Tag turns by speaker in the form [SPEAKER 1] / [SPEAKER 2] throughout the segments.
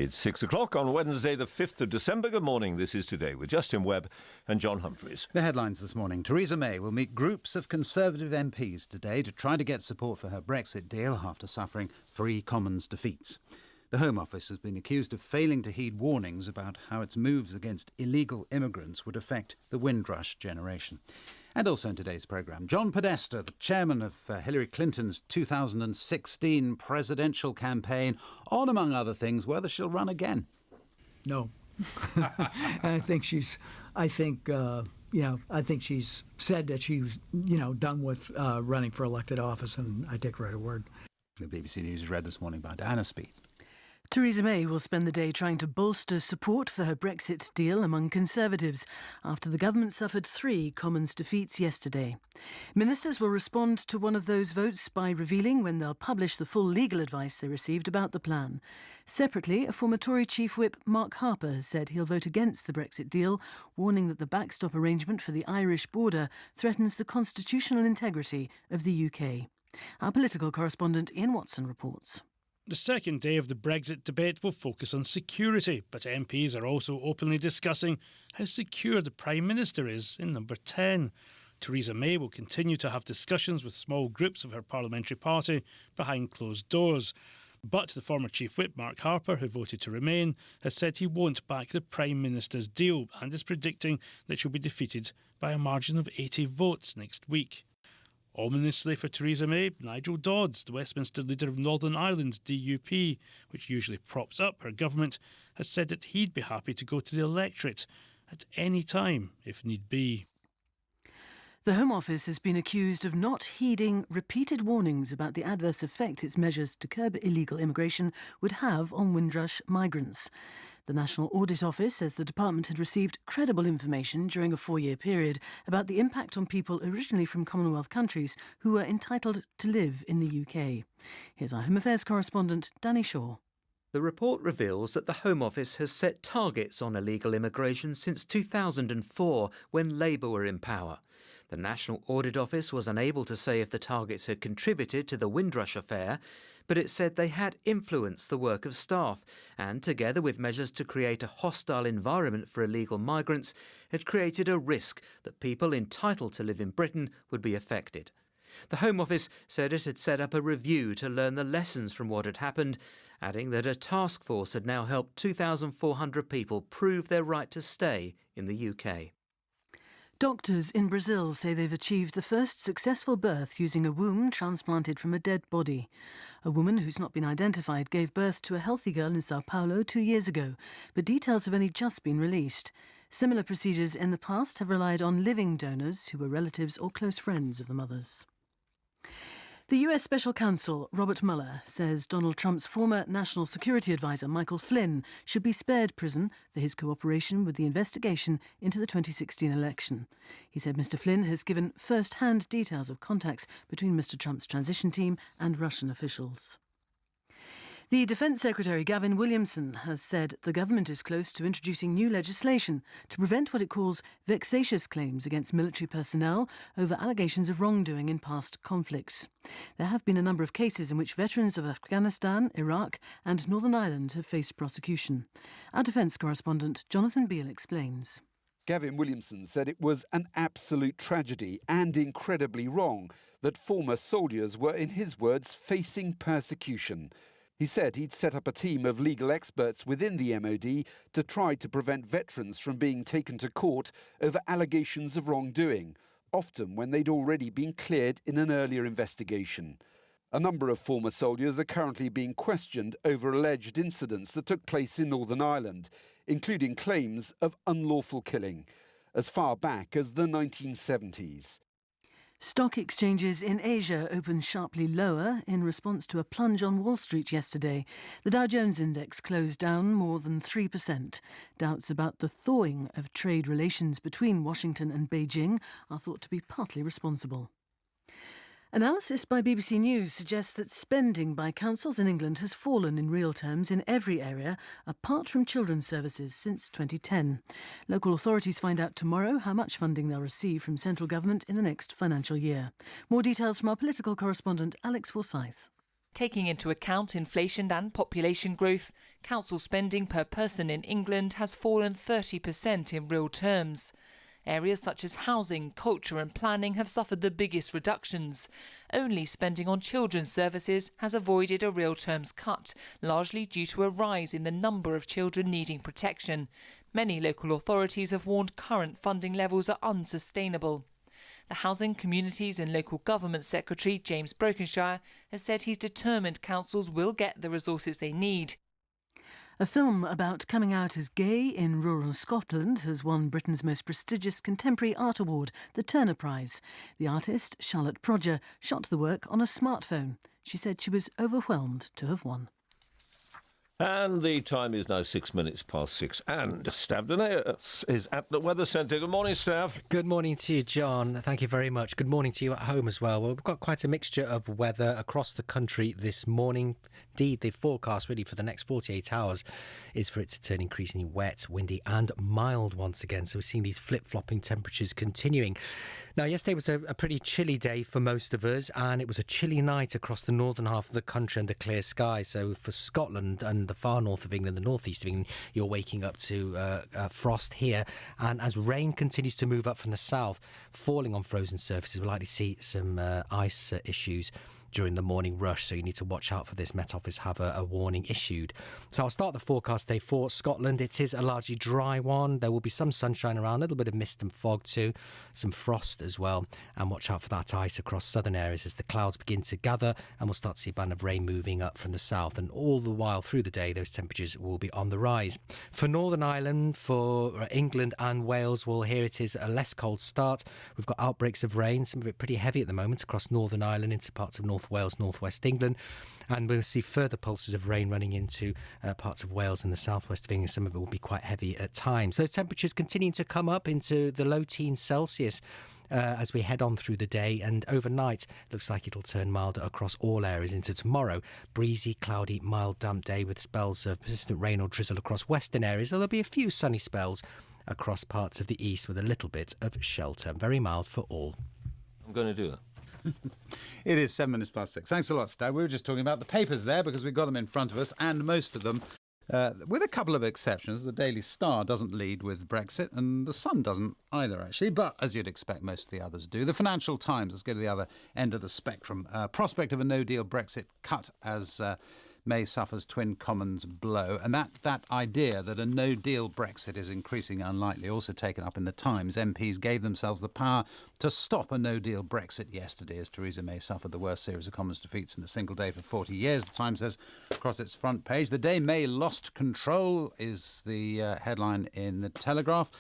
[SPEAKER 1] It's 6 o'clock on Wednesday, the 5th of December. Good morning. This is Today with Justin Webb and John Humphreys.
[SPEAKER 2] The headlines this morning. Theresa May will meet groups of Conservative MPs today to try to get support for her Brexit deal after suffering 3 Commons defeats. The Home Office has been accused of failing to heed warnings about how its moves against illegal immigrants would affect the Windrush generation. And also in today's programme, John Podesta, the chairman of Hillary Clinton's 2016 presidential campaign, on, among other things, whether she'll run again.
[SPEAKER 3] No. I think she's said that she's, done with running for elected office, and I take her at her word.
[SPEAKER 2] The BBC News is read this morning by Diana Speed.
[SPEAKER 4] Theresa May will spend the day trying to bolster support for her Brexit deal among Conservatives after the government suffered 3 Commons defeats yesterday. Ministers will respond to one of those votes by revealing when they'll publish the full legal advice they received about the plan. Separately, a former Tory Chief Whip, Mark Harper, has said he'll vote against the Brexit deal, warning that the backstop arrangement for the Irish border threatens the constitutional integrity of the UK. Our political correspondent Ian Watson reports.
[SPEAKER 5] The second day of the Brexit debate will focus on security, but MPs are also openly discussing how secure the Prime Minister is in number 10. Theresa May will continue to have discussions with small groups of her parliamentary party behind closed doors. But the former Chief Whip, Mark Harper, who voted to remain, has said he won't back the Prime Minister's deal and is predicting that she'll be defeated by a margin of 80 votes next week. Ominously for Theresa May, Nigel Dodds, the Westminster leader of Northern Ireland's DUP, which usually props up her government, has said that he'd be happy to go to the electorate at any time, if need be.
[SPEAKER 4] The Home Office has been accused of not heeding repeated warnings about the adverse effect its measures to curb illegal immigration would have on Windrush migrants. The National Audit Office says the department had received credible information during a 4-year period about the impact on people originally from Commonwealth countries who were entitled to live in the UK. Here's our Home Affairs correspondent, Danny Shaw.
[SPEAKER 6] The report reveals that the Home Office has set targets on illegal immigration since 2004, when Labour were in power. The National Audit Office was unable to say if the targets had contributed to the Windrush affair, but it said they had influenced the work of staff and, together with measures to create a hostile environment for illegal migrants, had created a risk that people entitled to live in Britain would be affected. The Home Office said it had set up a review to learn the lessons from what had happened, adding that a task force had now helped 2,400 people prove their right to stay in the UK.
[SPEAKER 4] Doctors in Brazil say they've achieved the first successful birth using a womb transplanted from a dead body. A woman who's not been identified gave birth to a healthy girl in Sao Paulo 2 years ago, but details have only just been released. Similar procedures in the past have relied on living donors who were relatives or close friends of the mothers. The US Special Counsel, Robert Mueller, says Donald Trump's former National Security Advisor, Michael Flynn, should be spared prison for his cooperation with the investigation into the 2016 election. He said Mr. Flynn has given first-hand details of contacts between Mr. Trump's transition team and Russian officials. The Defence Secretary, Gavin Williamson, has said the government is close to introducing new legislation to prevent what it calls vexatious claims against military personnel over allegations of wrongdoing in past conflicts. There have been a number of cases in which veterans of Afghanistan, Iraq and Northern Ireland have faced prosecution. Our defence correspondent, Jonathan Beale, explains.
[SPEAKER 7] Gavin Williamson said it was an absolute tragedy and incredibly wrong that former soldiers were, in his words, facing persecution. He said he'd set up a team of legal experts within the MOD to try to prevent veterans from being taken to court over allegations of wrongdoing, often when they'd already been cleared in an earlier investigation. A number of former soldiers are currently being questioned over alleged incidents that took place in Northern Ireland, including claims of unlawful killing, as far back as the 1970s.
[SPEAKER 4] Stock exchanges in Asia opened sharply lower in response to a plunge on Wall Street yesterday. The Dow Jones Index closed down more than 3%. Doubts about the thawing of trade relations between Washington and Beijing are thought to be partly responsible. Analysis by BBC News suggests that spending by councils in England has fallen in real terms in every area, apart from children's services, since 2010. Local authorities find out tomorrow how much funding they'll receive from central government in the next financial year. More details from our political correspondent, Alex Forsyth.
[SPEAKER 8] Taking into account inflation and population growth, council spending per person in England has fallen 30% in real terms. Areas such as housing, culture and planning have suffered the biggest reductions. Only spending on children's services has avoided a real terms cut, largely due to a rise in the number of children needing protection. Many local authorities have warned current funding levels are unsustainable. The Housing, Communities and Local Government Secretary, James Brokenshire, has said he's determined councils will get the resources they need.
[SPEAKER 4] A film about coming out as gay in rural Scotland has won Britain's most prestigious contemporary art award, the Turner Prize. The artist, Charlotte Prodger, shot the work on a smartphone. She said she was overwhelmed to have won.
[SPEAKER 1] And the time is now 6 minutes past 6. And Stav Donaeus is at the Weather Centre. Good morning, Stav.
[SPEAKER 9] Good morning to you, John. Thank you very much. Good morning to you at home as well. Well, we've got quite a mixture of weather across the country this morning. Indeed, the forecast really for the next 48 hours is for it to turn increasingly wet, windy and mild once again. So we're seeing these flip-flopping temperatures continuing. Now, yesterday was a pretty chilly day for most of us, and it was a chilly night across the northern half of the country under clear sky. So for Scotland and the far north of England, the northeast of England, you're waking up to frost here. And as rain continues to move up from the south, falling on frozen surfaces, we're likely to see some ice issues during the morning rush, so you need to watch out for this. Met Office have a warning issued. So I'll start the forecast day for Scotland. It is a largely dry one. There will be some sunshine around, a little bit of mist and fog too, some frost as well, and watch out for that ice across southern areas as the clouds begin to gather, and we'll start to see a band of rain moving up from the south, and all the while through the day those temperatures will be on the rise. For Northern Ireland, for England and Wales, well, here it is a less cold start. We've got outbreaks of rain, some of it pretty heavy at the moment across Northern Ireland into parts of North Wales, North West England, and we'll see further pulses of rain running into parts of Wales and the southwest of England. Some of it will be quite heavy at times. So temperatures continuing to come up into the low teens Celsius as we head on through the day, and overnight looks like it'll turn milder across all areas into tomorrow. Breezy, cloudy, mild, damp day with spells of persistent rain or drizzle across western areas. There'll be a few sunny spells across parts of the east with a little bit of shelter. Very mild for all.
[SPEAKER 1] I'm going to do that.
[SPEAKER 2] It is 7 minutes past 6. Thanks a lot, Stav. We were just talking about the papers there because we've got them in front of us, and most of them, with a couple of exceptions. The Daily Star doesn't lead with Brexit, and the Sun doesn't either, actually. But as you'd expect, most of the others do. The Financial Times, let's go to the other end of the spectrum. Prospect of a no-deal Brexit cut as May suffers twin Commons blow. And that idea that a no-deal Brexit is increasingly unlikely, also taken up in the Times. MPs gave themselves the power to stop a no-deal Brexit yesterday as Theresa May suffered the worst series of Commons defeats in a single day for 40 years. The Times says across its front page, "The day May lost control" is the headline in the Telegraph.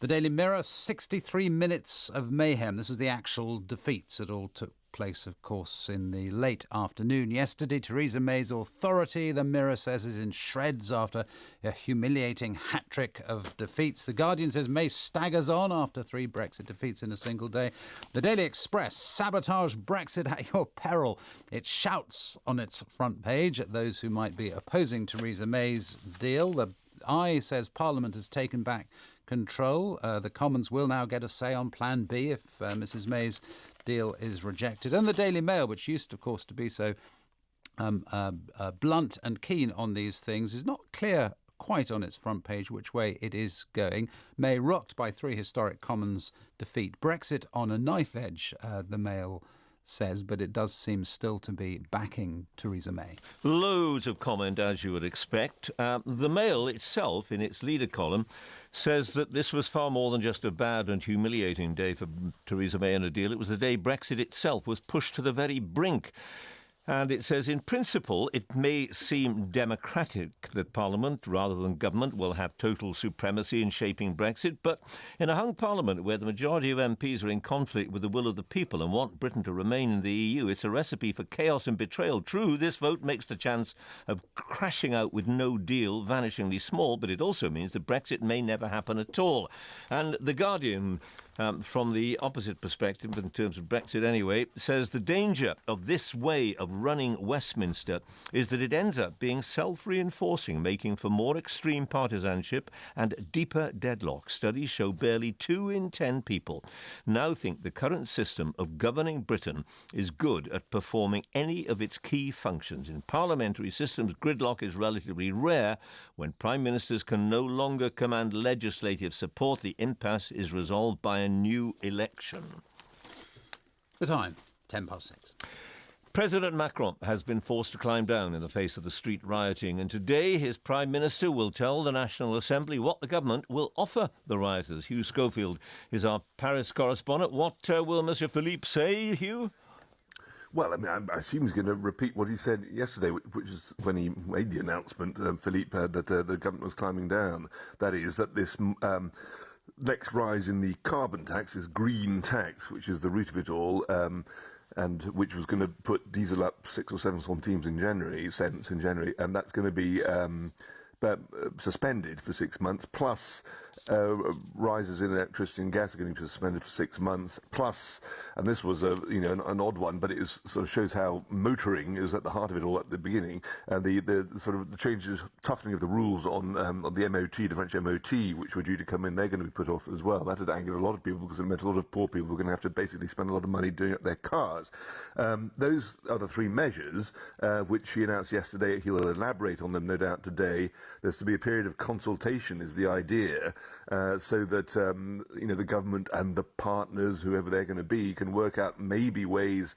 [SPEAKER 2] The Daily Mirror, 63 minutes of mayhem. This is the actual defeats. It all took place, of course, in the late afternoon yesterday. Theresa May's authority, the Mirror says, is in shreds after a humiliating hat-trick of defeats. The Guardian says May staggers on after 3 Brexit defeats in a single day. The Daily Express, sabotage Brexit at your peril. It shouts on its front page at those who might be opposing Theresa May's deal. The Eye says Parliament has taken back control. The Commons will now get a say on Plan B if Mrs May's deal is rejected. And the Daily Mail, which used, of course, to be so blunt and keen on these things, is not clear quite on its front page which way it is going. May rocked by 3 historic Commons defeat. Brexit on a knife edge, the Mail says, but it does seem still to be backing Theresa May.
[SPEAKER 1] Loads of comment, as you would expect. The Mail itself, in its leader column, says that this was far more than just a bad and humiliating day for Theresa May and a deal. It was the day Brexit itself was pushed to the very brink. And it says, in principle, it may seem democratic that Parliament, rather than government, will have total supremacy in shaping Brexit. But in a hung Parliament where the majority of MPs are in conflict with the will of the people and want Britain to remain in the EU, it's a recipe for chaos and betrayal. True, this vote makes the chance of crashing out with no deal vanishingly small, but it also means that Brexit may never happen at all. And The Guardian from the opposite perspective, in terms of Brexit anyway, says the danger of this way of running Westminster is that it ends up being self-reinforcing, making for more extreme partisanship and deeper deadlock. Studies show barely 2 in 10 people now think the current system of governing Britain is good at performing any of its key functions. In parliamentary systems, gridlock is relatively rare. When prime ministers can no longer command legislative support, the impasse is resolved by a new election.
[SPEAKER 2] The time, 6:10.
[SPEAKER 1] President Macron has been forced to climb down in the face of the street rioting, and today his Prime Minister will tell the National Assembly what the government will offer the rioters. Hugh Schofield is our Paris correspondent. What will Monsieur Philippe say, Hugh?
[SPEAKER 10] Well, I mean, I assume he's going to repeat what he said yesterday, which is when he made the announcement, Philippe, that the government was climbing down. That is, that this next rise in the carbon tax, this green tax, which is the root of it all, and which was going to put diesel up 6 or 7 centimes in January, and that's going to be suspended for 6 months, plus rises in electricity and gas are going to be suspended for 6 months, plus, and this was an odd one, but it sort of shows how motoring is at the heart of it all at the beginning, and the sort of the changes, toughening of the rules on the MOT, the French MOT, which were due to come in, they're going to be put off as well. That had angered a lot of people because it meant a lot of poor people were going to have to basically spend a lot of money doing up their cars. Those are the 3 measures which he announced yesterday. He'll elaborate on them, no doubt, today. There's to be a period of consultation, is the idea, so that the government and the partners, whoever they're going to be, can work out maybe ways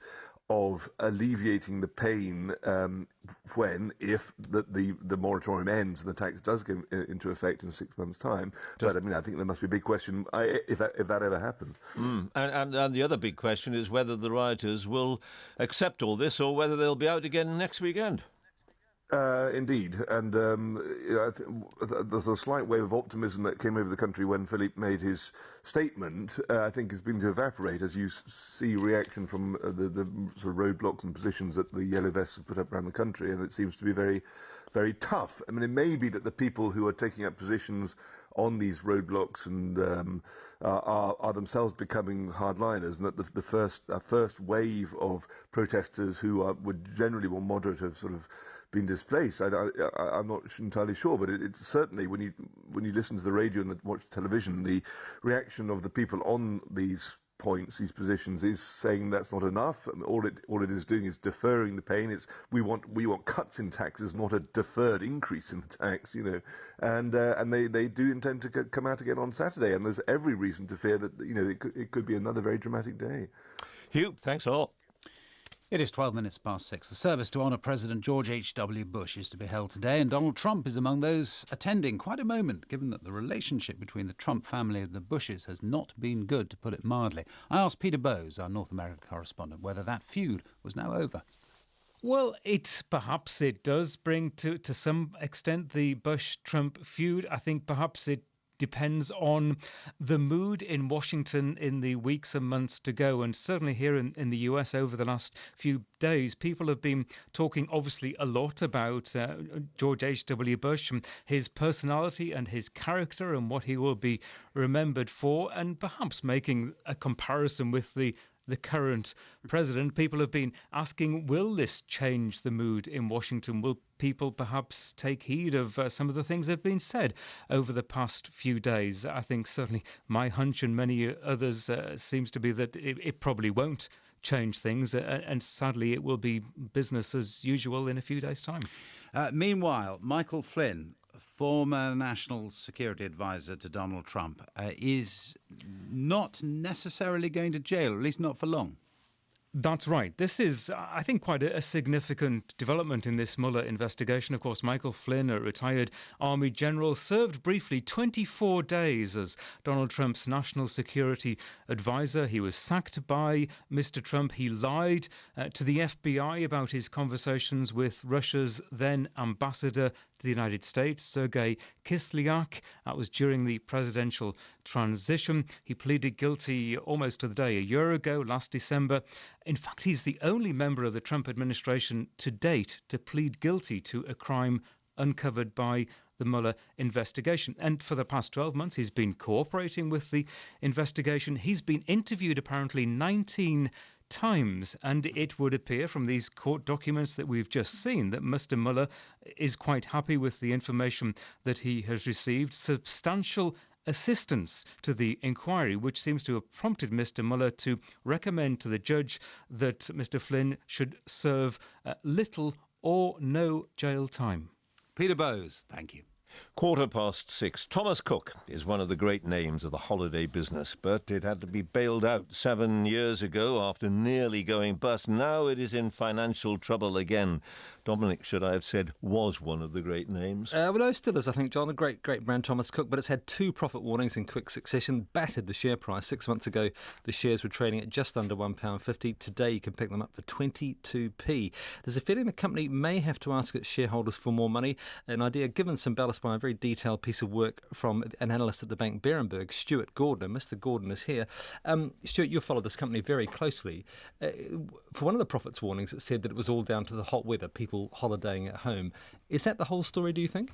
[SPEAKER 10] of alleviating the pain if the moratorium ends and the tax does go into effect in 6 months' time. But I mean, I think there must be a big question if that ever happened.
[SPEAKER 1] And the other big question is whether the rioters will accept all this or whether they'll be out again next weekend.
[SPEAKER 10] Indeed, and there's a slight wave of optimism that came over the country when Philippe made his statement. I think is beginning to evaporate as you see reaction from the sort of roadblocks and positions that the yellow vests have put up around the country, and it seems to be very, very tough. I mean, it may be that the people who are taking up positions on these roadblocks and are themselves becoming hardliners, and that the first wave of protesters who were generally more moderate have sort of been displaced. I'm not entirely sure, but it's certainly when you listen to the radio and watch television, the reaction of the people on these points, these positions, is saying that's not enough. I mean, all it is doing is deferring the pain. We want cuts in taxes, not a deferred increase in the tax, And they do intend to come out again on Saturday, and there's every reason to fear that it could be another very dramatic day.
[SPEAKER 1] Hugh, thanks a lot.
[SPEAKER 2] It is 6:12. The service to honour President George H.W. Bush is to be held today, and Donald Trump is among those attending. Quite a moment, given that the relationship between the Trump family and the Bushes has not been good, to put it mildly. I asked Peter Bowes, our North America correspondent, whether that feud was now over.
[SPEAKER 11] Well, perhaps it does bring to some extent the Bush-Trump feud. I think perhaps it depends on the mood in Washington in the weeks and months to go. And certainly here in the US over the last few days, people have been talking obviously a lot about George H.W. Bush and his personality and his character and what he will be remembered for, and perhaps making a comparison with the current president. People have been asking, will this change the mood in Washington? Will people perhaps take heed of some of the things that have been said over the past few days? I think certainly my hunch and many others seems to be that it probably won't change things, and sadly it will be business as usual in a few days' time.
[SPEAKER 2] Meanwhile, Michael Flynn, former national security advisor to Donald Trump, is not necessarily going to jail, at least not for long.
[SPEAKER 11] That's right. This is, I think, quite a significant development in this Mueller investigation. Of course, Michael Flynn, a retired Army general, served briefly 24 days as Donald Trump's national security advisor. He was sacked by Mr. Trump. He lied to the FBI about his conversations with Russia's then ambassador to the United States, Sergei Kislyak. That was during the presidential transition. He pleaded guilty almost to the day a year ago, last December. In fact, he's the only member of the Trump administration to date to plead guilty to a crime uncovered by the Mueller investigation. And for the past 12 months, he's been cooperating with the investigation. He's been interviewed apparently 19 times, and it would appear from these court documents that we've just seen that Mr. Mueller is quite happy with the information that he has received. Substantial assistance to the inquiry, which seems to have prompted Mr. Mueller to recommend to the judge that Mr. Flynn should serve little or no jail time.
[SPEAKER 2] Peter Bowes, thank you.
[SPEAKER 1] 6:15. Thomas Cook is one of the great names of the holiday business, but it had to be bailed out 7 years ago after nearly going bust. Now it is in financial trouble again. Dominic, should I have said, was one of the great names?
[SPEAKER 12] Well, no, still is, I think, John. A great brand, Thomas Cook, but it's had 2 profit warnings in quick succession, battered the share price. 6 months ago, the shares were trading at just under £1.50. Today, you can pick them up for 22p. There's a feeling the company may have to ask its shareholders for more money, an idea given some ballast by a very detailed piece of work from an analyst at the bank Berenberg, Stuart Gordon. Mr. Gordon is here. Stuart, you followed this company very closely. For one of the profits warnings, it said that it was all down to the hot weather, people holidaying at home. Is that the whole story, do you think?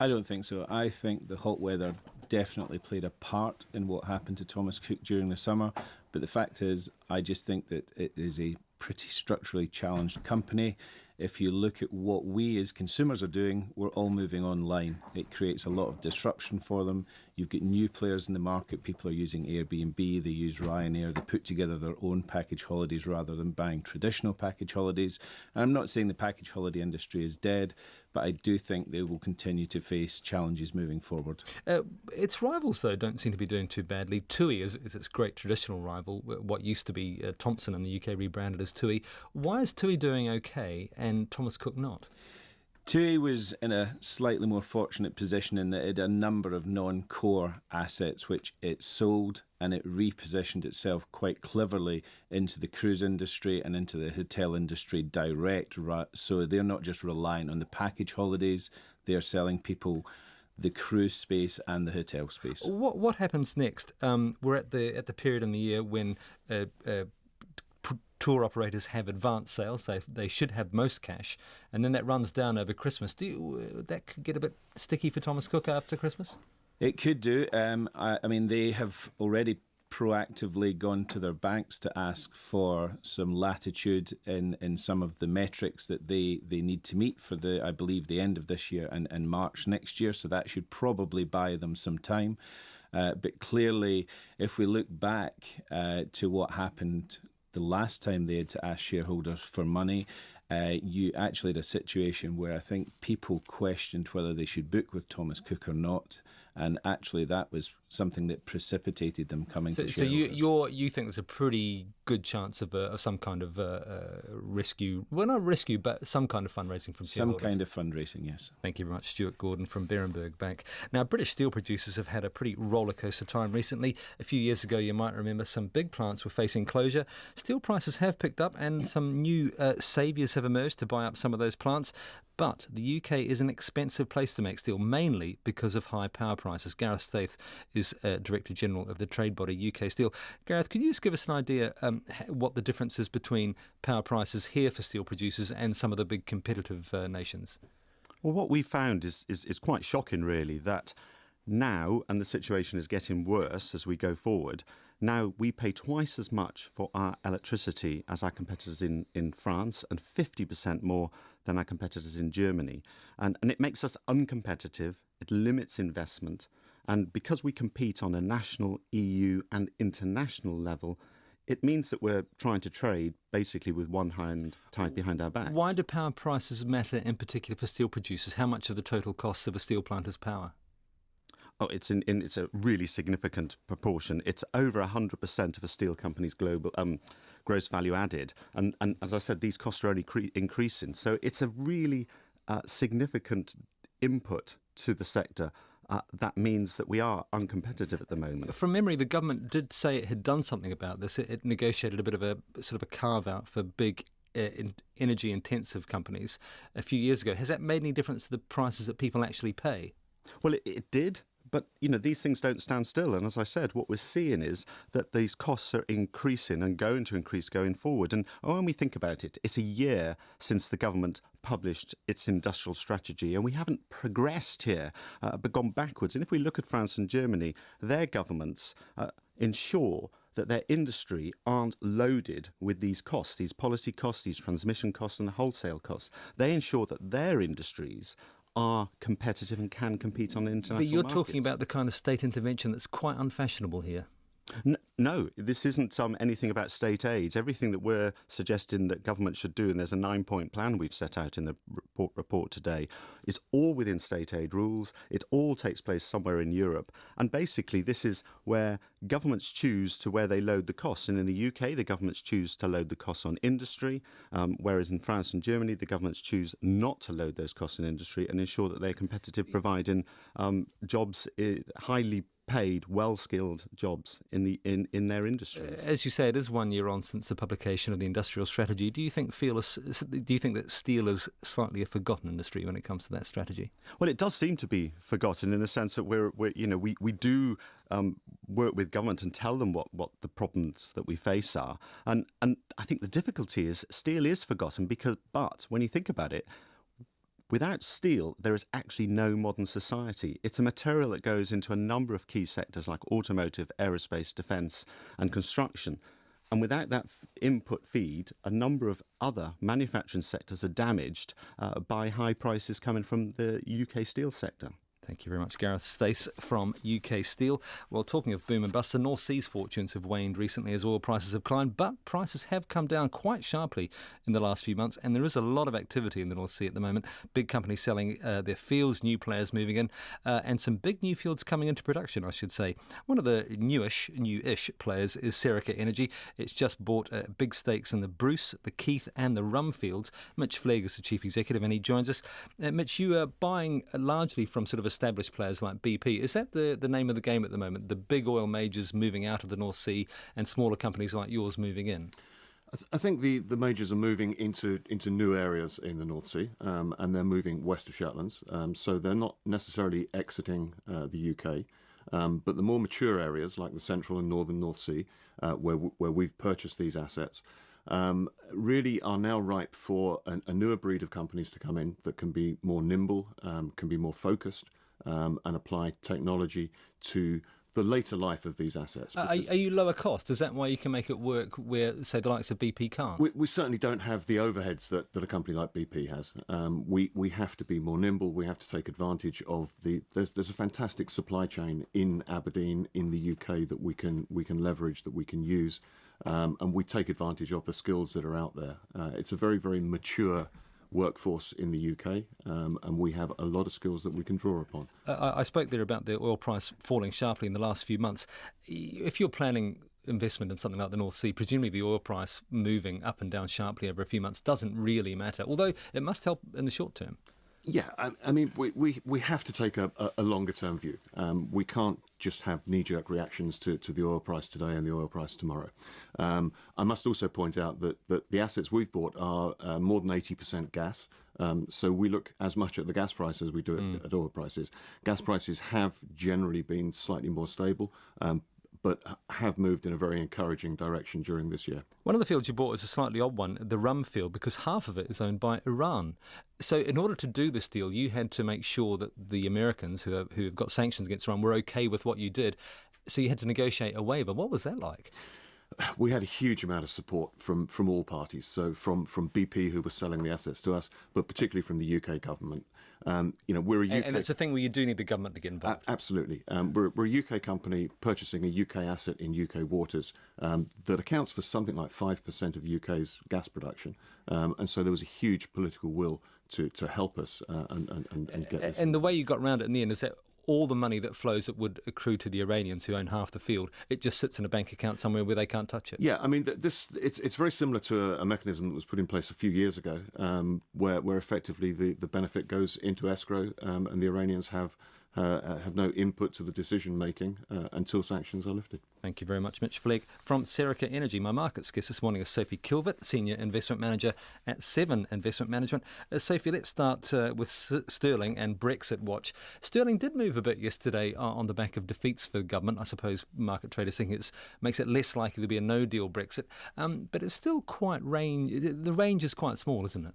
[SPEAKER 13] I don't think so. I think the hot weather definitely played a part in what happened to Thomas Cook during the summer. But the fact is, I just think that it is a pretty structurally challenged company. If you look at what we as consumers are doing, we're all moving online. It creates a lot of disruption for them. You've got new players in the market. People are using Airbnb, they use Ryanair, they put together their own package holidays rather than buying traditional package holidays. And I'm not saying the package holiday industry is dead, but I do think they will continue to face challenges moving forward.
[SPEAKER 12] Its rivals, though, don't seem to be doing too badly. TUI is its great traditional rival, what used to be Thompson in the UK rebranded as TUI. Why is TUI doing okay and Thomas Cook not?
[SPEAKER 13] TUI was in a slightly more fortunate position in that it had a number of non-core assets which it sold, and it repositioned itself quite cleverly into the cruise industry and into the hotel industry direct. So they're not just relying on the package holidays, they're selling people the cruise space and the hotel space.
[SPEAKER 12] What happens next? We're at the period in the year when tour operators have advanced sales. They should have most cash, and then that runs down over Christmas. That could get a bit sticky for Thomas Cook after Christmas?
[SPEAKER 13] It could do. I mean, they have already proactively gone to their banks to ask for some latitude in some of the metrics that they need to meet for I believe, the end of this year and March next year. So that should probably buy them some time. But clearly, if we look back to what happened the last time they had to ask shareholders for money, you actually had a situation where I think people questioned whether they should book with Thomas Cook or not. And actually, that was something that precipitated them coming to shareholders.
[SPEAKER 12] So you think there's a pretty good chance of some kind of rescue? Well, not rescue, but some kind of fundraising from shareholders.
[SPEAKER 13] Some kind of fundraising, yes.
[SPEAKER 12] Thank you very much, Stuart Gordon from Berenberg Bank. Now, British steel producers have had a pretty rollercoaster time recently. A few years ago, you might remember, some big plants were facing closure. Steel prices have picked up, and some new saviours have emerged to buy up some of those plants. But the UK is an expensive place to make steel, mainly because of high power prices. Gareth Staith is Director General of the trade body UK Steel. Gareth, could you just give us an idea what the difference is between power prices here for steel producers and some of the big competitive nations?
[SPEAKER 14] Well, what we found is quite shocking, really, that now, and the situation is getting worse as we go forward, now we pay twice as much for our electricity as our competitors in France, and 50% more than our competitors in Germany. And it makes us uncompetitive, it limits investment, and because we compete on a national, EU and international level, it means that we're trying to trade basically with one hand tied behind our backs.
[SPEAKER 12] Why do power prices matter in particular for steel producers? How much of the total cost of a steel plant is power?
[SPEAKER 14] Oh, it's a really significant proportion. It's over 100% of a steel company's global gross value added. And as I said, these costs are only increasing. So it's a really significant input to the sector. That means that we are uncompetitive at the moment.
[SPEAKER 12] From memory, the government did say it had done something about this. It negotiated a bit of a sort of a carve-out for big energy-intensive companies a few years ago. Has that made any difference to the prices that people actually pay?
[SPEAKER 14] Well, it did. But, these things don't stand still. And as I said, what we're seeing is that these costs are increasing and going to increase going forward. And when we think about it, it's a year since the government published its industrial strategy, and we haven't progressed here, but gone backwards. And if we look at France and Germany, their governments ensure that their industry aren't loaded with these costs, these policy costs, these transmission costs and the wholesale costs. They ensure that their industries are competitive and can compete on the international
[SPEAKER 12] But you're
[SPEAKER 14] markets.
[SPEAKER 12] talking about the kind of state intervention that's quite unfashionable here.
[SPEAKER 14] No, this isn't anything about state aids. Everything that we're suggesting that government should do, and there's a 9-point plan we've set out in the report today, is all within state aid rules. It all takes place somewhere in Europe. And basically, this is where governments choose to where they load the costs. And in the UK, the governments choose to load the costs on industry, whereas in France and Germany, the governments choose not to load those costs in industry and ensure that they're competitive, providing jobs, highly paid, well-skilled jobs in their industries.
[SPEAKER 12] As you say, it is 1 year on since the publication of the industrial strategy. Do you think that steel is slightly a forgotten industry when it comes to that strategy?
[SPEAKER 14] Well, it does seem to be forgotten in the sense that we do work with government and tell them what the problems that we face are, and I think the difficulty is steel is forgotten but when you think about it, without steel, there is actually no modern society. It's a material that goes into a number of key sectors like automotive, aerospace, defence and construction. And without that input feed, a number of other manufacturing sectors are damaged by high prices coming from the UK steel sector.
[SPEAKER 12] Thank you very much, Gareth Stace from UK Steel. Well, talking of boom and bust, the North Sea's fortunes have waned recently as oil prices have climbed, but prices have come down quite sharply in the last few months, and there is a lot of activity in the North Sea at the moment. Big companies selling their fields, new players moving in, and some big new fields coming into production, I should say. One of the newish players is Serica Energy. It's just bought big stakes in the Bruce, the Keith and the Rum fields. Mitch Flegg is the chief executive, and he joins us. Mitch, you are buying largely from sort of established players like BP. Is that the name of the game at the moment? The big oil majors moving out of the North Sea and smaller companies like yours moving in?
[SPEAKER 15] I think the majors are moving into new areas in the North Sea, and they're moving west of Shetlands. So they're not necessarily exiting the UK, but the more mature areas like the central and northern North Sea, where we've purchased these assets, really are now ripe for a newer breed of companies to come in that can be more nimble, can be more focused, and apply technology to the later life of these assets.
[SPEAKER 12] Are you lower cost? Is that why you can make it work where, say, the likes of BP can't?
[SPEAKER 15] We certainly don't have the overheads that a company like BP has. We have to be more nimble. We have to take advantage of there's a fantastic supply chain in Aberdeen, in the UK, that we can leverage, that we can use. And we take advantage of the skills that are out there. It's a very, very mature workforce in the UK, and we have a lot of skills that we can draw upon.
[SPEAKER 12] I spoke there about the oil price falling sharply in the last few months. If you're planning investment in something like the North Sea, presumably the oil price moving up and down sharply over a few months doesn't really matter, although it must help in the short term.
[SPEAKER 15] Yeah, I mean, we have to take a longer-term view. We can't just have knee-jerk reactions to the oil price today and the oil price tomorrow. I must also point out that the assets we've bought are more than 80% gas. So we look as much at the gas price as we do at oil prices. Gas prices have generally been slightly more stable, but have moved in a very encouraging direction during this year.
[SPEAKER 12] One of the fields you bought is a slightly odd one, the Rum field, because half of it is owned by Iran. So in order to do this deal, you had to make sure that the Americans, who have got sanctions against Iran, were okay with what you did. So you had to negotiate a waiver. What was that like?
[SPEAKER 15] We had a huge amount of support from all parties. So from BP, who were selling the assets to us, but particularly from the UK government. We're a UK...
[SPEAKER 12] And it's a thing where you do need the government to get involved.
[SPEAKER 15] Absolutely. We're a UK company purchasing a UK asset in UK waters that accounts for something like 5% of UK's gas production. And so there was a huge political will to help us and get this.
[SPEAKER 12] And the way you got around it in the end is that all the money that flows that would accrue to the Iranians who own half the field, it just sits in a bank account somewhere where they can't touch it.
[SPEAKER 15] Yeah, I mean, it's very similar to a mechanism that was put in place a few years ago, where effectively the benefit goes into escrow, and the Iranians have have no input to the decision making until sanctions are lifted.
[SPEAKER 12] Thank you very much, Mitch Flegg. From Serica Energy, my markets guest this morning is Sophie Kilvert, Senior Investment Manager at Seven Investment Management. Sophie, let's start with Sterling and Brexit Watch. Sterling did move a bit yesterday on the back of defeats for government. I suppose market traders think it makes it less likely to be a no-deal Brexit, but it's still quite the range is quite small, isn't it?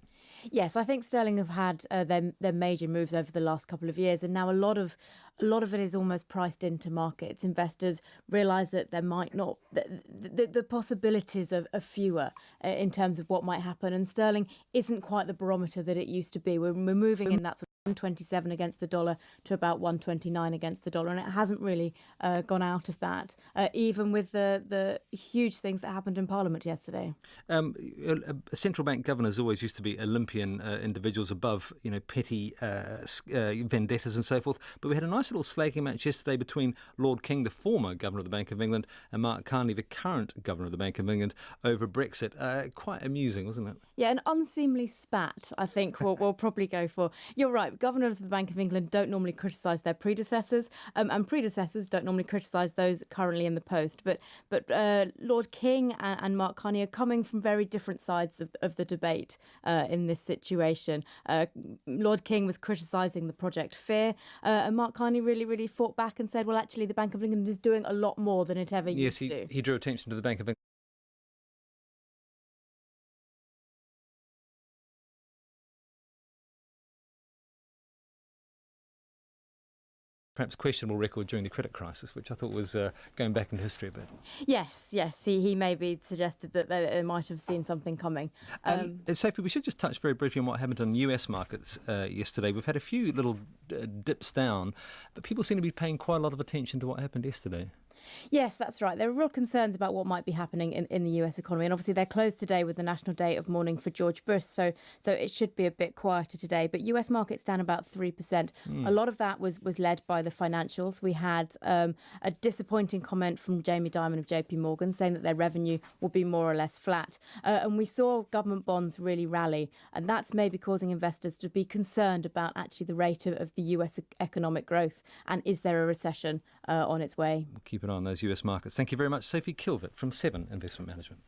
[SPEAKER 16] Yes, I think Sterling have had their major moves over the last couple of years, and now a lot of it is almost priced into markets. Investors realise that there might not the possibilities are fewer in terms of what might happen, and sterling isn't quite the barometer that it used to be. We're moving in that sort of 127 against the dollar to about 129 against the dollar, and it hasn't really gone out of that, even with the huge things that happened in Parliament yesterday.
[SPEAKER 12] Central bank governors always used to be Olympian individuals above, petty vendettas and so forth. But we had a nice little slagging match yesterday between Lord King, the former Governor of the Bank of England, and Mark Carney, the current Governor of the Bank of England, over Brexit. Quite amusing, wasn't it?
[SPEAKER 16] Yeah, an unseemly spat, I think we'll probably go for. You're right, governors of the Bank of England don't normally criticise their predecessors, and predecessors don't normally criticise those currently in the post. But Lord King and Mark Carney are coming from very different sides of the debate in this situation. Lord King was criticising the Project Fear, and Mark Carney really fought back and said, well, actually, the Bank of England is doing a lot more than it ever used to.
[SPEAKER 12] Yes, he drew attention to the Bank of England. Perhaps questionable record during the credit crisis, which I thought was going back into history a bit.
[SPEAKER 16] Yes, he maybe suggested that they might have seen something coming.
[SPEAKER 12] Sophie, we should just touch very briefly on what happened on US markets yesterday. We've had a few little dips down, but people seem to be paying quite a lot of attention to what happened yesterday.
[SPEAKER 16] Yes, that's right. There are real concerns about what might be happening in the US economy. And obviously they're closed today with the National Day of Mourning for George Bush. So it should be a bit quieter today. But US markets down about 3%. A lot of that was led by the financials. We had a disappointing comment from Jamie Dimon of JP Morgan saying that their revenue will be more or less flat. And we saw government bonds really rally. And that's maybe causing investors to be concerned about actually the rate of the US economic growth. And is there a recession on its way?
[SPEAKER 12] We'll keep an eye on those US markets. Thank you very much, Sophie Kilvert from Seven Investment Management.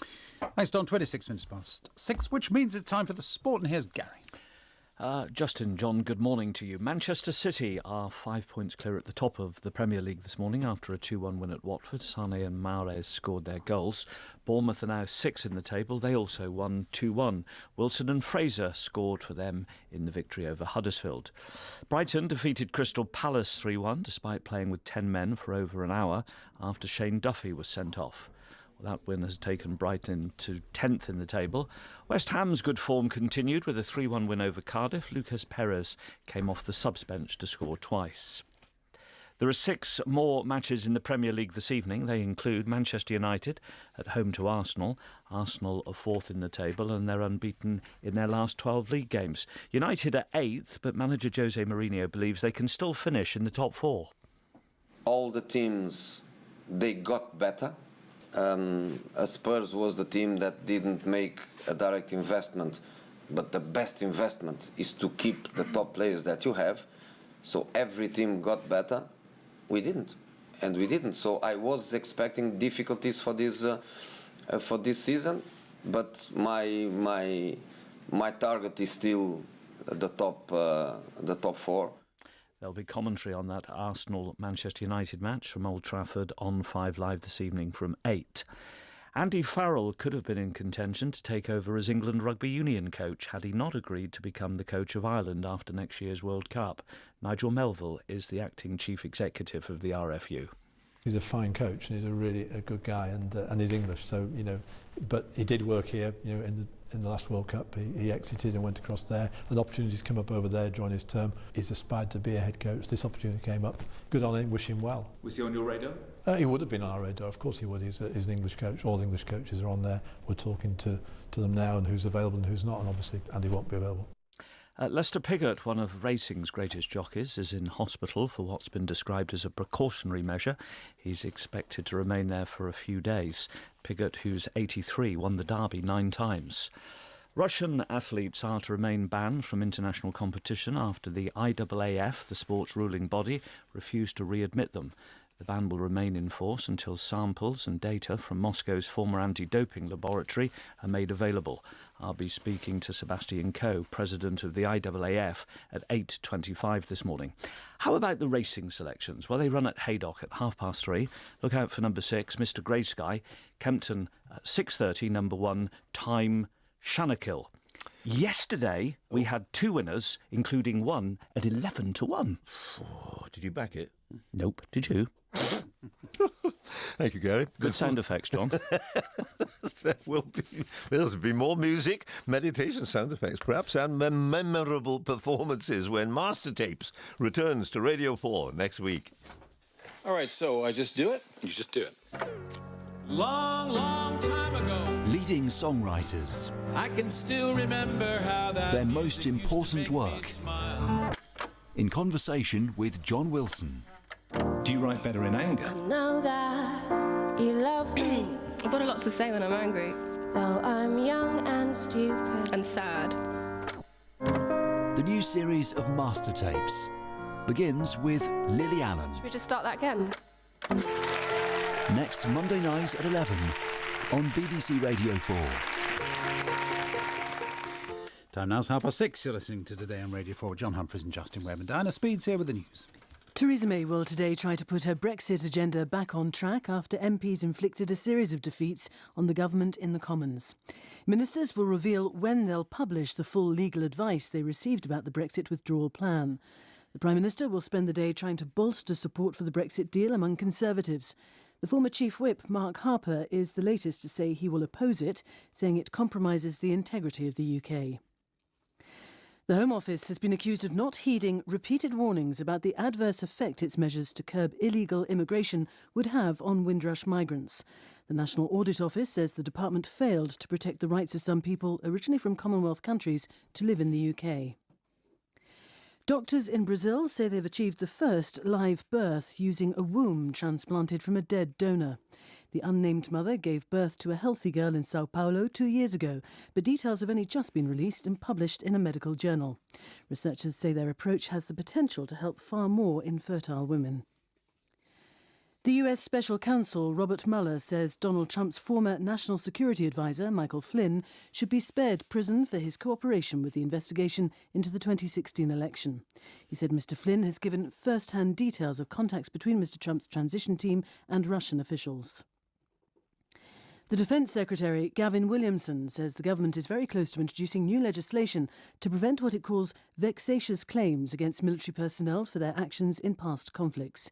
[SPEAKER 2] Thanks, Don. 26 minutes past 6, which means it's time for the sport, and here's Gary.
[SPEAKER 17] Justin, John, good morning to you. Manchester City are 5 points clear at the top of the Premier League this morning after a 2-1 win at Watford. Sané and Mahrez scored their goals. Bournemouth are now 6 in the table. They also won 2-1. Wilson and Fraser scored for them in the victory over Huddersfield. Brighton defeated Crystal Palace 3-1 despite playing with 10 men for over an hour after Shane Duffy was sent off. That win has taken Brighton to 10th in the table. West Ham's good form continued with a 3-1 win over Cardiff. Lucas Perez came off the subs bench to score twice. There are 6 more matches in the Premier League this evening. They include Manchester United at home to Arsenal. Arsenal are 4th in the table and they're unbeaten in their last 12 league games. United are 8th, but manager Jose Mourinho believes they can still finish in the top 4.
[SPEAKER 18] All the teams, they got better. Spurs was the team that didn't make a direct investment, but the best investment is to keep the top players that you have. So every team got better. We didn't, and we didn't. So I was expecting difficulties for this season, but my target is still the top 4.
[SPEAKER 17] There'll be commentary on that Arsenal-Manchester United match from Old Trafford on 5 Live this evening from 8. Andy Farrell could have been in contention to take over as England Rugby Union coach had he not agreed to become the coach of Ireland after next year's World Cup. Nigel Melville is the acting chief executive of the RFU.
[SPEAKER 19] He's a fine coach and he's a good guy and he's English, so but he did work here, in the last World Cup. He exited and went across there. An opportunity's come up over there during his term. He's aspired to be a head coach. This opportunity came up. Good on him. Wish him well.
[SPEAKER 20] Was he on your radar?
[SPEAKER 19] He would have been on our radar. Of course he would. He's an English coach. All English coaches are on there. We're talking to them now and who's available and who's not. And obviously Andy won't be available.
[SPEAKER 17] Lester Piggott, one of racing's greatest jockeys, is in hospital for what's been described as a precautionary measure. He's expected to remain there for a few days. Piggott, who's 83, won the Derby 9 times. Russian athletes are to remain banned from international competition after the IAAF, the sport's ruling body, refused to readmit them. The ban will remain in force until samples and data from Moscow's former anti-doping laboratory are made available. I'll be speaking to Sebastian Coe, president of the IAAF, at 8:25 this morning. How about the racing selections? Well, they run at Haydock at 3:30. Look out for number 6, Mr Grey Sky. Kempton at 6:30, number 1, Time Shannakill. Yesterday, we had 2 winners, including one at 11-1.
[SPEAKER 1] Oh, did you back it?
[SPEAKER 17] Nope. Did you?
[SPEAKER 1] Thank you, Gary.
[SPEAKER 17] Good sound effects, John.
[SPEAKER 1] There'll be more music, meditation sound effects, perhaps, and memorable performances when Master Tapes returns to Radio 4 next week.
[SPEAKER 20] All right, so I just do it? You just do it. Long, long time ago.
[SPEAKER 21] Leading songwriters.
[SPEAKER 20] I can still remember how that
[SPEAKER 21] Their most important work. In conversation with John Wilson.
[SPEAKER 17] Do you write better in anger?
[SPEAKER 22] I know that you love me. I've got a lot to say when I'm angry. Though I'm young and stupid. And sad.
[SPEAKER 21] The new series of Master Tapes begins with Lily Allen.
[SPEAKER 22] Should we just start that again?
[SPEAKER 21] Next Monday night at 11 on BBC Radio 4.
[SPEAKER 2] Time now's 6:30. You're listening to Today on Radio 4. John Humphries and Justin Webb, and Diana Speed's here with the news.
[SPEAKER 4] Theresa May will today try to put her Brexit agenda back on track after MPs inflicted a series of defeats on the government in the Commons. Ministers will reveal when they'll publish the full legal advice they received about the Brexit withdrawal plan. The Prime Minister will spend the day trying to bolster support for the Brexit deal among Conservatives. The former Chief Whip, Mark Harper, is the latest to say he will oppose it, saying it compromises the integrity of the UK. The Home Office has been accused of not heeding repeated warnings about the adverse effect its measures to curb illegal immigration would have on Windrush migrants. The National Audit Office says the department failed to protect the rights of some people originally from Commonwealth countries to live in the UK. Doctors in Brazil say they've achieved the first live birth using a womb transplanted from a dead donor. The unnamed mother gave birth to a healthy girl in Sao Paulo 2 years ago, but details have only just been released and published in a medical journal. Researchers say their approach has the potential to help far more infertile women. The US Special Counsel Robert Mueller says Donald Trump's former National Security Advisor, Michael Flynn, should be spared prison for his cooperation with the investigation into the 2016 election. He said Mr. Flynn has given first-hand details of contacts between Mr. Trump's transition team and Russian officials. The Defence Secretary, Gavin Williamson, says the government is very close to introducing new legislation to prevent what it calls vexatious claims against military personnel for their actions in past conflicts.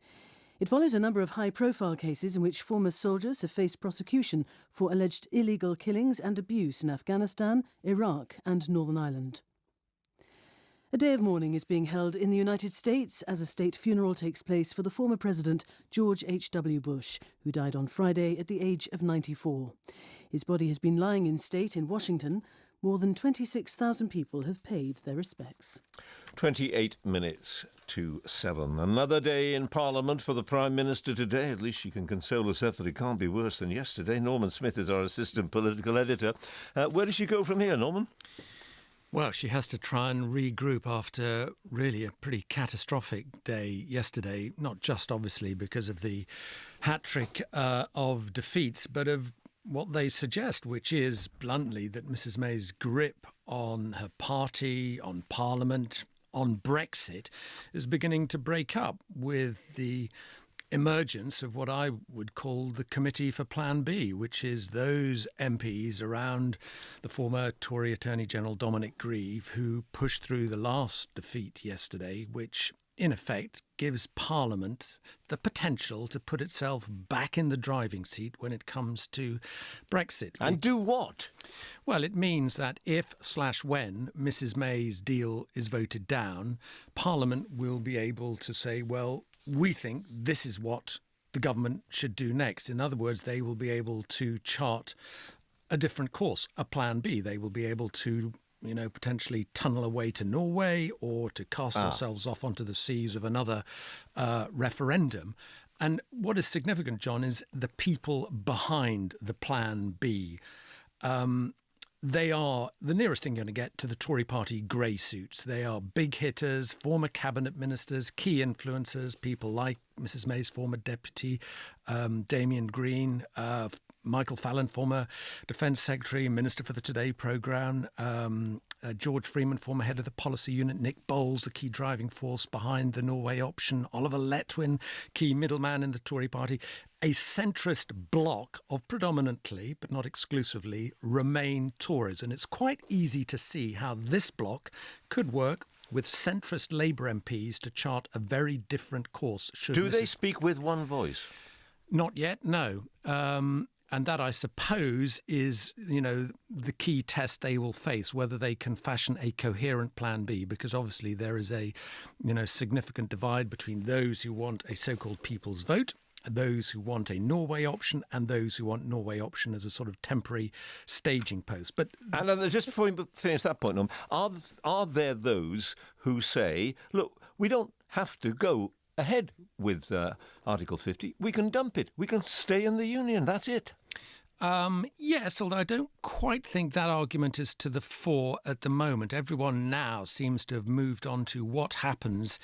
[SPEAKER 4] It follows a number of high-profile cases in which former soldiers have faced prosecution for alleged illegal killings and abuse in Afghanistan, Iraq and Northern Ireland. A day of mourning is being held in the United States as a state funeral takes place for the former President George H.W. Bush, who died on Friday at the age of 94. His body has been lying in state in Washington. More than 26,000 people have paid their respects.
[SPEAKER 1] 28 minutes to 7. Another day in Parliament for the Prime Minister today. At least she can console herself that it can't be worse than yesterday. Norman Smith is our assistant political editor. Where does she go from here, Norman?
[SPEAKER 23] Well, she has to try and regroup after really a pretty catastrophic day yesterday, not just obviously because of the hat-trick of defeats, but of what they suggest, which is bluntly that Mrs May's grip on her party, on Parliament, on Brexit is beginning to break up with the emergence of what I would call the Committee for Plan B, which is those MPs around the former Tory Attorney General Dominic Grieve who pushed through the last defeat yesterday, which in effect gives Parliament the potential to put itself back in the driving seat when it comes to Brexit.
[SPEAKER 1] And do what?
[SPEAKER 23] Well, it means that if/when Mrs May's deal is voted down, Parliament will be able to say, well, we think this is what the government should do next. In other words, they will be able to chart a different course, a plan B. They will be able to, potentially tunnel away to Norway or to cast ourselves off onto the seas of another referendum. And what is significant, John, is the people behind the plan B. they are the nearest thing you're going to get to the Tory party grey suits. They are big hitters, former cabinet ministers, key influencers, people like Mrs May's former deputy, Damien Green, Michael Fallon, former Defence Secretary, Minister for the Today programme, George Freeman, former head of the policy unit, Nick Bowles, the key driving force behind the Norway option, Oliver Letwin, key middleman in the Tory party. A centrist bloc of predominantly, but not exclusively, Remain Tories. And it's quite easy to see how this bloc could work with centrist Labour MPs to chart a very different course.
[SPEAKER 1] Do they speak with one voice?
[SPEAKER 23] Not yet, no. And that, I suppose, is, the key test they will face, whether they can fashion a coherent plan B, because obviously there is a, significant divide between those who want a so-called people's vote, those who want a Norway option, and those who want Norway option as a sort of temporary staging post. But
[SPEAKER 1] and just before we finish that point, are there those who say, look, we don't have to go ahead with Article 50. We can dump it. We can stay in the Union. That's it.
[SPEAKER 23] Yes, although I don't quite think that argument is to the fore at the moment. Everyone now seems to have moved on to what happens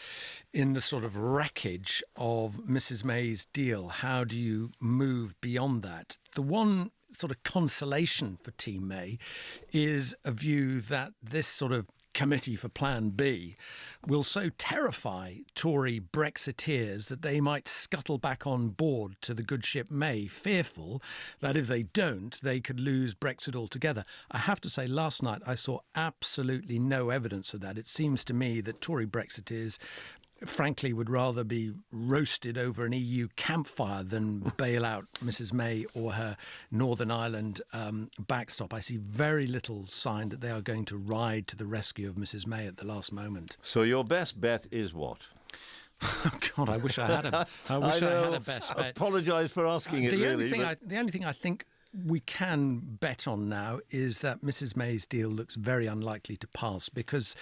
[SPEAKER 23] in the sort of wreckage of Mrs May's deal. How do you move beyond that? The one sort of consolation for Team May is a view that this sort of committee for Plan B will so terrify Tory Brexiteers that they might scuttle back on board to the good ship May, fearful that if they don't, they could lose Brexit altogether. I have to say, last night I saw absolutely no evidence of that. It seems to me that Tory Brexiteers frankly would rather be roasted over an EU campfire than bail out Mrs May or her Northern Ireland backstop. I see very little sign that they are going to ride to the rescue of Mrs May at the last moment.
[SPEAKER 1] So your best bet is what?
[SPEAKER 23] Oh God, I wish I had a best bet.
[SPEAKER 1] I apologise for asking it, really.
[SPEAKER 23] The only thing I think we can bet on now is that Mrs May's deal looks very unlikely to pass, because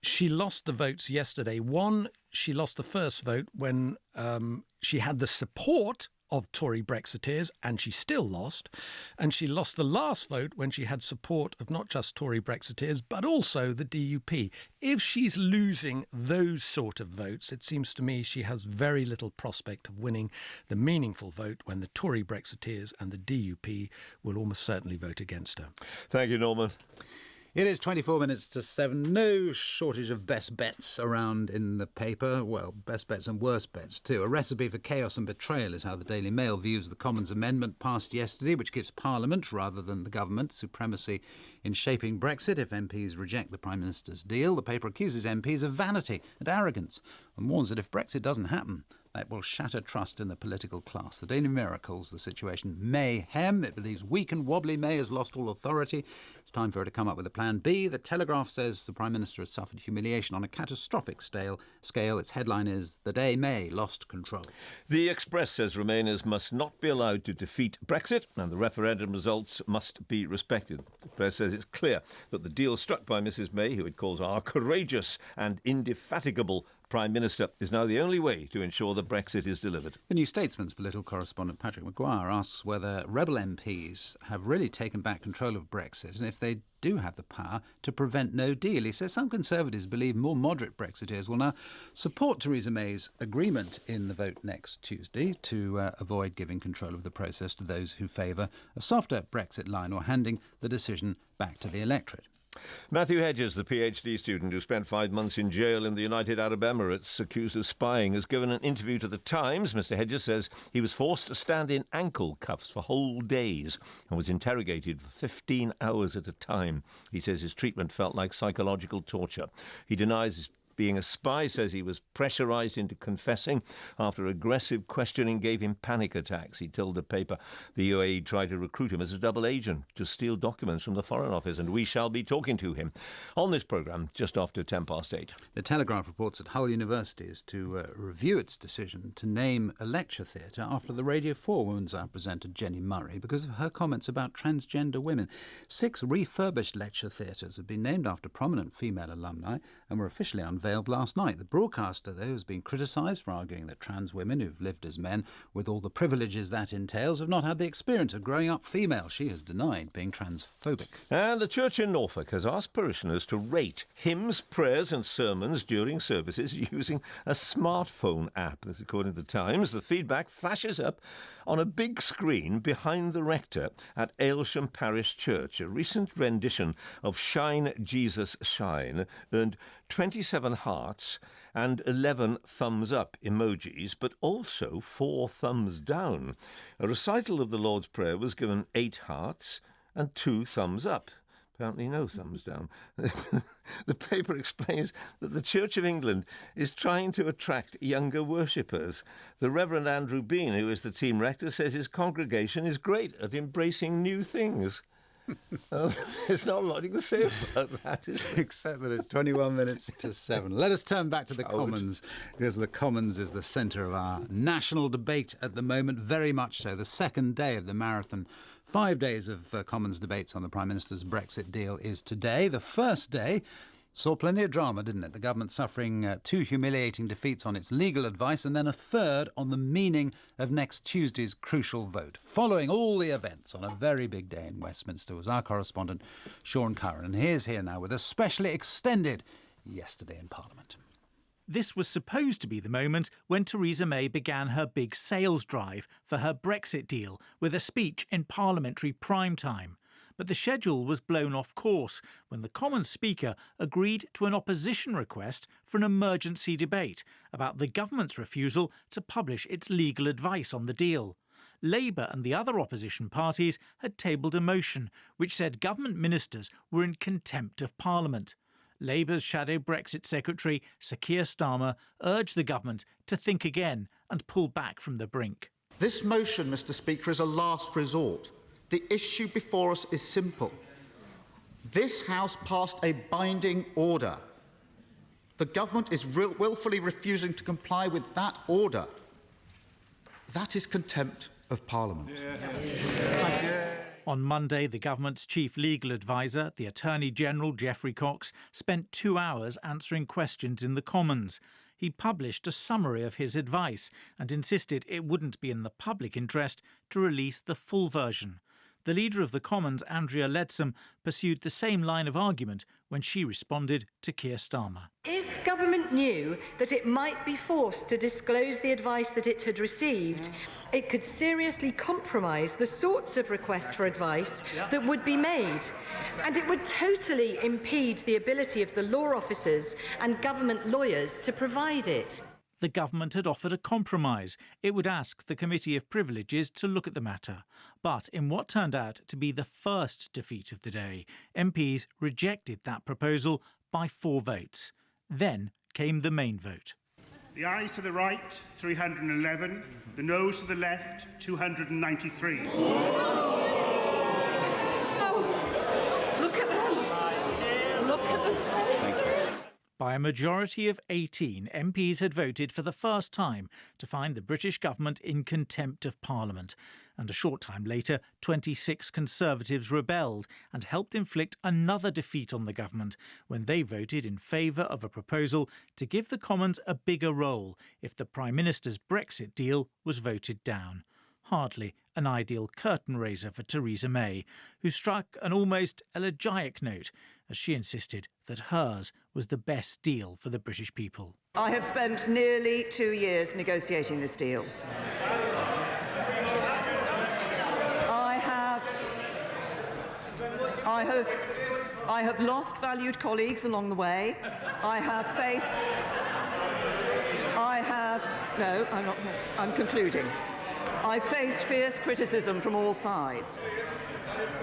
[SPEAKER 23] she lost the votes yesterday. One, she lost the first vote when she had the support of Tory Brexiteers, and she still lost. And she lost the last vote when she had support of not just Tory Brexiteers, but also the DUP. If she's losing those sort of votes, it seems to me she has very little prospect of winning the meaningful vote when the Tory Brexiteers and the DUP will almost certainly vote against her.
[SPEAKER 1] Thank you, Norman.
[SPEAKER 2] It is 24 minutes to 7. No shortage of best bets around in the paper. Well, best bets and worst bets too. A recipe for chaos and betrayal is how the Daily Mail views the Commons amendment passed yesterday, which gives Parliament, rather than the government, supremacy in shaping Brexit if MPs reject the Prime Minister's deal. The paper accuses MPs of vanity and arrogance and warns that if Brexit doesn't happen, that will shatter trust in the political class. The Daily Mirror calls the situation mayhem. It believes weak and wobbly May has lost all authority. It's time for her to come up with a plan B. The Telegraph says the Prime Minister has suffered humiliation on a catastrophic scale. Its headline is "The Day May Lost Control."
[SPEAKER 1] The Express says Remainers must not be allowed to defeat Brexit, and the referendum results must be respected. The press says it's clear that the deal struck by Mrs May, who it calls our courageous and indefatigable Prime Minister, is now the only way to ensure that Brexit is delivered.
[SPEAKER 2] The New Statesman's political correspondent Patrick Maguire asks whether rebel MPs have really taken back control of Brexit, and if they do have the power to prevent no deal. He says some Conservatives believe more moderate Brexiteers will now support Theresa May's agreement in the vote next Tuesday to avoid giving control of the process to those who favour a softer Brexit line or handing the decision back to the electorate.
[SPEAKER 1] Matthew Hedges, the PhD student who spent 5 months in jail in the United Arab Emirates accused of spying, has given an interview to The Times. Mr Hedges says he was forced to stand in ankle cuffs for whole days and was interrogated for 15 hours at a time. He says his treatment felt like psychological torture. He denies being a spy, says he was pressurised into confessing after aggressive questioning gave him panic attacks. He told the paper the UAE tried to recruit him as a double agent to steal documents from the Foreign Office, and we shall be talking to him on this programme just after 8:10.
[SPEAKER 2] The Telegraph reports that Hull University is to review its decision to name a lecture theatre after the Radio 4 Women's Hour presenter Jenny Murray because of her comments about transgender women. 6 refurbished lecture theatres have been named after prominent female alumni and were officially unveiled unveiled last night. The broadcaster, though, has been criticised for arguing that trans women who've lived as men, with all the privileges that entails, have not had the experience of growing up female. She has denied being transphobic.
[SPEAKER 1] And the church in Norfolk has asked parishioners to rate hymns, prayers and sermons during services using a smartphone app. This, according to the Times. The feedback flashes up on a big screen behind the rector at Aylsham Parish Church. A recent rendition of Shine, Jesus, Shine earned 27 hearts and 11 thumbs up emojis, but also 4 thumbs down. A recital of the Lord's Prayer was given 8 hearts and 2 thumbs up. Apparently no thumbs down. The paper explains that the Church of England is trying to attract younger worshippers. The Reverend Andrew Bean, who is the team rector, says his congregation is great at embracing new things. There's not a lot you can say about that, is there?
[SPEAKER 2] Except that it's 21 minutes to 7. Let us turn back to the Commons, because the Commons is the centre of our national debate at the moment, very much so. The second day of the marathon. 5 days of Commons debates on the Prime Minister's Brexit deal is today. The first day saw plenty of drama, didn't it? The government suffering 2 humiliating defeats on its legal advice and then a third on the meaning of next Tuesday's crucial vote. Following all the events on a very big day in Westminster was our correspondent Sean Curran, and he's here now with a specially extended Yesterday in Parliament.
[SPEAKER 3] This was supposed to be the moment when Theresa May began her big sales drive for her Brexit deal with a speech in parliamentary prime time. But the schedule was blown off course when the Commons Speaker agreed to an opposition request for an emergency debate about the government's refusal to publish its legal advice on the deal. Labour and the other opposition parties had tabled a motion which said government ministers were in contempt of Parliament. Labour's shadow Brexit secretary, Sir Keir Starmer, urged the government to think again and pull back from the brink.
[SPEAKER 5] This motion, Mr. Speaker, is a last resort. The issue before us is simple. This House passed a binding order. The government is willfully refusing to comply with that order. That is contempt of Parliament.
[SPEAKER 3] On Monday, the government's chief legal adviser, the Attorney-General Geoffrey Cox, spent 2 hours answering questions in the Commons. He published a summary of his advice and insisted it wouldn't be in the public interest to release the full version. The leader of the Commons, Andrea Leadsom, pursued the same line of argument when she responded to Keir Starmer.
[SPEAKER 6] If government knew that it might be forced to disclose the advice that it had received, it could seriously compromise the sorts of requests for advice that would be made. And it would totally impede the ability of the law officers and government lawyers to provide it.
[SPEAKER 3] The government had offered a compromise. It would ask the Committee of Privileges to look at the matter. But in what turned out to be the first defeat of the day, MPs rejected that proposal by 4 votes. Then came the main vote.
[SPEAKER 24] The ayes to the right, 311. The noes to the left, 293.
[SPEAKER 6] Oh, look at them. Look at them.
[SPEAKER 3] By a majority of 18, MPs had voted for the first time to find the British government in contempt of Parliament. And a short time later, 26 Conservatives rebelled and helped inflict another defeat on the government when they voted in favour of a proposal to give the Commons a bigger role if the Prime Minister's Brexit deal was voted down. Hardly an ideal curtain raiser for Theresa May, who struck an almost elegiac note as she insisted that hers was the best deal for the British people.
[SPEAKER 25] I have spent nearly 2 years negotiating this deal. I have lost valued colleagues along the way. I'm concluding. I've faced fierce criticism from all sides.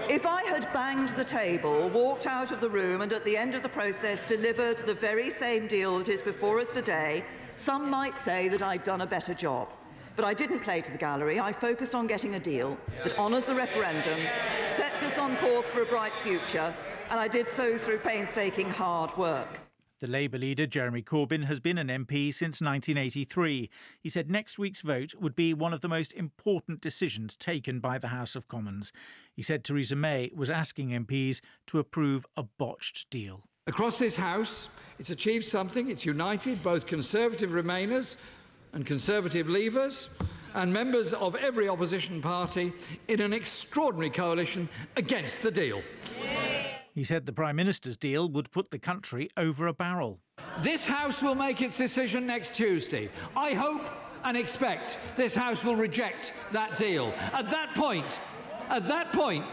[SPEAKER 25] If I had banged the table, walked out of the room and at the end of the process delivered the very same deal that is before us today, some might say that I'd done a better job. But I didn't play to the gallery. I focused on getting a deal that honours the referendum, sets us on course for a bright future, and I did so through painstaking hard work.
[SPEAKER 3] The Labour leader, Jeremy Corbyn, has been an MP since 1983. He said next week's vote would be one of the most important decisions taken by the House of Commons. He said Theresa May was asking MPs to approve a botched deal.
[SPEAKER 7] Across this House, it's achieved something. It's united both Conservative Remainers and Conservative Leavers and members of every opposition party in an extraordinary coalition against the deal.
[SPEAKER 3] He said the Prime Minister's deal would put the country over a barrel.
[SPEAKER 7] This House will make its decision next Tuesday. I hope and expect this House will reject that deal. At that point,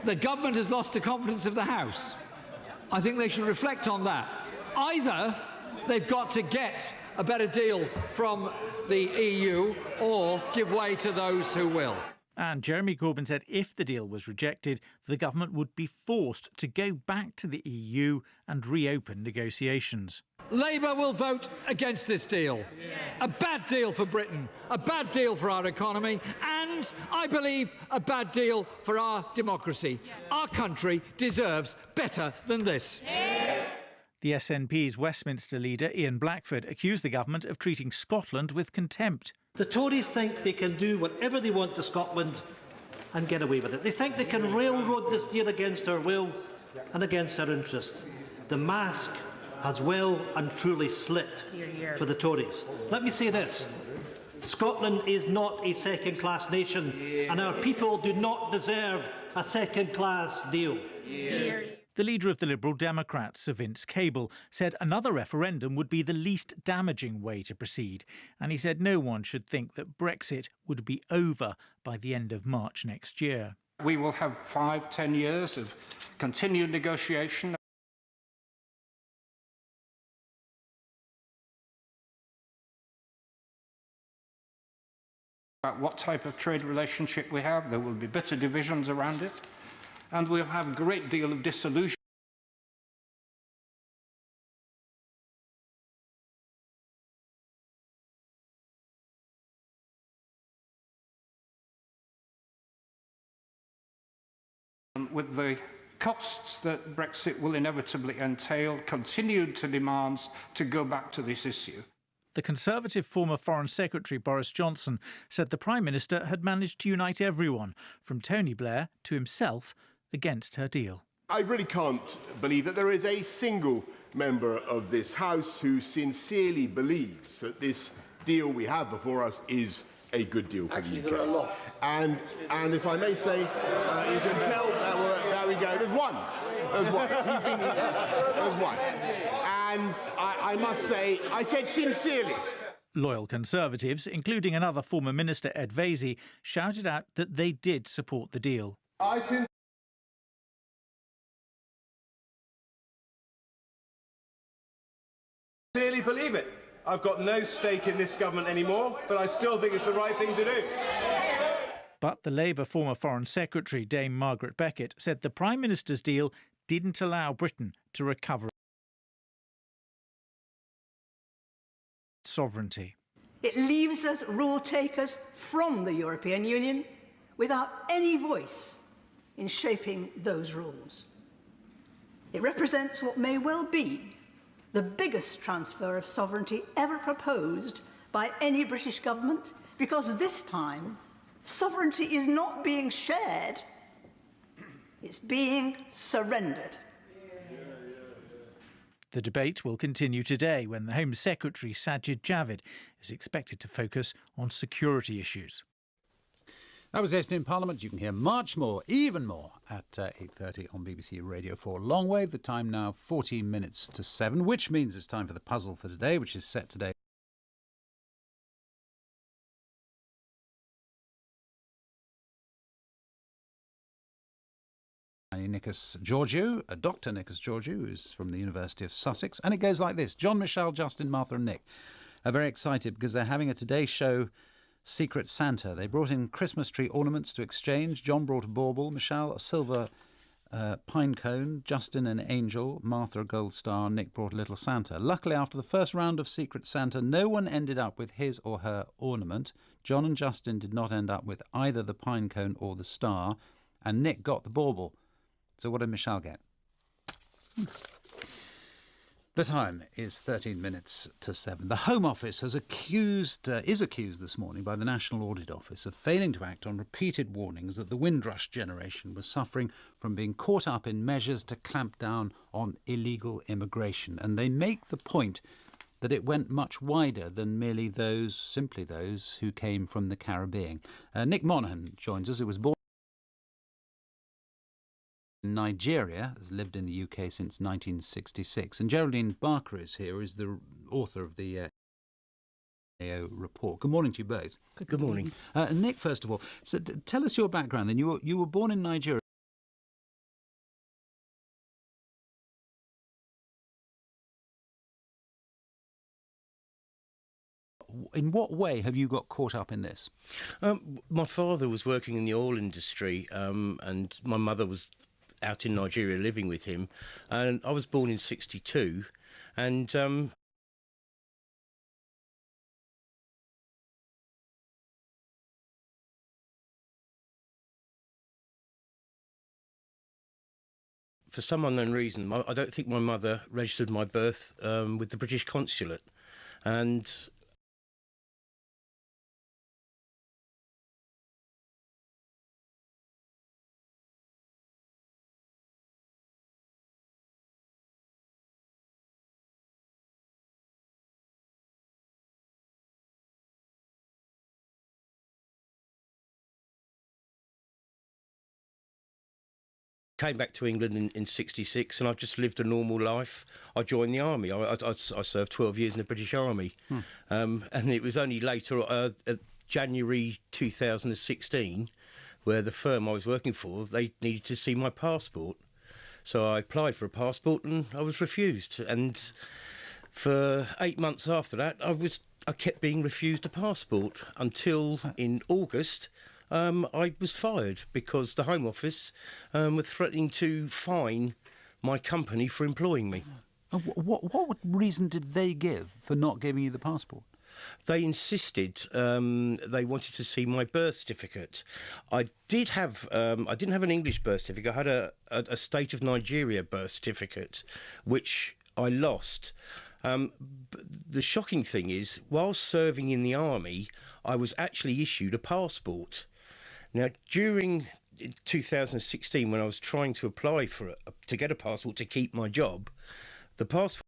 [SPEAKER 7] the government has lost the confidence of the House. I think they should reflect on that. Either they've got to get a better deal from the EU or give way to those who will.
[SPEAKER 3] And Jeremy Corbyn said if the deal was rejected, the government would be forced to go back to the EU and reopen negotiations.
[SPEAKER 7] Labour will vote against this deal. A bad deal for Britain, a bad deal for our economy, and, I believe, a bad deal for our democracy. Our country deserves better than this.
[SPEAKER 3] The SNP's Westminster leader, Ian Blackford, accused the government of treating Scotland with contempt.
[SPEAKER 8] The Tories think they can do whatever they want to Scotland and get away with it. They think they can railroad this deal against our will and against our interests. The mask has well and truly slipped for the Tories. Let me say this. Scotland is not a second-class nation, and our people do not deserve a second-class deal.
[SPEAKER 3] The leader of the Liberal Democrats, Sir Vince Cable, said another referendum would be the least damaging way to proceed, and he said no one should think that Brexit would be over by the end of March next year.
[SPEAKER 9] We will have 5-10 years of continued negotiation. About what type of trade relationship we have. There will be bitter divisions around it, and we'll have a great deal of disillusion. With the costs that Brexit will inevitably entail, continued to demands to go back to this issue.
[SPEAKER 3] The Conservative former Foreign Secretary Boris Johnson said the Prime Minister had managed to unite everyone, from Tony Blair to himself, against her deal.
[SPEAKER 10] I really can't believe that there is a single member of this House who sincerely believes that this deal we have before us is a good deal for the UK.
[SPEAKER 9] There are a lot.
[SPEAKER 10] And if I may say, you can tell, well, there we go, there's one. There's one. There's one. And I must say, I said sincerely.
[SPEAKER 3] Loyal Conservatives, including another former minister, Ed Vaizey, shouted out that they did support the deal.
[SPEAKER 10] I sincerely believe it. I've got no stake in this government anymore, but I still think it's the right thing to do.
[SPEAKER 3] But the Labour former Foreign Secretary, Dame Margaret Beckett, said the Prime Minister's deal didn't allow Britain to recover sovereignty.
[SPEAKER 11] It leaves us rule takers from the European Union without any voice in shaping those rules. It represents what may well be the biggest transfer of sovereignty ever proposed by any British government, because this time sovereignty is not being shared, it's being surrendered.
[SPEAKER 3] The debate will continue today when the Home Secretary, Sajid Javid, is expected to focus on security issues.
[SPEAKER 2] That was Yesterday in Parliament. You can hear much more, even more, at 8:30 on BBC Radio 4 Longwave. The time now 14 minutes to 7, which means it's time for the puzzle for today, which is set today. Nicholas Georgiou, Dr. Nicholas Georgiou, who's from the University of Sussex. And it goes like this. John, Michelle, Justin, Martha and Nick are very excited because they're having a Today Show Secret Santa. They brought in Christmas tree ornaments to exchange. John brought a bauble, Michelle a silver pine cone, Justin an angel, Martha a gold star, Nick brought a little Santa. Luckily, after the first round of Secret Santa, no one ended up with his or her ornament. John and Justin did not end up with either the pine cone or the star, and Nick got the bauble. So what did Michelle get? The time is 13 minutes to 7. The Home Office is accused this morning by the National Audit Office of failing to act on repeated warnings that the Windrush generation was suffering from being caught up in measures to clamp down on illegal immigration. And they make the point that it went much wider than merely simply those who came from the Caribbean. Nick Monaghan joins us, who was born in Nigeria, has lived in the UK since 1966. And Geraldine Barker is here, is the author of the AO report. Good morning to you both.
[SPEAKER 12] Good morning.
[SPEAKER 2] Nick, first of all, so tell us your background. Then you were born in Nigeria. In what way have you got caught up in this?
[SPEAKER 12] My father was working in the oil industry, and my mother was out in Nigeria living with him. And I was born in '62, and for some unknown reason, I don't think my mother registered my birth with the British consulate, and came back to England in '66, and I've just lived a normal life. I joined the army. I served 12 years in the British Army, and it was only later, January 2016, where the firm I was working for, they needed to see my passport. So I applied for a passport and I was refused. And for 8 months after that, I kept being refused a passport until in August. I was fired because the Home Office were threatening to fine my company for employing me.
[SPEAKER 2] What reason did they give for not giving you the passport?
[SPEAKER 12] They insisted they wanted to see my birth certificate. I didn't have an English birth certificate. I had a State of Nigeria birth certificate, which I lost. The shocking thing is, while serving in the army, I was actually issued a passport. Now, during 2016, when I was trying to apply to get a passport to keep my job, the passport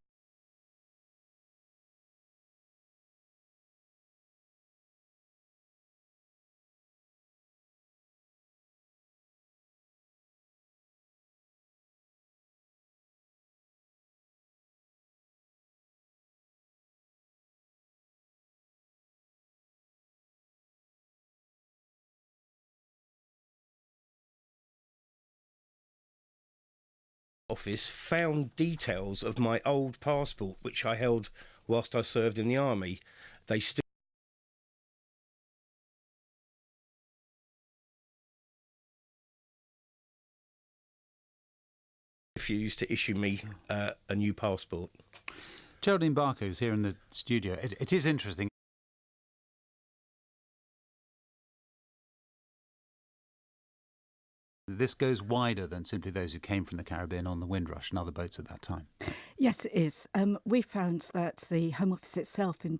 [SPEAKER 12] Office found details of my old passport, which I held whilst I served in the army. They still refused to issue me a new passport.
[SPEAKER 2] Geraldine Barker is here in the studio. It is interesting. This goes wider than simply those who came from the Caribbean on the Windrush and other boats at that time.
[SPEAKER 13] Yes, it is. We found that the Home Office itself in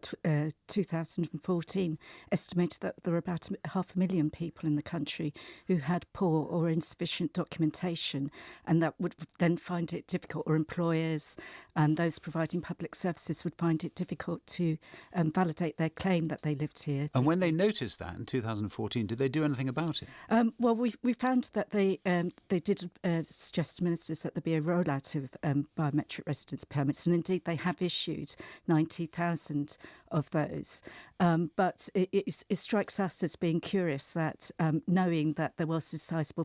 [SPEAKER 13] 2014 estimated that there were about 500,000 people in the country who had poor or insufficient documentation, and that would then find it difficult, or employers and those providing public services would find it difficult to validate their claim that they lived here.
[SPEAKER 2] And when they noticed that in 2014, did they do anything about it?
[SPEAKER 13] Well, we found that they did suggest to ministers that there be a rollout of biometric residence permits, and indeed they have issued 90,000 of those. But it strikes us as being curious that knowing that there was a sizable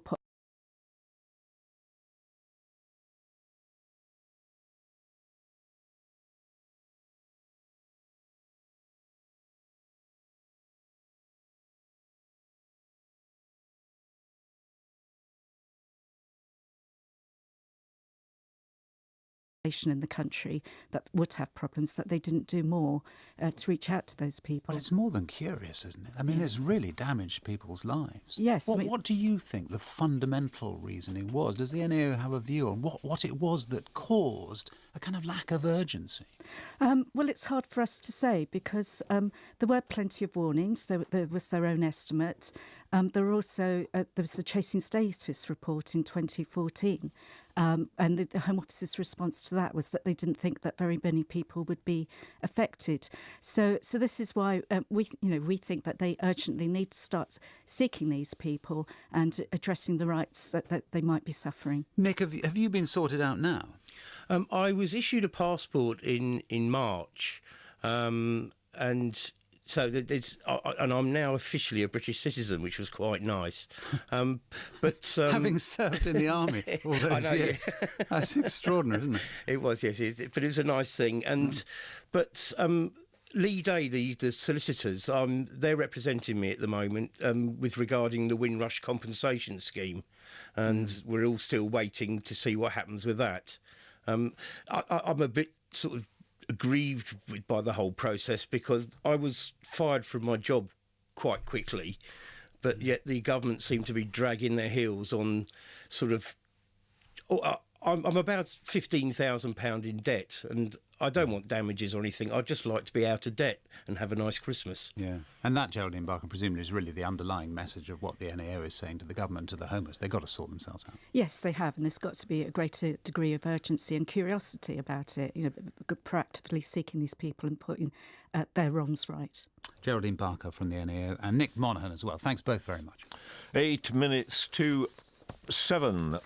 [SPEAKER 13] in the country that would have problems, that they didn't do more to reach out to those people.
[SPEAKER 2] Well, it's more than curious, isn't it? I mean, it's really damaged people's lives.
[SPEAKER 13] Yes.
[SPEAKER 2] What do you think the fundamental reasoning was? Does the NAO have a view on what it was that caused a kind of lack of urgency?
[SPEAKER 13] Well, it's hard for us to say because there were plenty of warnings. There was their own estimate. There was the Chasing Status report in 2014. And the Home Office's response to that was that they didn't think that very many people would be affected. So this is why we think that they urgently need to start seeking these people and addressing the rights that they might be suffering.
[SPEAKER 2] Nick, have you been sorted out now?
[SPEAKER 12] I was issued a passport in March, and so and I'm now officially a British citizen, which was quite nice. But
[SPEAKER 2] having served in the army all those years, that's extraordinary, isn't it?
[SPEAKER 12] It was, yes, but it was a nice thing. And but Lee Day, the solicitors, they're representing me at the moment with regarding the Windrush compensation scheme, and we're all still waiting to see what happens with that. I'm a bit sort of aggrieved by the whole process because I was fired from my job quite quickly, but yet the government seemed to be dragging their heels on sort of... I'm about £15,000 in debt, and I don't want damages or anything. I'd just like to be out of debt and have a nice Christmas.
[SPEAKER 2] Yeah, and that, Geraldine Barker, presumably is really the underlying message of what the NAO is saying to the government, to the homeless. They've got to sort themselves out.
[SPEAKER 13] Yes, they have, and there's got to be a greater degree of urgency and curiosity about it, proactively seeking these people and putting their wrongs right.
[SPEAKER 2] Geraldine Barker from the NAO and Nick Monaghan as well. Thanks both very much.
[SPEAKER 1] 8 minutes to 7.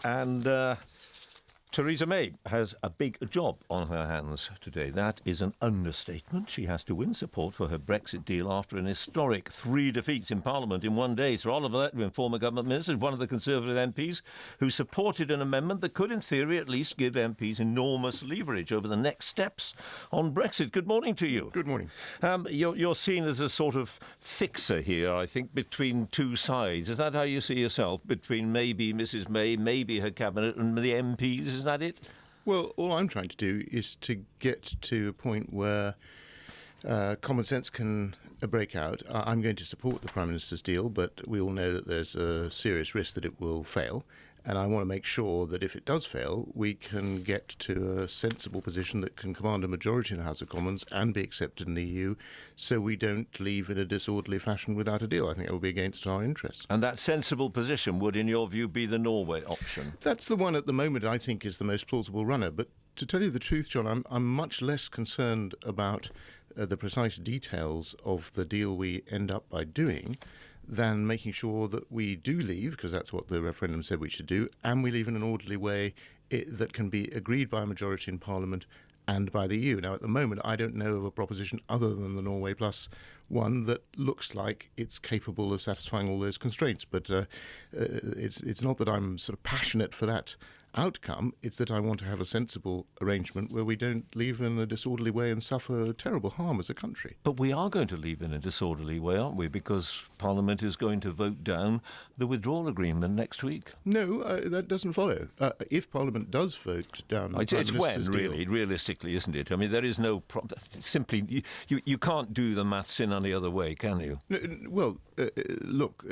[SPEAKER 1] And Theresa May has a big job on her hands today. That is an understatement. She has to win support for her Brexit deal after an historic 3 defeats in Parliament in one day. Sir Oliver Letwin, former government minister, one of the Conservative MPs who supported an amendment that could, in theory, at least give MPs enormous leverage over the next steps on Brexit. Good morning to you.
[SPEAKER 14] Good morning.
[SPEAKER 1] You're seen as a sort of fixer here, I think, between two sides. Is that how you see yourself? Between maybe Mrs May, maybe her cabinet and the MPs? Is that it?
[SPEAKER 14] Well, all I'm trying to do is to get to a point where common sense can break out. I'm going to support the Prime Minister's deal, but we all know that there's a serious risk that it will fail. And I want to make sure that if it does fail, we can get to a sensible position that can command a majority in the House of Commons and be accepted in the EU, so we don't leave in a disorderly fashion without a deal. I think it will be against our interests.
[SPEAKER 1] And that sensible position would, in your view, be the Norway option?
[SPEAKER 14] That's the one at the moment I think is the most plausible runner. But to tell you the truth, John, I'm much less concerned about the precise details of the deal we end up by doing than making sure that we do leave, because that's what the referendum said we should do, and we leave in an orderly way that can be agreed by a majority in Parliament and by the EU. Now, at the moment, I don't know of a proposition other than the Norway Plus one that looks like it's capable of satisfying all those constraints. But it's not that I'm sort of passionate for that outcome, it's that I want to have a sensible arrangement where we don't leave in a disorderly way and suffer terrible harm as a country.
[SPEAKER 1] But we are going to leave in a disorderly way, aren't we? Because Parliament is going to vote down the withdrawal agreement next week.
[SPEAKER 14] No, that doesn't follow. If Parliament does vote down the Prime Minister's deal,
[SPEAKER 1] realistically, isn't it? I mean, there is no... simply, you can't do the maths in any other way, can you?
[SPEAKER 14] Well, look,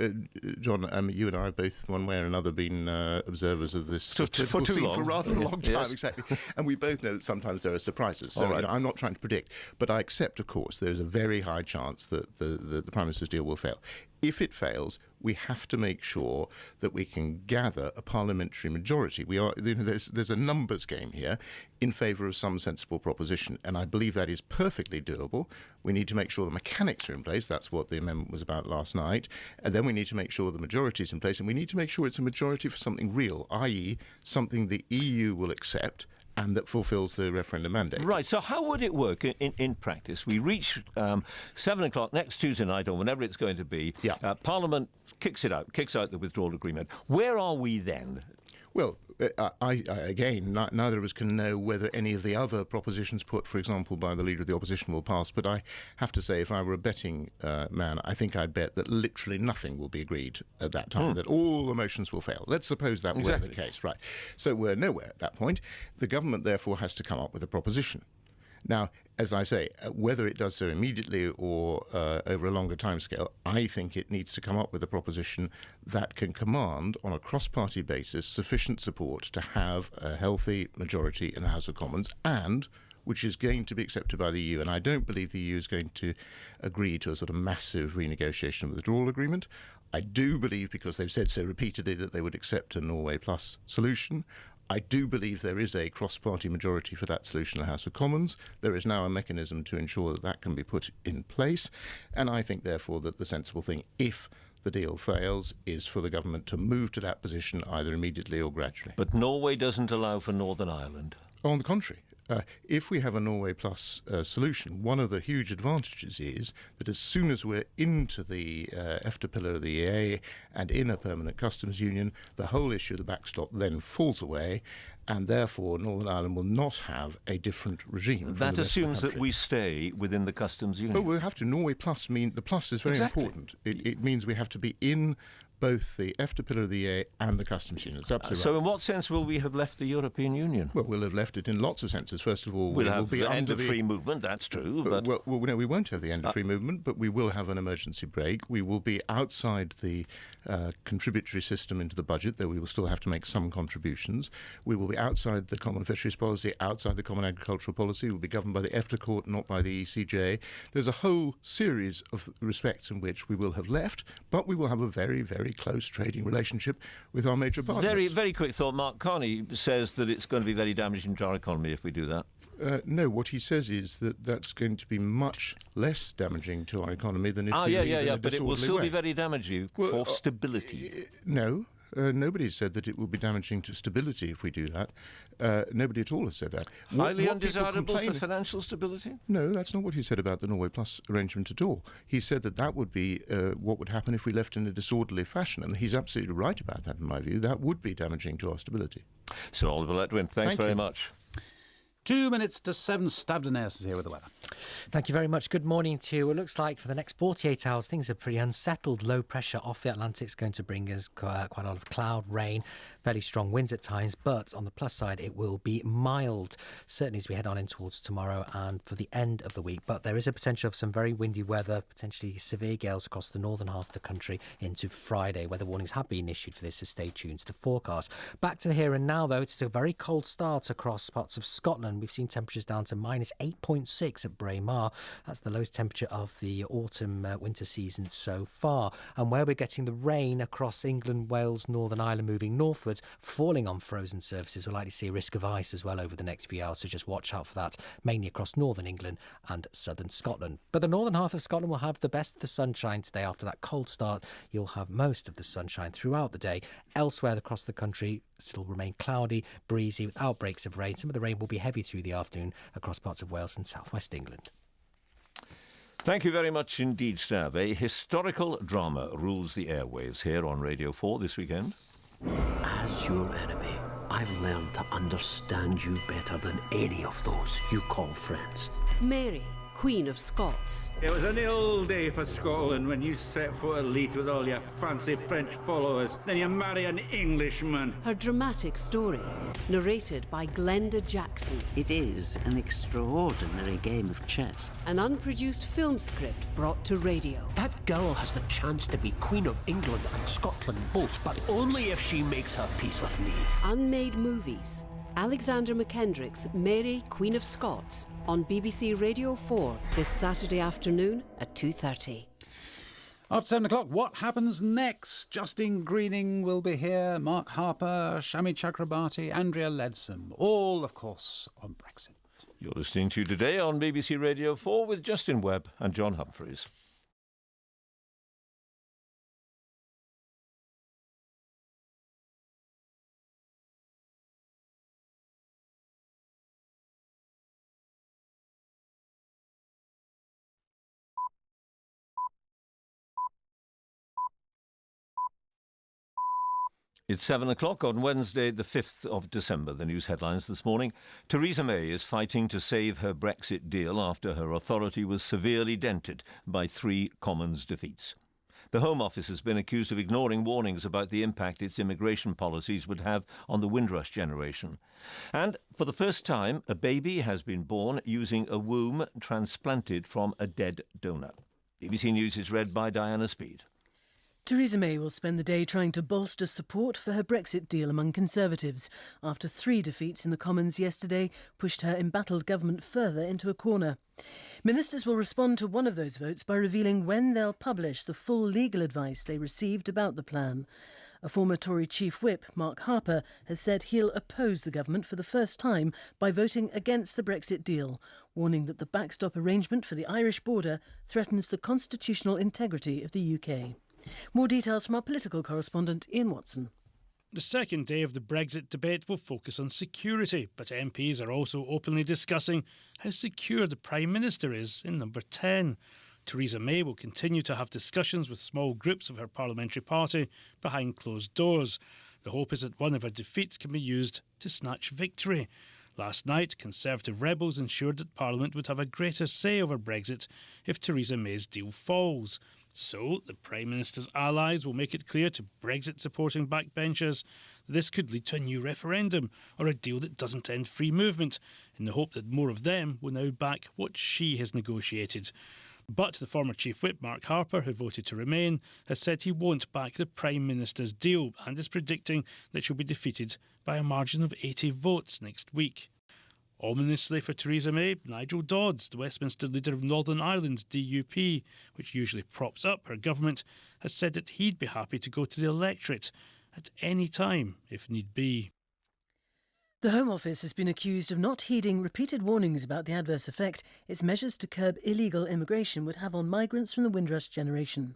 [SPEAKER 14] John, you and I have both, one way or another, been observers of this
[SPEAKER 1] for too long.
[SPEAKER 14] For rather a long time,
[SPEAKER 1] Yes.
[SPEAKER 14] Exactly. And we both know that sometimes there are surprises. So
[SPEAKER 1] All right.
[SPEAKER 14] I'm not trying to predict, but I accept, of course, there's a very high chance that the Prime Minister's deal will fail. If it fails, we have to make sure that we can gather a parliamentary majority. There's a numbers game here in favour of some sensible proposition, and I believe that is perfectly doable. We need to make sure the mechanics are in place. That's what the amendment was about last night. And then we need to make sure the majority is in place, and we need to make sure it's a majority for something real, i.e. something the EU will accept and that fulfills the referendum mandate.
[SPEAKER 1] Right, so how would it work in practice? We reach 7 o'clock next Tuesday night, or whenever it's going to be.
[SPEAKER 14] Yeah.
[SPEAKER 1] Parliament kicks out the withdrawal agreement. Where are we then?
[SPEAKER 14] Well, again, neither of us can know whether any of the other propositions put, for example, by the Leader of the Opposition will pass, but I have to say, if I were a betting man, I think I'd bet that literally nothing will be agreed at that time, that all the motions will fail. Let's suppose that were the case, right. So we're nowhere at that point. The government, therefore, has to come up with a proposition. Now, as I say, whether it does so immediately or over a longer timescale, I think it needs to come up with a proposition that can command, on a cross-party basis, sufficient support to have a healthy majority in the House of Commons, and which is going to be accepted by the EU. And I don't believe the EU is going to agree to a sort of massive renegotiation of the withdrawal agreement. I do believe, because they've said so repeatedly, that they would accept a Norway Plus solution. I do believe there is a cross-party majority for that solution in the House of Commons. There is now a mechanism to ensure that that can be put in place. And I think, therefore, that the sensible thing, if the deal fails, is for the government to move to that position either immediately or gradually.
[SPEAKER 1] But Norway doesn't allow for Northern Ireland.
[SPEAKER 14] On the contrary. If we have a Norway Plus solution, one of the huge advantages is that as soon as we're into the EFTA pillar of the EA and in a permanent customs union, the whole issue of the backstop then falls away, and therefore Northern Ireland will not have a different regime.
[SPEAKER 1] That assumes that we stay within the customs union.
[SPEAKER 14] Oh, we'll have to. Norway Plus the plus is very important. It means we have to be in both the EFTA pillar of the EA and the customs union. That's absolutely
[SPEAKER 1] So
[SPEAKER 14] right.
[SPEAKER 1] in what sense will we have left the European Union?
[SPEAKER 14] Well, we'll have left it in lots of senses. First of all,
[SPEAKER 1] We'll
[SPEAKER 14] we will
[SPEAKER 1] have
[SPEAKER 14] be
[SPEAKER 1] the end
[SPEAKER 14] under
[SPEAKER 1] of free movement, that's true. But
[SPEAKER 14] well, no, we won't have the end of free movement, but we will have an emergency break. We will be outside the contributory system into the budget, though we will still have to make some contributions. We will be outside the common fisheries policy, outside the common agricultural policy. We'll be governed by the EFTA court, not by the ECJ. There's a whole series of respects in which we will have left, but we will have a very, very close trading relationship with our major partners.
[SPEAKER 1] very, very quick thought. Mark Carney says that it's going to be very damaging to our economy if we do that.
[SPEAKER 14] No, what he says is that that's going to be much less damaging to our economy than if we leave in a
[SPEAKER 1] but it will
[SPEAKER 14] disorderly
[SPEAKER 1] still
[SPEAKER 14] way.
[SPEAKER 1] be very damaging for stability.
[SPEAKER 14] No. Nobody said that it will be damaging to stability if we do that. Nobody at all has said that.
[SPEAKER 1] Highly
[SPEAKER 14] What people
[SPEAKER 1] undesirable for
[SPEAKER 14] complain-
[SPEAKER 1] financial stability?
[SPEAKER 14] No, that's not what he said about the Norway Plus arrangement at all. He said that that would be what would happen if we left in a disorderly fashion, and he's absolutely right about that, in my view. That would be damaging to our stability.
[SPEAKER 1] Sir Oliver Letwin, thanks
[SPEAKER 2] Thank
[SPEAKER 1] very
[SPEAKER 2] you.
[SPEAKER 1] much.
[SPEAKER 2] 2 minutes to 7. Stavdanaers is here with the weather.
[SPEAKER 15] Thank you very much. Good morning to you. It looks like for the next 48 hours, things are pretty unsettled. Low pressure off the Atlantic is going to bring us quite a lot of cloud, rain, fairly strong winds at times. But on the plus side, it will be mild, certainly as we head on in towards tomorrow and for the end of the week. But there is a potential of some very windy weather, potentially severe gales across the northern half of the country into Friday. Weather warnings have been issued for this, so stay tuned to the forecast. Back to the here and now, though. It's a very cold start across parts of Scotland. We've seen temperatures down to minus 8.6 at Braemar. That's the lowest temperature of the autumn winter season so far. And where we're getting the rain across England, Wales, Northern Ireland moving northwards, falling on frozen surfaces, we're likely to see a risk of ice as well over the next few hours, so just watch out for that, mainly across northern England and southern Scotland. But the northern half of Scotland will have the best of the sunshine today. After that cold start, you'll have most of the sunshine throughout the day. Elsewhere across the country, still remain cloudy, breezy, with outbreaks of rain. Some of the rain will be heavy through the afternoon across parts of Wales and southwest England.
[SPEAKER 1] Thank you very much indeed, Stav. A historical drama rules the airwaves here on Radio 4 this weekend.
[SPEAKER 16] As your enemy, I've learned to understand you better than any of those you call friends.
[SPEAKER 18] Mary, Queen of Scots.
[SPEAKER 19] It was an ill day for Scotland when you set foot at Leith with all your fancy French followers. Then you marry an Englishman.
[SPEAKER 18] Her dramatic story, narrated by Glenda Jackson.
[SPEAKER 20] It is an extraordinary game of chess.
[SPEAKER 18] An unproduced film script brought to radio.
[SPEAKER 16] That girl has the chance to be Queen of England and Scotland both, but only if she makes her peace with me.
[SPEAKER 18] Unmade movies. Alexander McKendrick's Mary, Queen of Scots on BBC Radio 4 this Saturday afternoon at 2:30.
[SPEAKER 2] After 7 o'clock, what happens next? Justine Greening will be here, Mark Harper, Shami Chakrabarti, Andrea Leadsom, all, of course, on Brexit.
[SPEAKER 1] You're listening to Today on BBC Radio 4 with Justin Webb and John Humphreys. It's 7 o'clock on Wednesday, the 5th of December. The news headlines this morning. Theresa May is fighting to save her Brexit deal after her authority was severely dented by 3 Commons defeats. The Home Office has been accused of ignoring warnings about the impact its immigration policies would have on the Windrush generation. And for the first time, a baby has been born using a womb transplanted from a dead donor. BBC News is read by Diana Speed.
[SPEAKER 4] Theresa May will spend the day trying to bolster support for her Brexit deal among Conservatives after 3 defeats in the Commons yesterday pushed her embattled government further into a corner. Ministers will respond to one of those votes by revealing when they'll publish the full legal advice they received about the plan. A former Tory Chief Whip, Mark Harper, has said he'll oppose the government for the first time by voting against the Brexit deal, warning that the backstop arrangement for the Irish border threatens the constitutional integrity of the UK. More details from our political correspondent Ian Watson.
[SPEAKER 17] The second day of the Brexit debate will focus on security, but MPs are also openly discussing how secure the Prime Minister is in number 10. Theresa May will continue to have discussions with small groups of her parliamentary party behind closed doors. The hope is that one of her defeats can be used to snatch victory. Last night, Conservative rebels ensured that Parliament would have a greater say over Brexit if Theresa May's deal falls. So, the Prime Minister's allies will make it clear to Brexit-supporting backbenchers this could lead to a new referendum or a deal that doesn't end free movement, in the hope that more of them will now back what she has negotiated. But the former Chief Whip, Mark Harper, who voted to remain, has said he won't back the Prime Minister's deal and is predicting that she'll be defeated by a margin of 80 votes next week. Ominously for Theresa May, Nigel Dodds, the Westminster leader of Northern Ireland's DUP, which usually props up her government, has said that he'd be happy to go to the electorate at any time, if need be.
[SPEAKER 4] The Home Office has been accused of not heeding repeated warnings about the adverse effect its measures to curb illegal immigration would have on migrants from the Windrush generation.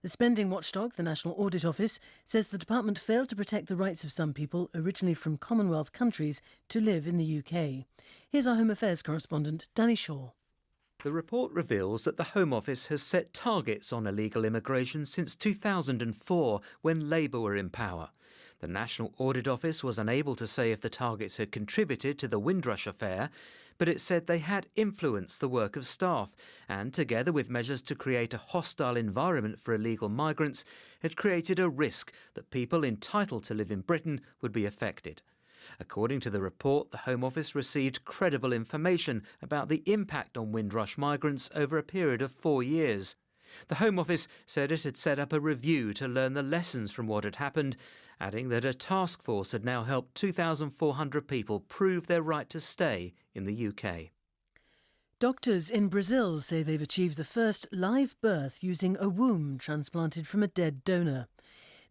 [SPEAKER 4] The spending watchdog, the National Audit Office, says the department failed to protect the rights of some people originally from Commonwealth countries to live in the UK. Here's our Home Affairs correspondent, Danny Shaw.
[SPEAKER 21] The report reveals that the Home Office has set targets on illegal immigration since 2004, when Labour were in power. The National Audit Office was unable to say if the targets had contributed to the Windrush affair, but it said they had influenced the work of staff and, together with measures to create a hostile environment for illegal migrants, had created a risk that people entitled to live in Britain would be affected. According to the report, the Home Office received credible information about the impact on Windrush migrants over a period of 4 years. The Home Office said it had set up a review to learn the lessons from what had happened, adding that a task force had now helped 2,400 people prove their right to stay in the UK.
[SPEAKER 4] Doctors in Brazil say they've achieved the first live birth using a womb transplanted from a dead donor.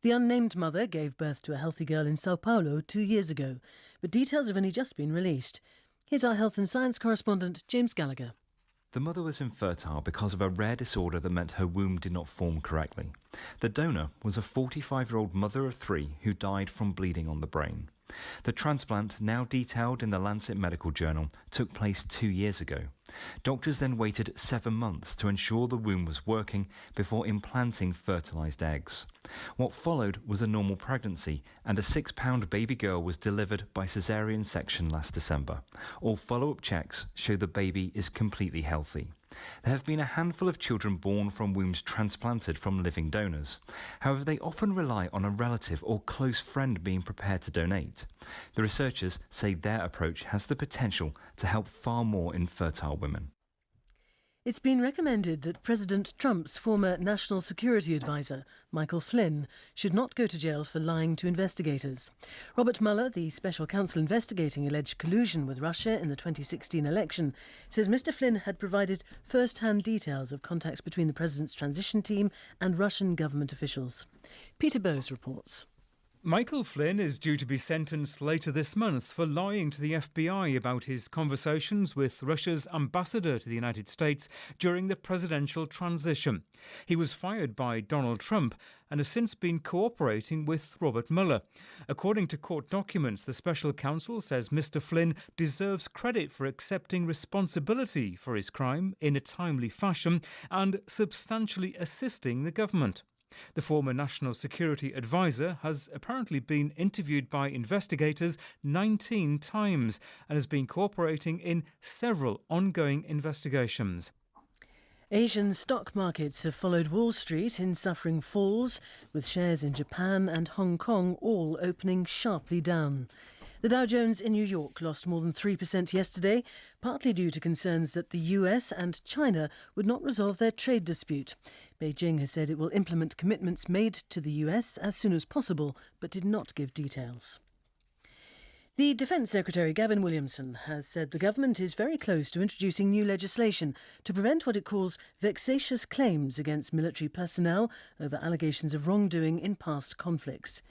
[SPEAKER 4] The unnamed mother gave birth to a healthy girl in Sao Paulo 2 years ago, but details have only just been released. Here's our health and science correspondent, James Gallagher.
[SPEAKER 22] The mother was infertile because of a rare disorder that meant her womb did not form correctly. The donor was a 45-year-old mother of 3 who died from bleeding on the brain. The transplant, now detailed in the Lancet Medical Journal, took place 2 years ago. Doctors then waited 7 months to ensure the womb was working before implanting fertilised eggs. What followed was a normal pregnancy, and a 6-pound baby girl was delivered by caesarean section last December. All follow-up checks show the baby is completely healthy. There have been a handful of children born from wombs transplanted from living donors. However, they often rely on a relative or close friend being prepared to donate. The researchers say their approach has the potential to help far more infertile women.
[SPEAKER 4] It's been recommended that President Trump's former national security advisor, Michael Flynn, should not go to jail for lying to investigators. Robert Mueller, the special counsel investigating alleged collusion with Russia in the 2016 election, says Mr. Flynn had provided first-hand details of contacts between the president's transition team and Russian government officials. Peter Bowes reports.
[SPEAKER 23] Michael Flynn is due to be sentenced later this month for lying to the FBI about his conversations with Russia's ambassador to the United States during the presidential transition. He was fired by Donald Trump and has since been cooperating with Robert Mueller. According to court documents, the special counsel says Mr. Flynn deserves credit for accepting responsibility for his crime in a timely fashion and substantially assisting the government. The former National Security Advisor has apparently been interviewed by investigators 19 times and has been cooperating in several ongoing investigations.
[SPEAKER 4] Asian stock markets have followed Wall Street in suffering falls, with shares in Japan and Hong Kong all opening sharply down. The Dow Jones in New York lost more than 3% yesterday, partly due to concerns that the US and China would not resolve their trade dispute. Beijing has said it will implement commitments made to the US as soon as possible, but did not give details. The Defence Secretary, Gavin Williamson, has said the government is very close to introducing new legislation to prevent what it calls vexatious claims against military personnel over allegations of wrongdoing in past conflicts.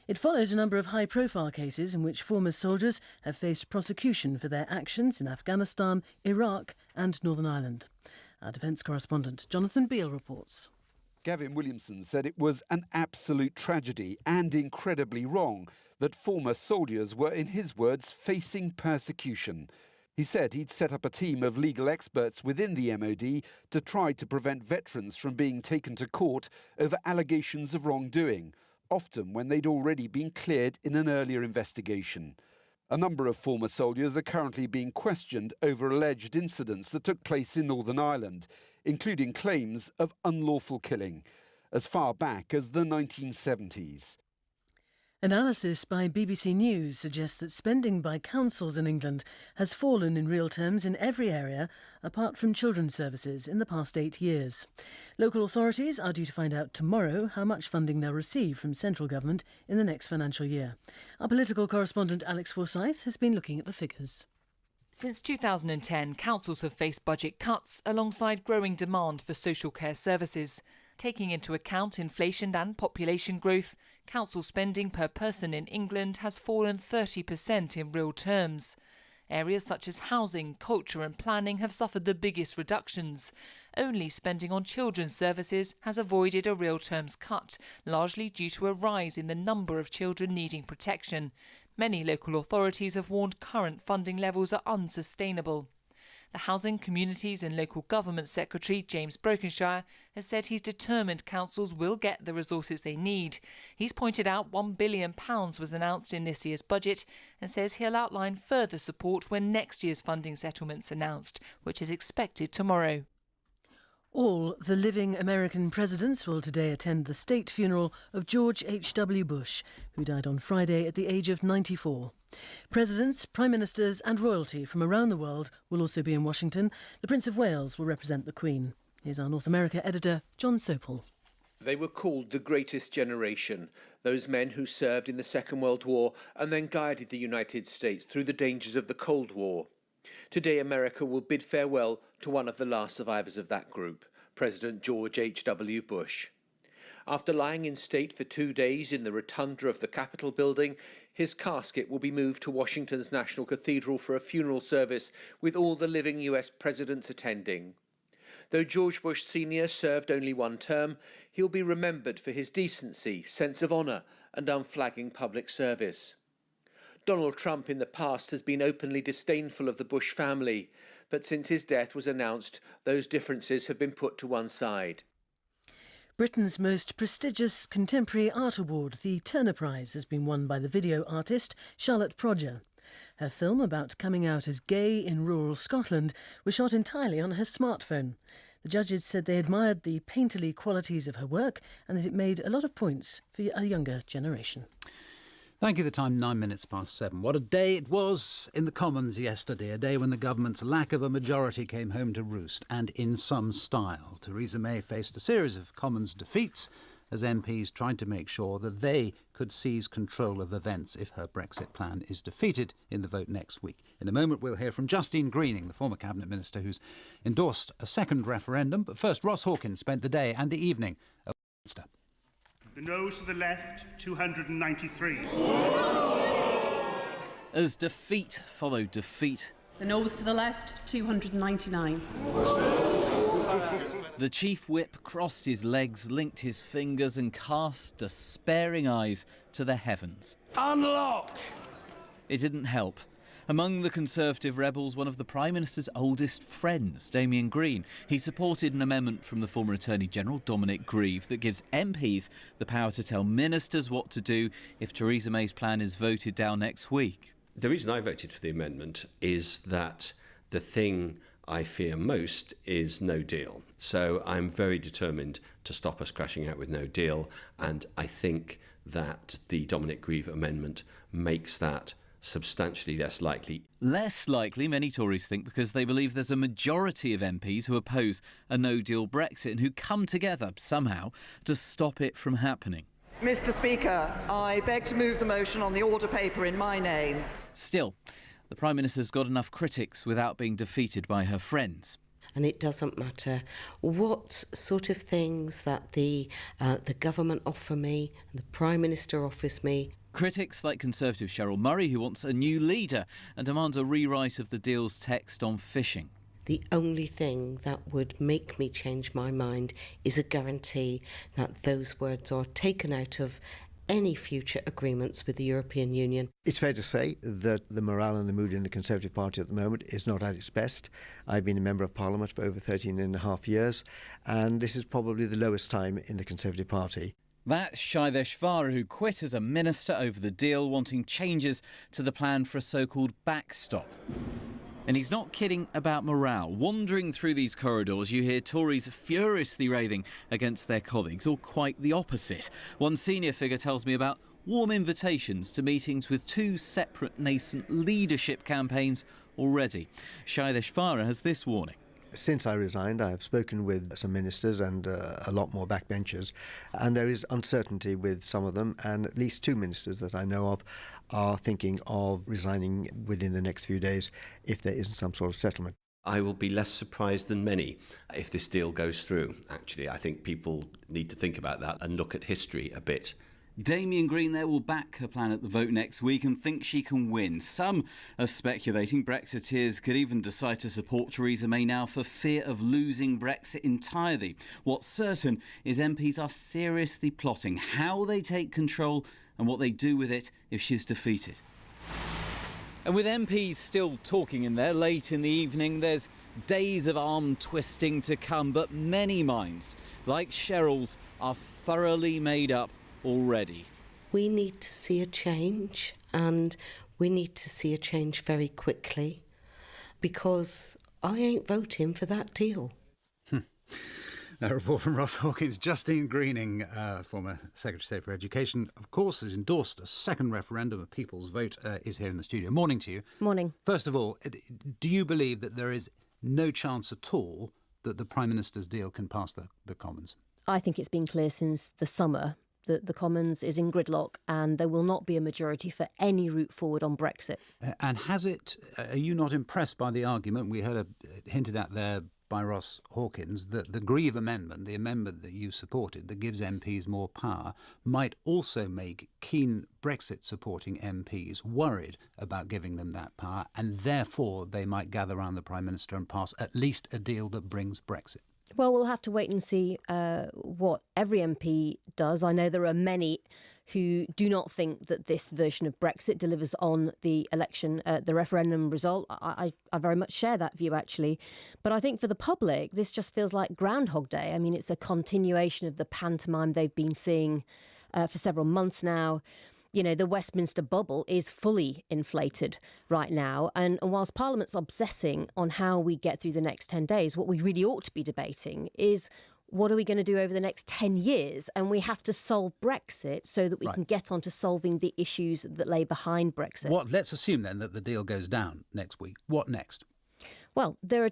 [SPEAKER 4] It follows a number of high-profile cases in which former soldiers have faced prosecution for their actions in Afghanistan, Iraq and Northern Ireland. Our defence correspondent Jonathan Beale reports.
[SPEAKER 5] Gavin Williamson said it was an absolute tragedy and incredibly wrong that former soldiers were, in his words, facing persecution. He said he'd set up a team of legal experts within the MOD to try to prevent veterans from being taken to court over allegations of wrongdoing, often when they'd already been cleared in an earlier investigation. A number of former soldiers are currently being questioned over alleged incidents that took place in Northern Ireland, including claims of unlawful killing, as far back as the 1970s.
[SPEAKER 4] Analysis by BBC News suggests that spending by councils in England has fallen in real terms in every area apart from children's services in the past 8 years. Local authorities are due to find out tomorrow how much funding they'll receive from central government in the next financial year. Our political correspondent Alex Forsyth has been looking at the figures.
[SPEAKER 6] Since 2010, councils have faced budget cuts alongside growing demand for social care services. Taking into account inflation and population growth, council spending per person in England has fallen 30% in real terms. Areas such as housing, culture and planning have suffered the biggest reductions. Only spending on children's services has avoided a real terms cut, largely due to a rise in the number of children needing protection. Many local authorities have warned current funding levels are unsustainable. The Housing, Communities and Local Government Secretary, James Brokenshire, has said he's determined councils will get the resources they need. He's pointed out £1 billion was announced in this year's budget and says he'll outline further support when next year's funding settlement's announced, which is expected tomorrow.
[SPEAKER 4] All the living American presidents will today attend the state funeral of George H.W. Bush, who died on Friday at the age of 94. Presidents, prime ministers and royalty from around the world will also be in Washington. The Prince of Wales will represent the Queen. Here's our North America editor, John Sopel.
[SPEAKER 7] They were called the Greatest Generation, those men who served in the Second World War and then guided the United States through the dangers of the Cold War. Today, America will bid farewell to one of the last survivors of that group, President George H.W. Bush. After lying in state for 2 days in the rotunda of the Capitol building, his casket will be moved to Washington's National Cathedral for a funeral service with all the living US presidents attending. Though George Bush Sr. served only one term, he'll be remembered for his decency, sense of honour and unflagging public service. Donald Trump in the past has been openly disdainful of the Bush family, but since his death was announced, those differences have been put to one side.
[SPEAKER 4] Britain's most prestigious contemporary art award, the Turner Prize, has been won by the video artist Charlotte Prodger. Her film about coming out as gay in rural Scotland was shot entirely on her smartphone. The judges said they admired the painterly qualities of her work and that it made a lot of points for a younger generation.
[SPEAKER 2] Thank you. The time 7:09. What a day it was in the Commons yesterday, a day when the government's lack of a majority came home to roost, and in some style. Theresa May faced a series of Commons defeats as MPs tried to make sure that they could seize control of events if her Brexit plan is defeated in the vote next week. In a moment we'll hear from Justine Greening, the former Cabinet Minister who's endorsed a second referendum. But first, Ross Hawkins spent the day and the evening at Westminster.
[SPEAKER 24] The noes to the left, 293.
[SPEAKER 25] As defeat followed defeat.
[SPEAKER 26] The noes to the left, 299.
[SPEAKER 25] The Chief Whip crossed his legs, linked his fingers and cast despairing eyes to the heavens.
[SPEAKER 24] Unlock!
[SPEAKER 25] It didn't help. Among the Conservative rebels, one of the Prime Minister's oldest friends, Damien Green. He supported an amendment from the former Attorney-General, Dominic Grieve, that gives MPs the power to tell ministers what to do if Theresa May's plan is voted down next week.
[SPEAKER 16] The reason I voted for the amendment is that the thing
[SPEAKER 3] I fear most is no deal. So I'm very determined to stop us crashing out with no deal, and I think that the Dominic Grieve amendment makes that substantially less likely.
[SPEAKER 25] Less likely, many Tories think, because they believe there's a majority of MPs who oppose a no-deal Brexit and who come together somehow to stop it from happening.
[SPEAKER 8] Mr. Speaker, I beg to move the motion on the order paper in my name.
[SPEAKER 25] Still, the Prime Minister's got enough critics without being defeated by her friends.
[SPEAKER 9] And it doesn't matter what sort of things that the government offer me, the Prime Minister offers me.
[SPEAKER 25] Critics like Conservative Cheryl Murray, who wants a new leader and demands a rewrite of the deal's text on fishing.
[SPEAKER 9] The only thing that would make me change my mind is a guarantee that those words are taken out of any future agreements with the European Union.
[SPEAKER 10] It's fair to say that the morale and the mood in the Conservative Party at the moment is not at its best. I've been a Member of Parliament for over 13 and a half years, and this is probably the lowest time in the Conservative Party.
[SPEAKER 25] That's Shailesh Vara, who quit as a minister over the deal, wanting changes to the plan for a so-called backstop. And he's not kidding about morale. Wandering through these corridors, you hear Tories furiously raving against their colleagues, or quite the opposite. One senior figure tells me about warm invitations to meetings with two separate nascent leadership campaigns already. Shailesh Vara has this warning.
[SPEAKER 10] Since I resigned, I have spoken with some ministers and a lot more backbenchers, and there is uncertainty with some of them, and at least two ministers that I know of are thinking of resigning within the next few days if there isn't some sort of settlement.
[SPEAKER 3] I will be less surprised than many if this deal goes through. Actually, I think people need to think about that and look at history a bit.
[SPEAKER 25] Damien Green there will back her plan at the vote next week and think she can win. Some are speculating Brexiteers could even decide to support Theresa May now for fear of losing Brexit entirely. What's certain is MPs are seriously plotting how they take control and what they do with it if she's defeated. And with MPs still talking in there late in the evening, there's days of arm twisting to come, but many minds, like Cheryl's, are thoroughly made up already.
[SPEAKER 9] We need to see a change, and we need to see a change very quickly, because I ain't voting for that deal.
[SPEAKER 2] A report from Ross Hawkins. Justine Greening, former Secretary of State for Education, of course, has endorsed a second referendum. A people's vote is here in the studio. Morning to you.
[SPEAKER 11] Morning.
[SPEAKER 2] First of all, do you believe that there is no chance at all that the Prime Minister's deal can pass the Commons?
[SPEAKER 11] I think it's been clear since the summer that the Commons is in gridlock and there will not be a majority for any route forward on Brexit.
[SPEAKER 2] And has it, are you not impressed by the argument we heard hinted at there by Ross Hawkins that the Grieve Amendment, the amendment that you supported that gives MPs more power, might also make keen Brexit-supporting MPs worried about giving them that power, and therefore they might gather around the Prime Minister and pass at least a deal that brings Brexit?
[SPEAKER 11] Well, we'll have to wait and see what every MP does. I know there are many who do not think that this version of Brexit delivers on the election, the referendum result. I very much share that view, actually. But I think for the public, this just feels like Groundhog Day. I mean, it's a continuation of the pantomime they've been seeing for several months now. You know, the Westminster bubble is fully inflated right now. And whilst Parliament's obsessing on how we get through the next 10 days, what we really ought to be debating is what are we going to do over the next 10 years? And we have to solve Brexit so that we can get on to solving the issues that lay behind Brexit.
[SPEAKER 2] Let's assume then that the deal goes down next week. What next?
[SPEAKER 11] Well, there are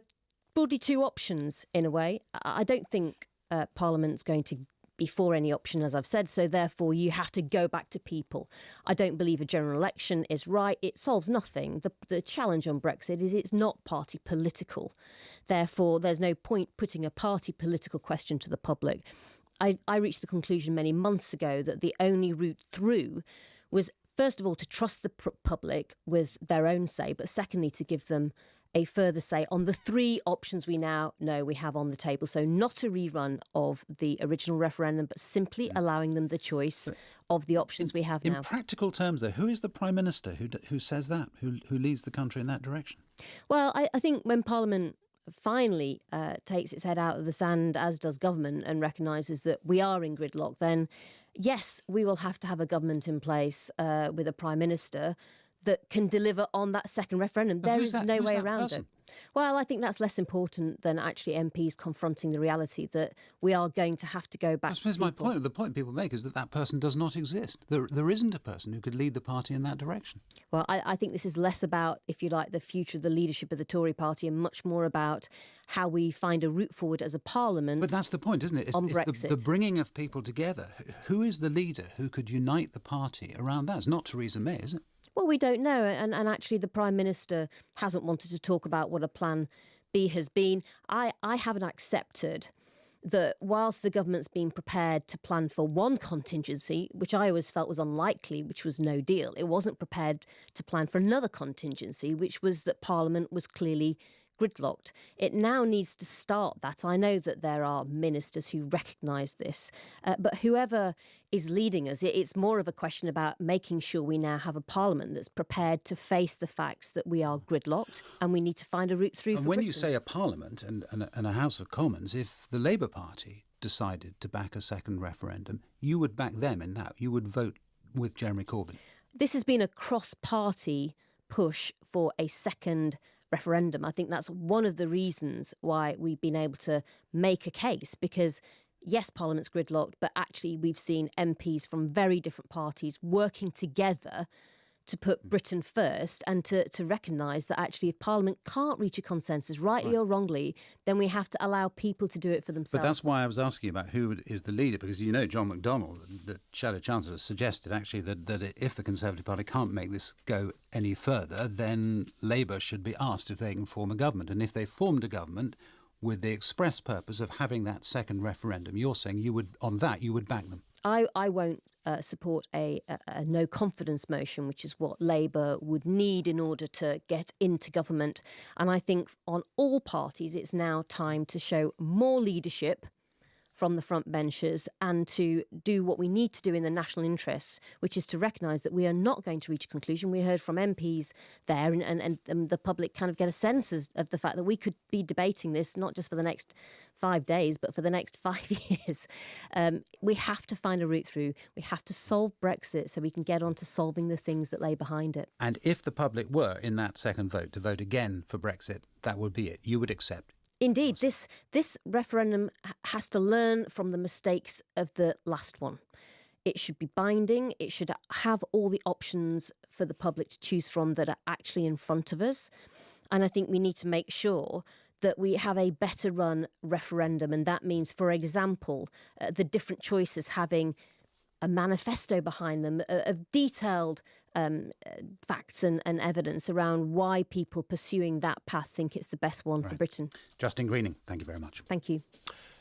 [SPEAKER 11] broadly two options in a way. I don't think Parliament's going to be for any option, as I've said, so therefore you have to go back to people. I don't believe a general election is right. It solves nothing. The challenge on Brexit is it's not party political. Therefore, there's no point putting a party political question to the public. I reached the conclusion many months ago that the only route through was, first of all, to trust the public with their own say, but secondly, to give them a further say on the three options we now know we have on the table. So not a rerun of the original referendum, but simply allowing them the choice of the options we have now.
[SPEAKER 2] In practical terms, though, who is the Prime Minister who says that, who leads the country in that direction?
[SPEAKER 11] Well, I think when Parliament finally takes its head out of the sand, as does government, and recognises that we are in gridlock, then yes, we will have to have a government in place with a Prime Minister. that can deliver on that second referendum. There is no way around
[SPEAKER 2] person?
[SPEAKER 11] it. Well, I think that's less important than actually MPs confronting the reality that we are going to have to go back to people.
[SPEAKER 2] My point. The point people make is that that person does not exist. There isn't a person who could lead the party in that direction.
[SPEAKER 11] Well, I think this is less about, if you like, the future of the leadership of the Tory party and much more about how we find a route forward as a parliament.
[SPEAKER 2] But that's the point, isn't it?
[SPEAKER 11] On
[SPEAKER 2] It's
[SPEAKER 11] Brexit.
[SPEAKER 2] the bringing of people together. Who is the leader who could unite the party around that? It's not Theresa May, is it?
[SPEAKER 11] Well, we don't know. And actually, the Prime Minister hasn't wanted to talk about what a plan B has been. I haven't accepted that whilst the government's been prepared to plan for one contingency, which I always felt was unlikely, which was no deal, it wasn't prepared to plan for another contingency, which was that Parliament was clearly gridlocked. It now needs to start that. I know that there are ministers who recognise this, but whoever is leading us, it's more of a question about making sure we now have a parliament that's prepared to face the facts that we are gridlocked and we need to find a route through.
[SPEAKER 2] And
[SPEAKER 11] for
[SPEAKER 2] when
[SPEAKER 11] Britain.
[SPEAKER 2] you say a parliament and a House of Commons, if the Labour Party decided to back a second referendum, you would back them in that. You would vote with Jeremy Corbyn.
[SPEAKER 11] This has been a cross-party push for a second referendum. I think that's one of the reasons why we've been able to make a case, because yes, Parliament's gridlocked, but actually we've seen MPs from very different parties working together to put Britain first and to recognise that actually if Parliament can't reach a consensus, rightly or wrongly, then we have to allow people to do it for themselves.
[SPEAKER 2] But that's why I was asking about who is the leader, because you know John McDonnell, the Shadow Chancellor, suggested actually that if the Conservative Party can't make this go any further, then Labour should be asked if they can form a government. And if they formed a government with the express purpose of having that second referendum, you're saying you would back them.
[SPEAKER 11] I won't support a no confidence motion, which is what Labour would need in order to get into government. And I think on all parties, it's now time to show more leadership from the front benches and to do what we need to do in the national interest, which is to recognise that we are not going to reach a conclusion. We heard from MPs there and the public kind of get a sense of the fact that we could be debating this not just for the next 5 days, but for the next 5 years. We have to find a route through. We have to solve Brexit so we can get on to solving the things that lay behind it.
[SPEAKER 2] And if the public were in that second vote to vote again for Brexit, that would be it. You would accept.
[SPEAKER 11] Indeed, this referendum has to learn from the mistakes of the last one. It should be binding. It should have all the options for the public to choose from that are actually in front of us. And I think we need to make sure that we have a better run referendum. And that means, for example, the different choices having a manifesto behind them of detailed facts and evidence around why people pursuing that path think it's the best one for Britain.
[SPEAKER 2] Justin Greening, thank you very much.
[SPEAKER 11] Thank you.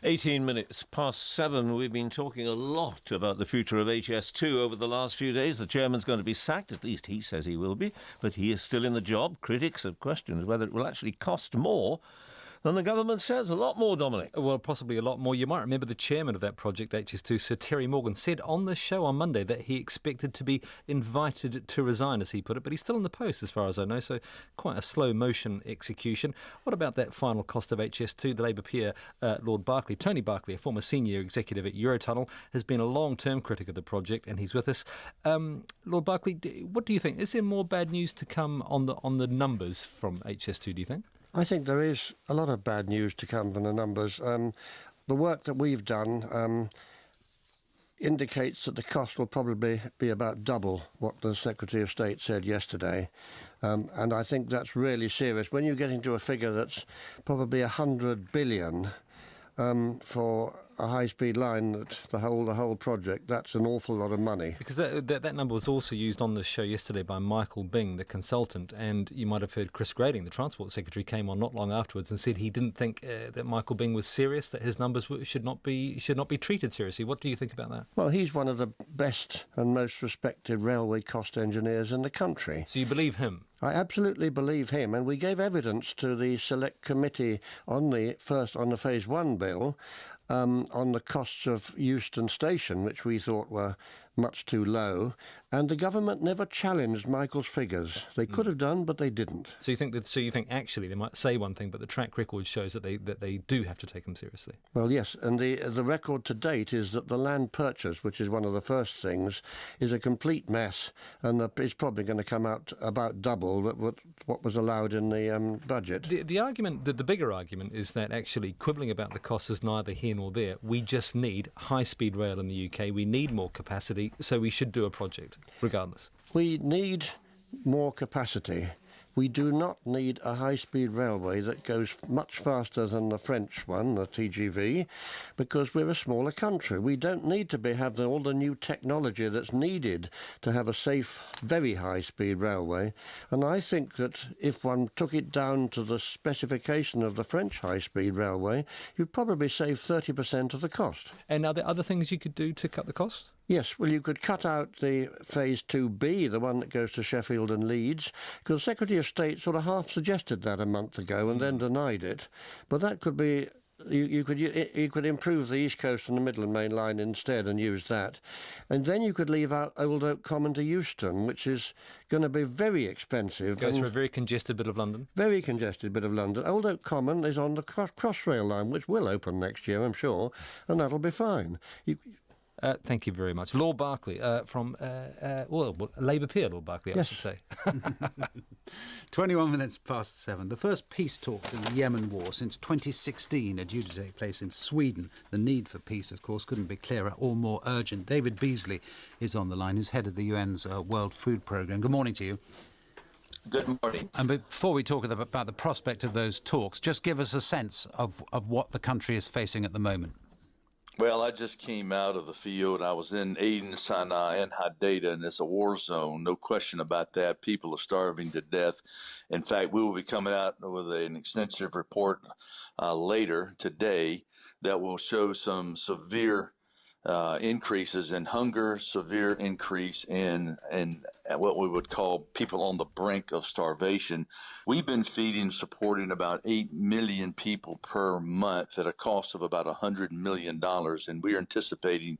[SPEAKER 1] 18 minutes past 7. We've been talking a lot about the future of HS2 over the last few days. The chairman's going to be sacked, at least he says he will be, but he is still in the job. Critics have questioned whether it will actually cost more than the government says. A lot more, Dominic.
[SPEAKER 22] Well, possibly a lot more. You might remember the chairman of that project, HS2, Sir Terry Morgan, said on the show on Monday that he expected to be invited to resign, as he put it, but he's still in the post as far as I know, so quite a slow motion execution. What about that final cost of HS2? The Labour peer, Lord Barclay, Tony Barclay, a former senior executive at Eurotunnel, has been a long-term critic of the project, and he's with us. Lord Barclay, what do you think? Is there more bad news to come on the numbers from HS2, do you think?
[SPEAKER 12] I think there is a lot of bad news to come from the numbers. The work that we've done indicates that the cost will probably be about double what the Secretary of State said yesterday. And I think that's really serious. When you get into a figure that's probably 100 billion for a high-speed line, that the whole project, that's an awful lot of money.
[SPEAKER 22] Because that number was also used on the show yesterday by Michael Byng, the consultant, and you might have heard Chris Grading, the Transport Secretary, came on not long afterwards and said he didn't think that Michael Byng was serious, that his numbers should not be treated seriously. What do you think about that?
[SPEAKER 12] Well, he's one of the best and most respected railway cost engineers in the country.
[SPEAKER 22] So you believe him?
[SPEAKER 12] I absolutely believe him, and we gave evidence to the Select Committee on the Phase 1 bill on the costs of Euston Station, which we thought were much too low, and the government never challenged Michael's figures. They could have done, but they didn't.
[SPEAKER 13] So you think actually they might say one thing, but the track record shows that they do have to take them seriously.
[SPEAKER 12] Well, yes, and the record to date is that the land purchase, which is one of the first things, is a complete mess, and it's probably going to come out about double what was allowed in the budget.
[SPEAKER 13] The argument, the bigger argument, is that actually quibbling about the costs is neither here nor there. We just need high-speed rail in the UK. We need more capacity, so we should do a project, regardless.
[SPEAKER 12] We need more capacity. We do not need a high-speed railway that goes much faster than the French one, the TGV, because we're a smaller country. We don't need to have all the new technology that's needed to have a safe, very high-speed railway. And I think that if one took it down to the specification of the French high-speed railway, you'd probably save 30% of the cost.
[SPEAKER 13] And are there other things you could do to cut the cost?
[SPEAKER 12] Yes, well, you could cut out the Phase 2B, the one that goes to Sheffield and Leeds, because the Secretary of State sort of half suggested that a month ago and then denied it. But that could be... You could improve the East Coast and the Midland Main Line instead and use that. And then you could leave out Old Oak Common to Euston, which is going to be very expensive.
[SPEAKER 13] Goes for a very congested bit of London.
[SPEAKER 12] Very congested bit of London. Old Oak Common is on the Crossrail line, which will open next year, I'm sure, and that'll be fine.
[SPEAKER 13] Thank you very much. Lord Berkeley, from Labour peer, Lord Berkeley, I should say.
[SPEAKER 2] 21 minutes past 7. The first peace talks in the Yemen war since 2016 are due to take place in Sweden. The need for peace, of course, couldn't be clearer or more urgent. David Beasley is on the line, who's head of the UN's World Food Programme. Good morning to you.
[SPEAKER 14] Good morning.
[SPEAKER 2] And before we talk about the prospect of those talks, just give us a sense of what the country is facing at the moment.
[SPEAKER 14] Well, I just came out of the field. I was in Aden, Sana'a, and Hadida, and it's a war zone. No question about that. People are starving to death. In fact, we will be coming out with an extensive report later today that will show some severe increases in hunger, severe increase in what we would call people on the brink of starvation. We've been feeding and supporting about 8 million people per month at a cost of about $100 million, and we're anticipating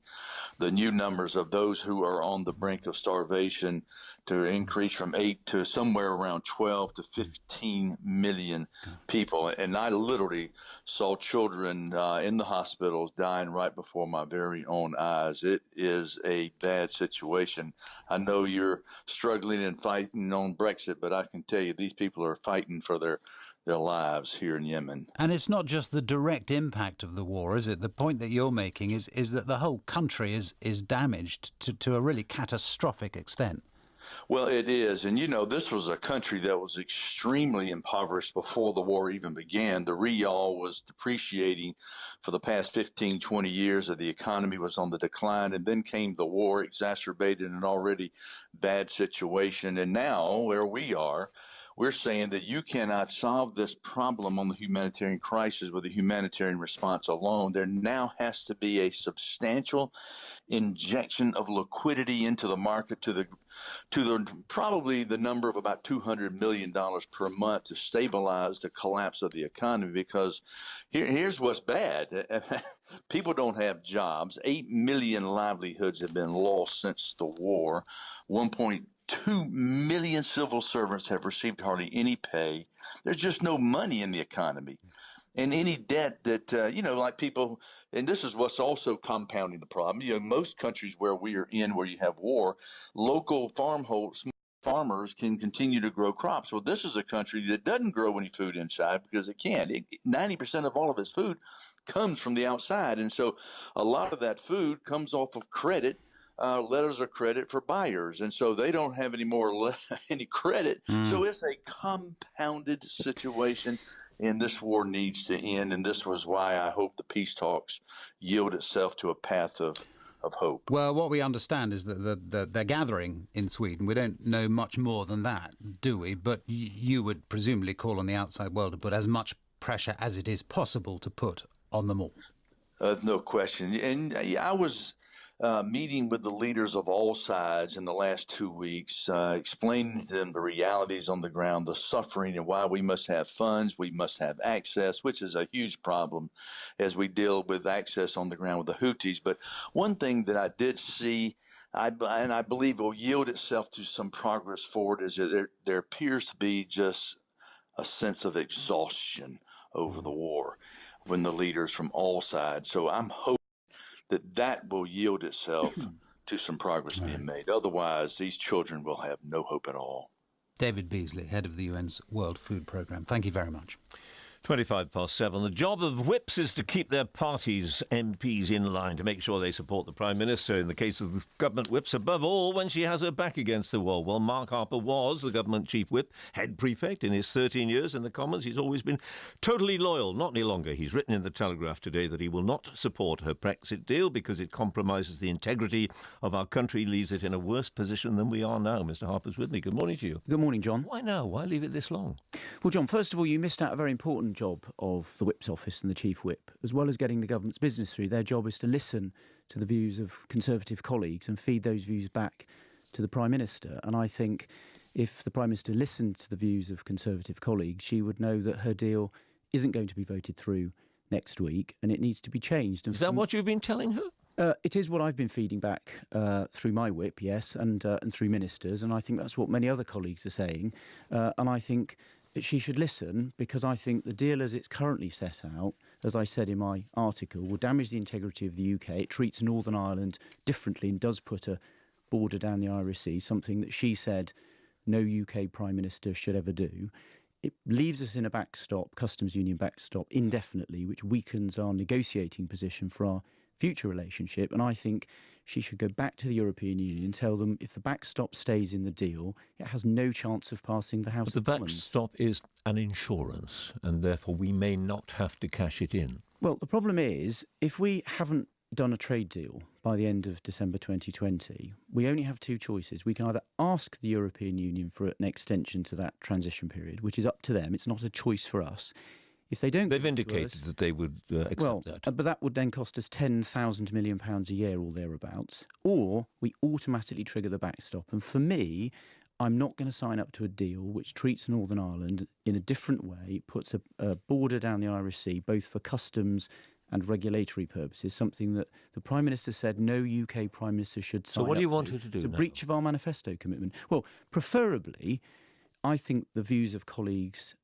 [SPEAKER 14] the new numbers of those who are on the brink of starvation to increase from 8 to somewhere around 12 to 15 million people. And I literally saw children in the hospitals dying right before my very own eyes. It is a bad situation. I know you're struggling and fighting on Brexit, but I can tell you these people are fighting for their lives here in Yemen.
[SPEAKER 2] And it's not just the direct impact of the war, is it? The point that you're making is that the whole country is damaged to a really catastrophic extent.
[SPEAKER 14] Well, it is. And, you know, this was a country that was extremely impoverished before the war even began. The rial was depreciating for the past 15, 20 years. The economy was on the decline. And then came the war, exacerbated an already bad situation. And now, where we are, we're saying that you cannot solve this problem on the humanitarian crisis with a humanitarian response alone. There now has to be a substantial injection of liquidity into the market to the probably the number of about $200 million per month to stabilize the collapse of the economy. Because here's what's bad. People don't have jobs. 8 million livelihoods have been lost since the war. 1.2 million civil servants have received hardly any pay. There's just no money in the economy. And any debt that, like people, and this is what's also compounding the problem. You know, most countries where we are in, where you have war, local farmers can continue to grow crops. Well, this is a country that doesn't grow any food inside because it can't. 90% of all of its food comes from the outside. And so a lot of that food comes off of credit. Letters of credit for buyers, and so they don't have any credit. So it's a compounded situation, and this war needs to end. And this was why I hope the peace talks yield itself to a path of hope.
[SPEAKER 2] Well, what we understand is that they're gathering in Sweden. We don't know much more than that, do we? But you would presumably call on the outside world to put as much pressure as it is possible to put on them all.
[SPEAKER 14] No question. And I was meeting with the leaders of all sides in the last 2 weeks, explaining to them the realities on the ground, the suffering, and why we must have funds, we must have access, which is a huge problem as we deal with access on the ground with the Houthis. But one thing that I did see, and I believe will yield itself to some progress forward, is that there appears to be just a sense of exhaustion over the war when the leaders from all sides. So I'm hoping that will yield itself to some progress being made. Otherwise, these children will have no hope at all.
[SPEAKER 2] David Beasley, head of the UN's World Food Programme. Thank you very much.
[SPEAKER 1] 7:25. The job of whips is to keep their party's MPs in line, to make sure they support the Prime Minister in the case of the government whips, above all when she has her back against the wall. Well, Mark Harper was the government chief whip, head prefect in his 13 years in the Commons. He's always been totally loyal, not any longer. He's written in the Telegraph today that he will not support her Brexit deal because it compromises the integrity of our country, leaves it in a worse position than we are now. Mr. Harper's with me. Good morning to you.
[SPEAKER 15] Good morning, John.
[SPEAKER 1] Why now? Why leave it this long?
[SPEAKER 15] Well, John, first of all, you missed out a very important job of the Whip's office and the Chief Whip. As well as getting the government's business through, their job is to listen to the views of Conservative colleagues and feed those views back to the Prime Minister. And I think if the Prime Minister listened to the views of Conservative colleagues, she would know that her deal isn't going to be voted through next week and it needs to be changed. And
[SPEAKER 1] is that what you've been telling her?
[SPEAKER 15] It is what I've been feeding back through my whip, yes, and through ministers, and I think that's what many other colleagues are saying. And I think that she should listen, because I think the deal as it's currently set out, as I said in my article, will damage the integrity of the UK. It treats Northern Ireland differently and does put a border down the Irish Sea, something that she said no UK Prime Minister should ever do. It leaves us in a backstop, customs union backstop, indefinitely, which weakens our negotiating position for our future relationship. And I think she should go back to the European Union and tell them if the backstop stays in the deal, it has no chance of passing the House of Commons.
[SPEAKER 1] The backstop is an insurance, and therefore we may not have to cash it in.
[SPEAKER 15] Well, the problem is, if we haven't done a trade deal by the end of December 2020, we only have two choices. We can either ask the European Union for an extension to that transition period, which is up to them. It's not a choice for us. If they don't,
[SPEAKER 1] they've indicated that they would accept that.
[SPEAKER 15] But that would then cost us £10,000 million a year or thereabouts. Or we automatically trigger the backstop. And for me, I'm not going to sign up to a deal which treats Northern Ireland in a different way, puts a border down the Irish Sea, both for customs and regulatory purposes, something that the Prime Minister said no UK Prime Minister should sign up to.
[SPEAKER 1] So what do you want her to do?
[SPEAKER 15] It's a breach of our manifesto commitment. Well, preferably, I think the views of colleagues,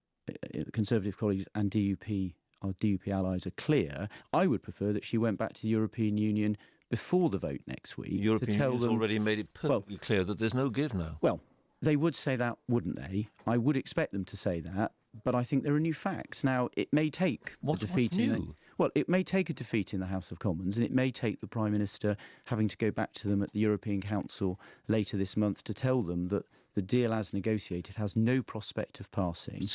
[SPEAKER 15] Conservative colleagues and DUP, our DUP allies, are clear. I would prefer that she went back to the European Union before the vote next week.
[SPEAKER 1] The European Union's already made it perfectly clear that there's no give now.
[SPEAKER 15] Well, they would say that, wouldn't they? I would expect them to say that, but I think there are new facts. Now, it may take a defeat it may take a defeat in the House of Commons, and it may take the Prime Minister having to go back to them at the European Council later this month to tell them that the deal as negotiated has no prospect of passing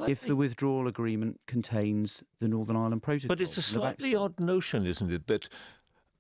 [SPEAKER 15] if the withdrawal agreement contains the Northern Ireland Protocol.
[SPEAKER 1] But it's a slightly odd notion, isn't it, that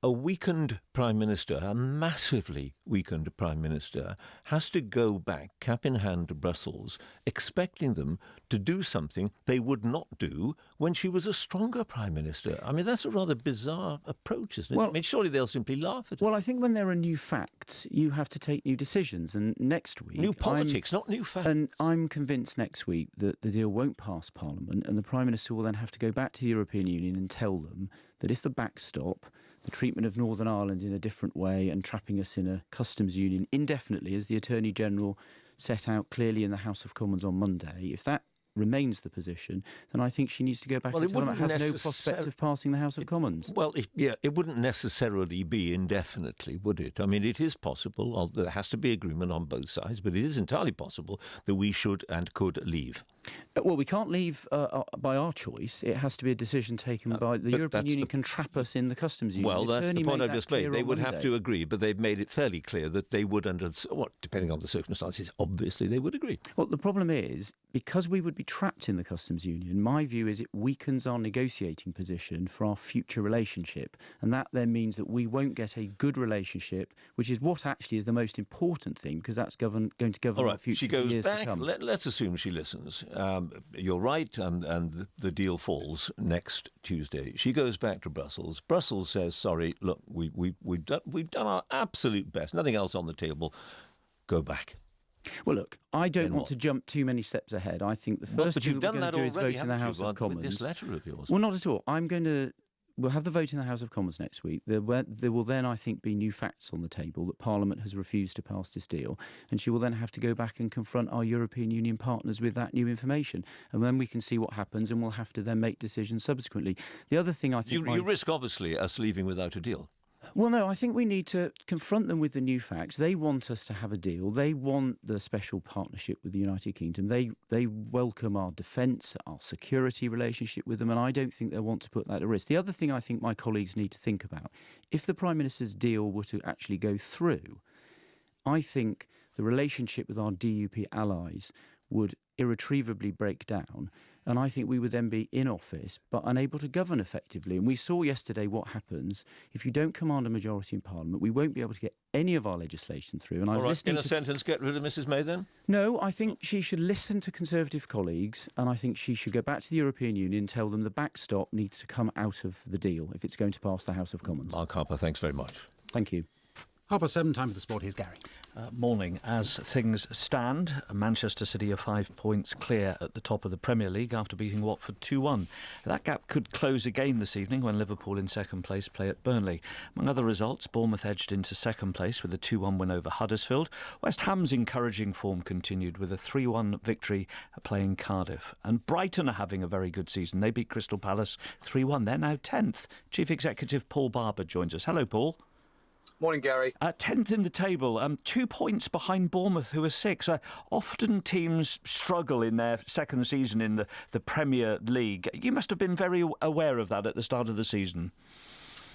[SPEAKER 1] a weakened Prime Minister, a massively weakened Prime Minister, has to go back, cap in hand, to Brussels, expecting them to do something they would not do when she was a stronger Prime Minister. I mean, that's a rather bizarre approach, isn't it?
[SPEAKER 15] Well,
[SPEAKER 1] I mean, surely they'll simply laugh at it.
[SPEAKER 15] Well, I think when there are new facts, you have to take new decisions. And next week...
[SPEAKER 1] New politics, not new facts.
[SPEAKER 15] And I'm convinced next week that the deal won't pass Parliament, and the Prime Minister will then have to go back to the European Union and tell them that if the backstop, the treatment of Northern Ireland in a different way and trapping us in a customs union indefinitely, as the Attorney General set out clearly in the House of Commons on Monday, if that remains the position, then I think she needs to go back and tell them it has no prospect of passing the House of Commons.
[SPEAKER 1] Well, it wouldn't necessarily be indefinitely, would it? I mean, it is possible. There has to be agreement on both sides, but it is entirely possible that we should and could leave.
[SPEAKER 15] Well, we can't leave by our choice. It has to be a decision taken by the European Union can trap us in the customs union.
[SPEAKER 1] Well, that's the point I've just made. They would have to agree, but they've made it fairly clear that they would, depending on the circumstances, obviously they would agree.
[SPEAKER 15] Well, the problem is, because we would be trapped in the customs union, my view is it weakens our negotiating position for our future relationship. And that then means that we won't get a good relationship, which is what actually is the most important thing, because that's going to govern our future years to come.
[SPEAKER 1] Let's assume she listens. you're right, and the deal falls next Tuesday. She goes back to Brussels. Brussels says, sorry, look, we've done our absolute best. Nothing else on the table. Go back.
[SPEAKER 15] Well, look, I don't want to jump too many steps ahead. I think the first thing we're going to do is vote in the House of Commons.
[SPEAKER 1] With this letter of yours.
[SPEAKER 15] Well, not at all. We'll have the vote in the House of Commons next week. There will then, I think, be new facts on the table that Parliament has refused to pass this deal, and she will then have to go back and confront our European Union partners with that new information, and then we can see what happens, and we'll have to then make decisions subsequently. The other thing I think...
[SPEAKER 1] You risk, obviously, us leaving without a deal.
[SPEAKER 15] Well, no, I think we need to confront them with the new facts. They want us to have a deal. They want the special partnership with the United Kingdom. They welcome our defence, our security relationship with them, and I don't think they want to put that at risk. The other thing I think my colleagues need to think about, if the Prime Minister's deal were to actually go through, I think the relationship with our DUP allies would irretrievably break down, and I think we would then be in office but unable to govern effectively. And we saw yesterday what happens if you don't command a majority in Parliament. We won't be able to get any of our legislation through. And
[SPEAKER 1] All right, in a sentence, get rid of Mrs May then?
[SPEAKER 15] No, I think she should listen to Conservative colleagues, and I think she should go back to the European Union and tell them the backstop needs to come out of the deal if it's going to pass the House of Commons.
[SPEAKER 1] Mark Harper, thanks very much.
[SPEAKER 15] Thank you.
[SPEAKER 2] 7:30, time for the sport. Here's Gary.
[SPEAKER 17] Morning. As things stand, Manchester City are 5 points clear at the top of the Premier League after beating Watford 2-1. That gap could close again this evening when Liverpool in second place play at Burnley. Among other results, Bournemouth edged into second place with a 2-1 win over Huddersfield. West Ham's encouraging form continued with a 3-1 victory playing Cardiff. And Brighton are having a very good season. They beat Crystal Palace 3-1. They're now 10th. Chief Executive Paul Barber joins us. Hello, Paul.
[SPEAKER 18] Morning, Gary.
[SPEAKER 17] 10th in the table, 2 points behind Bournemouth, who are 6. Often teams struggle in their second season in the Premier League. You must have been very aware of that at the start of the season.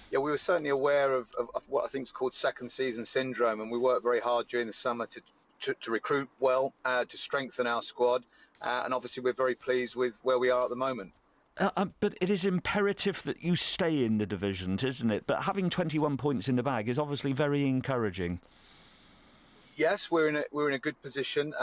[SPEAKER 18] Yeah, we were certainly aware of what I think is called second season syndrome, and we worked very hard during the summer to recruit well, to strengthen our squad, and obviously we're very pleased with where we are at the moment.
[SPEAKER 17] But it is imperative that you stay in the divisions, isn't it? But having 21 points in the bag is obviously very encouraging.
[SPEAKER 18] Yes, we're in a good position,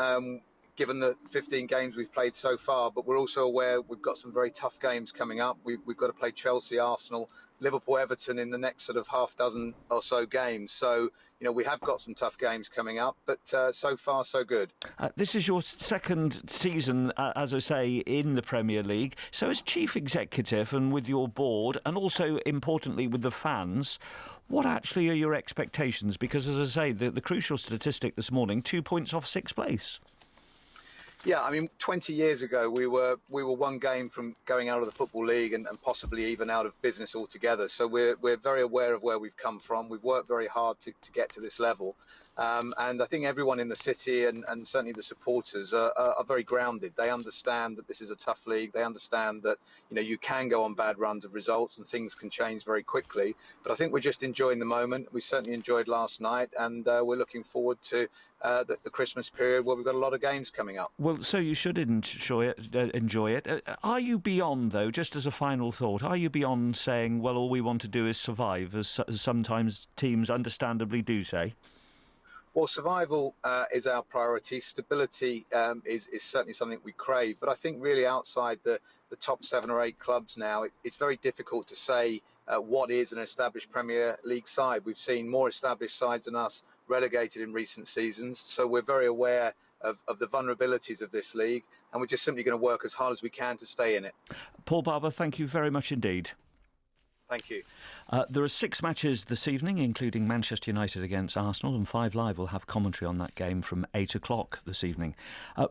[SPEAKER 18] given the 15 games we've played so far. But we're also aware we've got some very tough games coming up. We've got to play Chelsea, Arsenal, Liverpool, Everton in the next sort of half dozen or so games. So, we have got some tough games coming up, but so far, so good.
[SPEAKER 17] This is your second season, as I say, in the Premier League. So as Chief Executive and with your board, and also, importantly, with the fans, what actually are your expectations? Because, as I say, the crucial statistic this morning, 2 points off sixth place.
[SPEAKER 18] Yeah, 20 years ago, we were one game from going out of the Football League and possibly even out of business altogether. So we're very aware of where we've come from. We've worked very hard to get to this level. And I think everyone in the city and certainly the supporters are very grounded. They understand that this is a tough league. They understand that, you can go on bad runs of results and things can change very quickly. But I think we're just enjoying the moment. We certainly enjoyed last night, and we're looking forward to the Christmas period where we've got a lot of games coming up.
[SPEAKER 17] Well, so you should enjoy it. Are you beyond, though, just as a final thought, are you beyond saying, well, all we want to do is survive, as sometimes teams understandably do say?
[SPEAKER 18] Well, survival is our priority. Stability is certainly something we crave. But I think really outside the top 7 or 8 clubs now, it's very difficult to say what is an established Premier League side. We've seen more established sides than us relegated in recent seasons. So we're very aware of the vulnerabilities of this league, and we're just simply going to work as hard as we can to stay in it.
[SPEAKER 17] Paul Barber, thank you very much indeed.
[SPEAKER 18] Thank you.
[SPEAKER 17] There are 6 matches this evening, including Manchester United against Arsenal, and 5 Live will have commentary on that game from 8 o'clock this evening.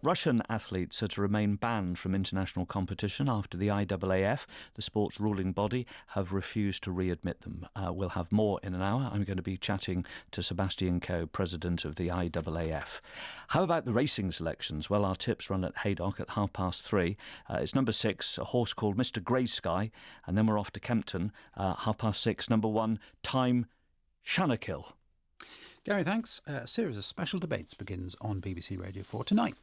[SPEAKER 17] Russian athletes are to remain banned from international competition after the IAAF, the sport's ruling body, have refused to readmit them. We'll have more in an hour. I'm going to be chatting to Sebastian Coe, president of the IAAF. How about the racing selections? Well, our tips run at Haydock at 3:30. It's number 6, a horse called Mr. Grey Sky, and then we're off to Kempton, 6:30, number 1, Time Shanakill.
[SPEAKER 2] Gary, thanks. A series of special debates begins on BBC Radio 4 tonight.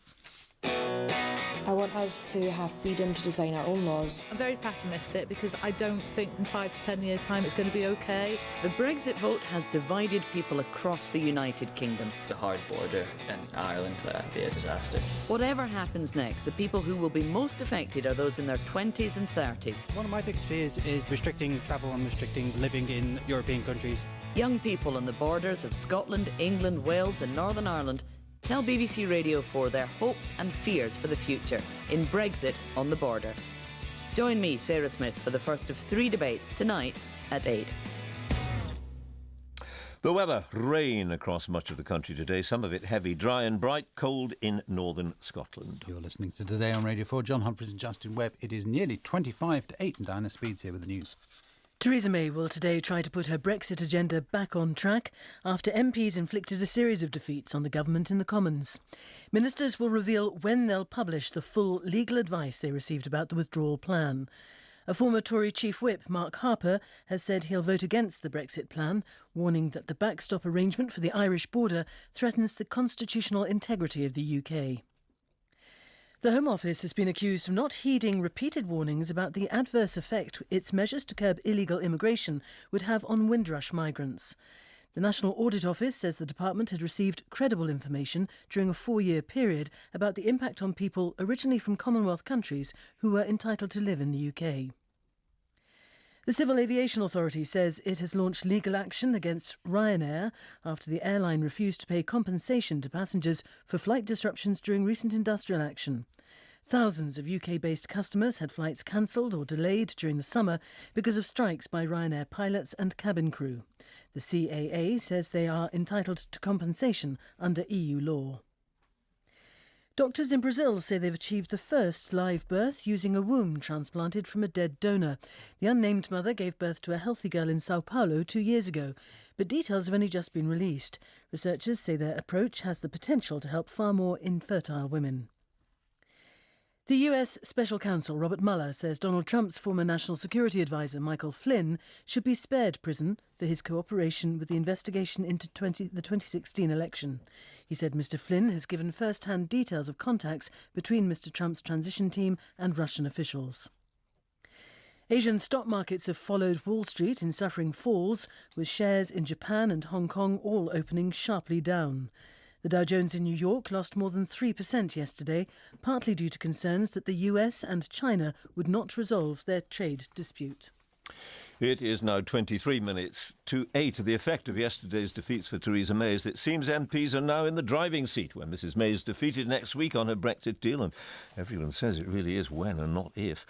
[SPEAKER 5] I want us to have freedom to design our own laws.
[SPEAKER 6] I'm very pessimistic because I don't think in 5 to 10 years' time it's going to be okay.
[SPEAKER 19] The Brexit vote has divided people across the United Kingdom.
[SPEAKER 20] The hard border in Ireland will be a disaster.
[SPEAKER 19] Whatever happens next, the people who will be most affected are those in their 20s and 30s.
[SPEAKER 21] One of my biggest fears is restricting travel and restricting living in European countries.
[SPEAKER 19] Young people on the borders of Scotland, England, Wales and Northern Ireland tell BBC Radio 4 their hopes and fears for the future in Brexit on the border. Join me, Sarah Smith, for the first of 3 debates tonight at 8.
[SPEAKER 1] The weather, rain across much of the country today, some of it heavy, dry and bright, cold in northern Scotland.
[SPEAKER 2] You're listening to Today on Radio 4. John Humphries and Justin Webb. It is nearly 25 to 8 and Diana Speed's here with the news.
[SPEAKER 4] Theresa May will today try to put her Brexit agenda back on track after MPs inflicted a series of defeats on the government in the Commons. Ministers will reveal when they'll publish the full legal advice they received about the withdrawal plan. A former Tory Chief Whip, Mark Harper, has said he'll vote against the Brexit plan, warning that the backstop arrangement for the Irish border threatens the constitutional integrity of the UK. The Home Office has been accused of not heeding repeated warnings about the adverse effect its measures to curb illegal immigration would have on Windrush migrants. The National Audit Office says the department had received credible information during a 4-year period about the impact on people originally from Commonwealth countries who were entitled to live in the UK. The Civil Aviation Authority says it has launched legal action against Ryanair after the airline refused to pay compensation to passengers for flight disruptions during recent industrial action. Thousands of UK-based customers had flights cancelled or delayed during the summer because of strikes by Ryanair pilots and cabin crew. The CAA says they are entitled to compensation under EU law. Doctors in Brazil say they've achieved the first live birth using a womb transplanted from a dead donor. The unnamed mother gave birth to a healthy girl in Sao Paulo 2 years ago, but details have only just been released. Researchers say their approach has the potential to help far more infertile women. The US Special Counsel Robert Mueller says Donald Trump's former National Security Advisor Michael Flynn should be spared prison for his cooperation with the investigation into the 2016 election. He said Mr. Flynn has given first-hand details of contacts between Mr. Trump's transition team and Russian officials. Asian stock markets have followed Wall Street in suffering falls, with shares in Japan and Hong Kong all opening sharply down. The Dow Jones in New York lost more than 3% yesterday, partly due to concerns that the US and China would not resolve their trade dispute.
[SPEAKER 1] It is now 23 minutes to 8. The effect of yesterday's defeats for Theresa May is that it seems MPs are now in the driving seat when Mrs May is defeated next week on her Brexit deal, and everyone says it really is when and not if.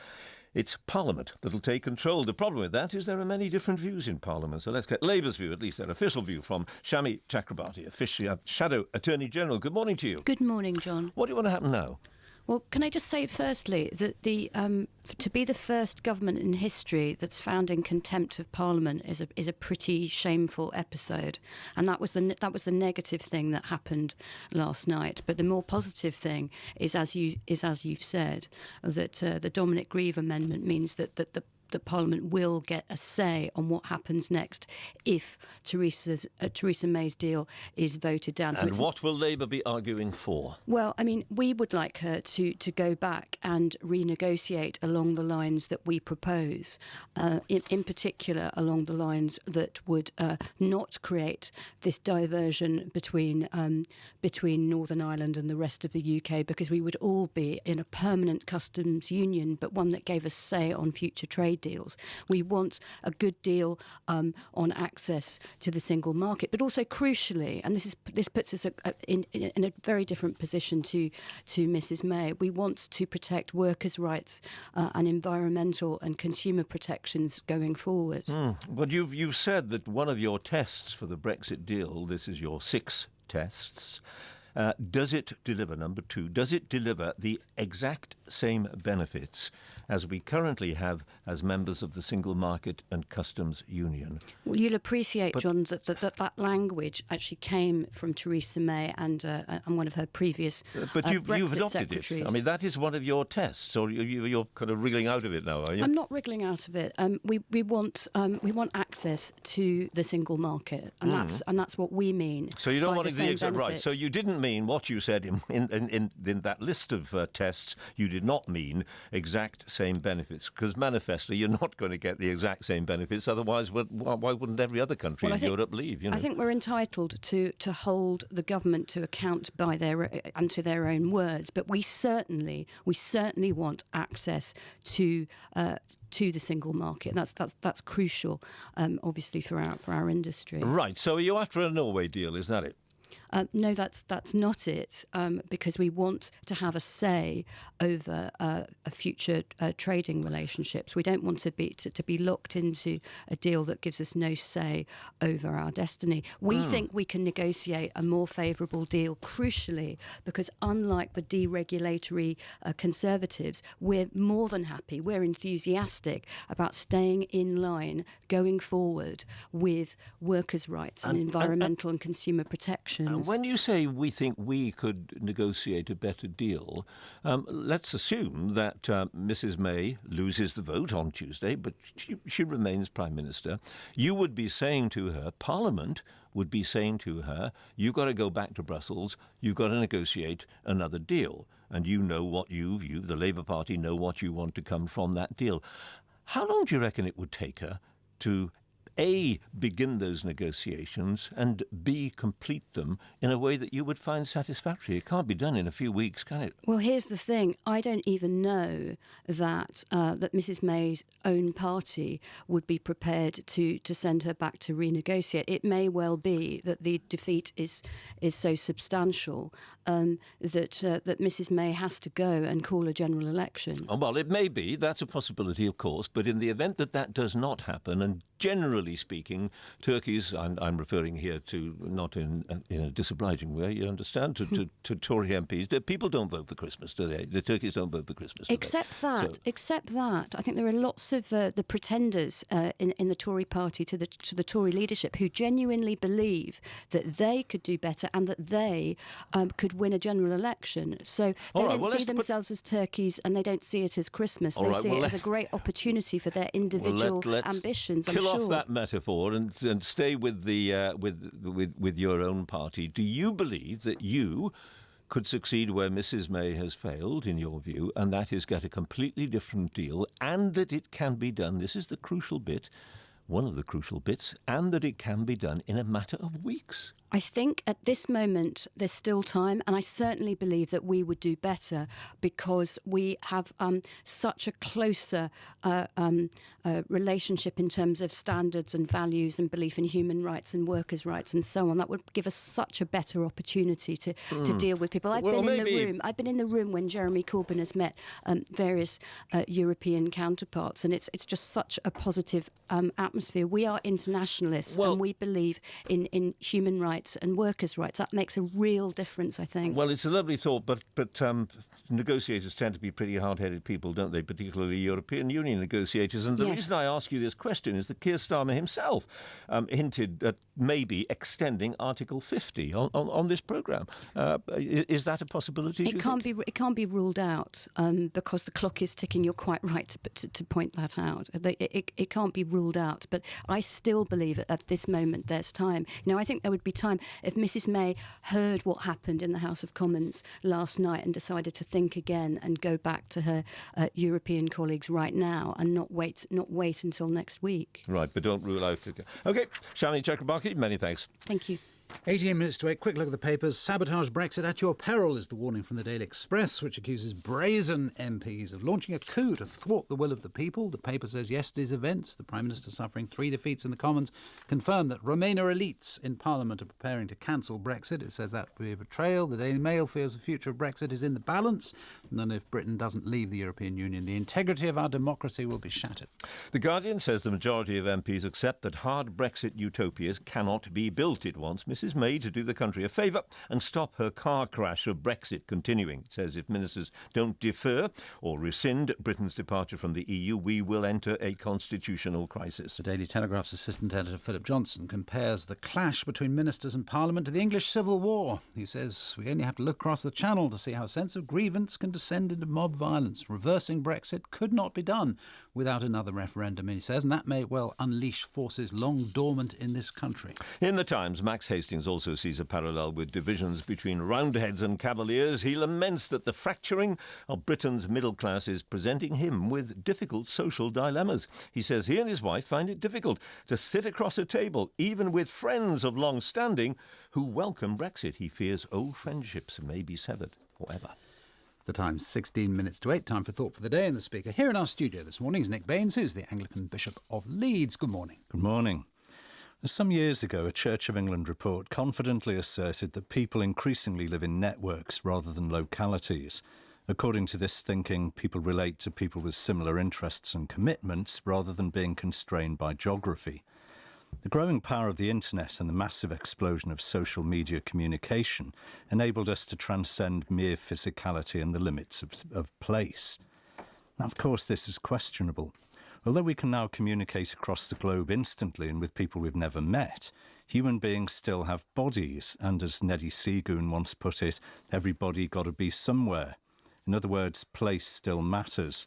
[SPEAKER 1] It's Parliament that'll take control. The problem with that is there are many different views in Parliament. So let's get Labour's view, at least their official view, from Shami Chakrabarti, Shadow Attorney General. Good morning to you.
[SPEAKER 23] Good morning, John.
[SPEAKER 1] What do you want to happen now?
[SPEAKER 23] Well, can I just say firstly that to be the first government in history that's found in contempt of Parliament is a pretty shameful episode, and that was the negative thing that happened last night. But the more positive thing is, as you've said, that the Dominic Grieve amendment means that the Parliament will get a say on what happens next if Theresa May's deal is voted down.
[SPEAKER 1] And what will Labour be arguing for?
[SPEAKER 23] Well, I mean, we would like her to go back and renegotiate along the lines that we propose, in particular along the lines that would not create this diversion between Northern Ireland and the rest of the UK, because we would all be in a permanent customs union, but one that gave us say on future trade deals. We want a good deal on access to the single market, but also crucially, and this puts us in a very different position to Mrs May, we want to protect workers' rights and environmental and consumer protections going forward.
[SPEAKER 1] But you've said that one of your tests for the Brexit deal, this is your 6 tests, does it deliver, number 2, does it deliver the exact same benefits as we currently have as members of the Single Market and Customs Union.
[SPEAKER 23] Well, you'll appreciate, John, that language actually came from Theresa May and one of her previous
[SPEAKER 1] But you've
[SPEAKER 23] Brexit
[SPEAKER 1] adopted
[SPEAKER 23] secretaries.
[SPEAKER 1] it. I mean, that is one of your tests, or you're kind of wriggling out of it now, are you?
[SPEAKER 23] I'm not wriggling out of it. We want access to the single market, and that's what we mean.
[SPEAKER 1] So you don't
[SPEAKER 23] by
[SPEAKER 1] want
[SPEAKER 23] the
[SPEAKER 1] to
[SPEAKER 23] same
[SPEAKER 1] exact right. So
[SPEAKER 23] benefits.
[SPEAKER 1] you didn't mean what you said in that list of tests. You did not mean exact same benefits, because manifestly you're not going to get the exact same benefits. Otherwise, why wouldn't every other country in Europe leave? You know?
[SPEAKER 23] I think we're entitled to hold the government to account by to their own words, but we certainly want access to the single market. That's crucial, obviously for our industry.
[SPEAKER 1] Right. So are you after a Norway deal? Is that it?
[SPEAKER 23] No, that's not it, because we want to have a say over future trading relationships. We don't want to be locked into a deal that gives us no say over our destiny. We think we can negotiate a more favourable deal, crucially, because unlike the deregulatory Conservatives, we're more than happy, we're enthusiastic about staying in line going forward with workers' rights and environmental and consumer protections.
[SPEAKER 1] When you say we think we could negotiate a better deal, let's assume that Mrs May loses the vote on Tuesday, but she remains Prime Minister. You would be saying to her, Parliament would be saying to her, you've got to go back to Brussels, you've got to negotiate another deal. And you know what you, the Labour Party, know what you want to come from that deal. How long do you reckon it would take her to A, begin those negotiations, and B, complete them in a way that you would find satisfactory? It can't be done in a few weeks, can it?
[SPEAKER 23] Well, here's the thing. I don't even know that Mrs May's own party would be prepared to send her back to renegotiate. It may well be that the defeat is so substantial that Mrs May has to go and call a general election.
[SPEAKER 1] Oh, well, it may be. That's a possibility, of course. But in the event that that does not happen, and generally speaking, Turkey's, I'm referring here to, not in a disobliging way, you understand, to Tory MPs. People don't vote for Christmas, do they? The Turkeys don't vote for Christmas.
[SPEAKER 23] Except that, I think there are lots of the pretenders in the Tory party to the Tory leadership who genuinely believe that they could do better and that they could win a general election. So they don't see themselves as turkeys, and they don't see it as Christmas. They see it as a great opportunity for their individual ambitions.
[SPEAKER 1] Kill off that metaphor and stay with the with your own party. Do you believe that you could succeed where Mrs May has failed, in your view, and that is get a completely different deal, and that it can be done? This is the crucial bit. One of the crucial bits, and that it can be done in a matter of weeks.
[SPEAKER 23] I think at this moment there's still time, and I certainly believe that we would do better because we have such a closer relationship in terms of standards and values and belief in human rights and workers' rights and so on. That would give us such a better opportunity to deal with people. I've been in the room when Jeremy Corbyn has met various European counterparts, and it's just such a positive atmosphere. We are internationalists, and we believe in human rights and workers' rights. That makes a real difference, I think.
[SPEAKER 1] Well, it's a lovely thought, but negotiators tend to be pretty hard-headed people, don't they? Particularly European Union negotiators. And the reason I ask you this question is that Keir Starmer himself hinted at maybe extending Article 50 on this programme. Is that a possibility?
[SPEAKER 23] It can't be ruled out because the clock is ticking. You're quite right to point that out. It can't be ruled out, but I still believe at this moment there's time. I think there would be time if Mrs May heard what happened in the House of Commons last night and decided to think again and go back to her European colleagues right now and not wait until next week.
[SPEAKER 1] Right, but don't rule out. OK, Shami Chakrabarti, many thanks.
[SPEAKER 23] Thank you.
[SPEAKER 2] 18 minutes to 8. Quick look at the papers. Sabotage Brexit at your peril is the warning from the Daily Express, which accuses brazen MPs of launching a coup to thwart the will of the people. The paper says yesterday's events, the Prime Minister suffering 3 defeats in the Commons, confirm that Remainer elites in Parliament are preparing to cancel Brexit. It says that would be a betrayal. The Daily Mail fears the future of Brexit is in the balance, and then if Britain doesn't leave the European Union, the integrity of our democracy will be shattered.
[SPEAKER 1] The Guardian says the majority of MPs accept that hard Brexit utopias cannot be built. It wants Mrs May to do the country a favour and stop her car crash of Brexit continuing. It says if ministers don't defer or rescind Britain's departure from the EU, we will enter a constitutional crisis.
[SPEAKER 2] The Daily Telegraph's assistant editor Philip Johnson compares the clash between ministers and Parliament to the English Civil War. He says we only have to look across the Channel to see how a sense of grievance can descend into mob violence. Reversing Brexit could not be done without another referendum, he says, and that may well unleash forces long dormant in this country.
[SPEAKER 1] In the Times, Max Hastings also sees a parallel with divisions between Roundheads and Cavaliers. He laments that the fracturing of Britain's middle class is presenting him with difficult social dilemmas. He says he and his wife find it difficult to sit across a table, even with friends of long standing who welcome Brexit. He fears old friendships may be severed forever.
[SPEAKER 2] The Time's 16 minutes to 8. Time for Thought for the Day, and the speaker here in our studio this morning is Nick Baines, who's the Anglican Bishop of Leeds. Good morning.
[SPEAKER 7] Good morning. Some years ago, a Church of England report confidently asserted that people increasingly live in networks rather than localities. According to this thinking, people relate to people with similar interests and commitments rather than being constrained by geography. The growing power of the internet and the massive explosion of social media communication enabled us to transcend mere physicality and the limits of place. Now, of course, this is questionable. Although we can now communicate across the globe instantly and with people we've never met, human beings still have bodies, and as Neddy Seagoon once put it, everybody got to be somewhere. In other words, place still matters.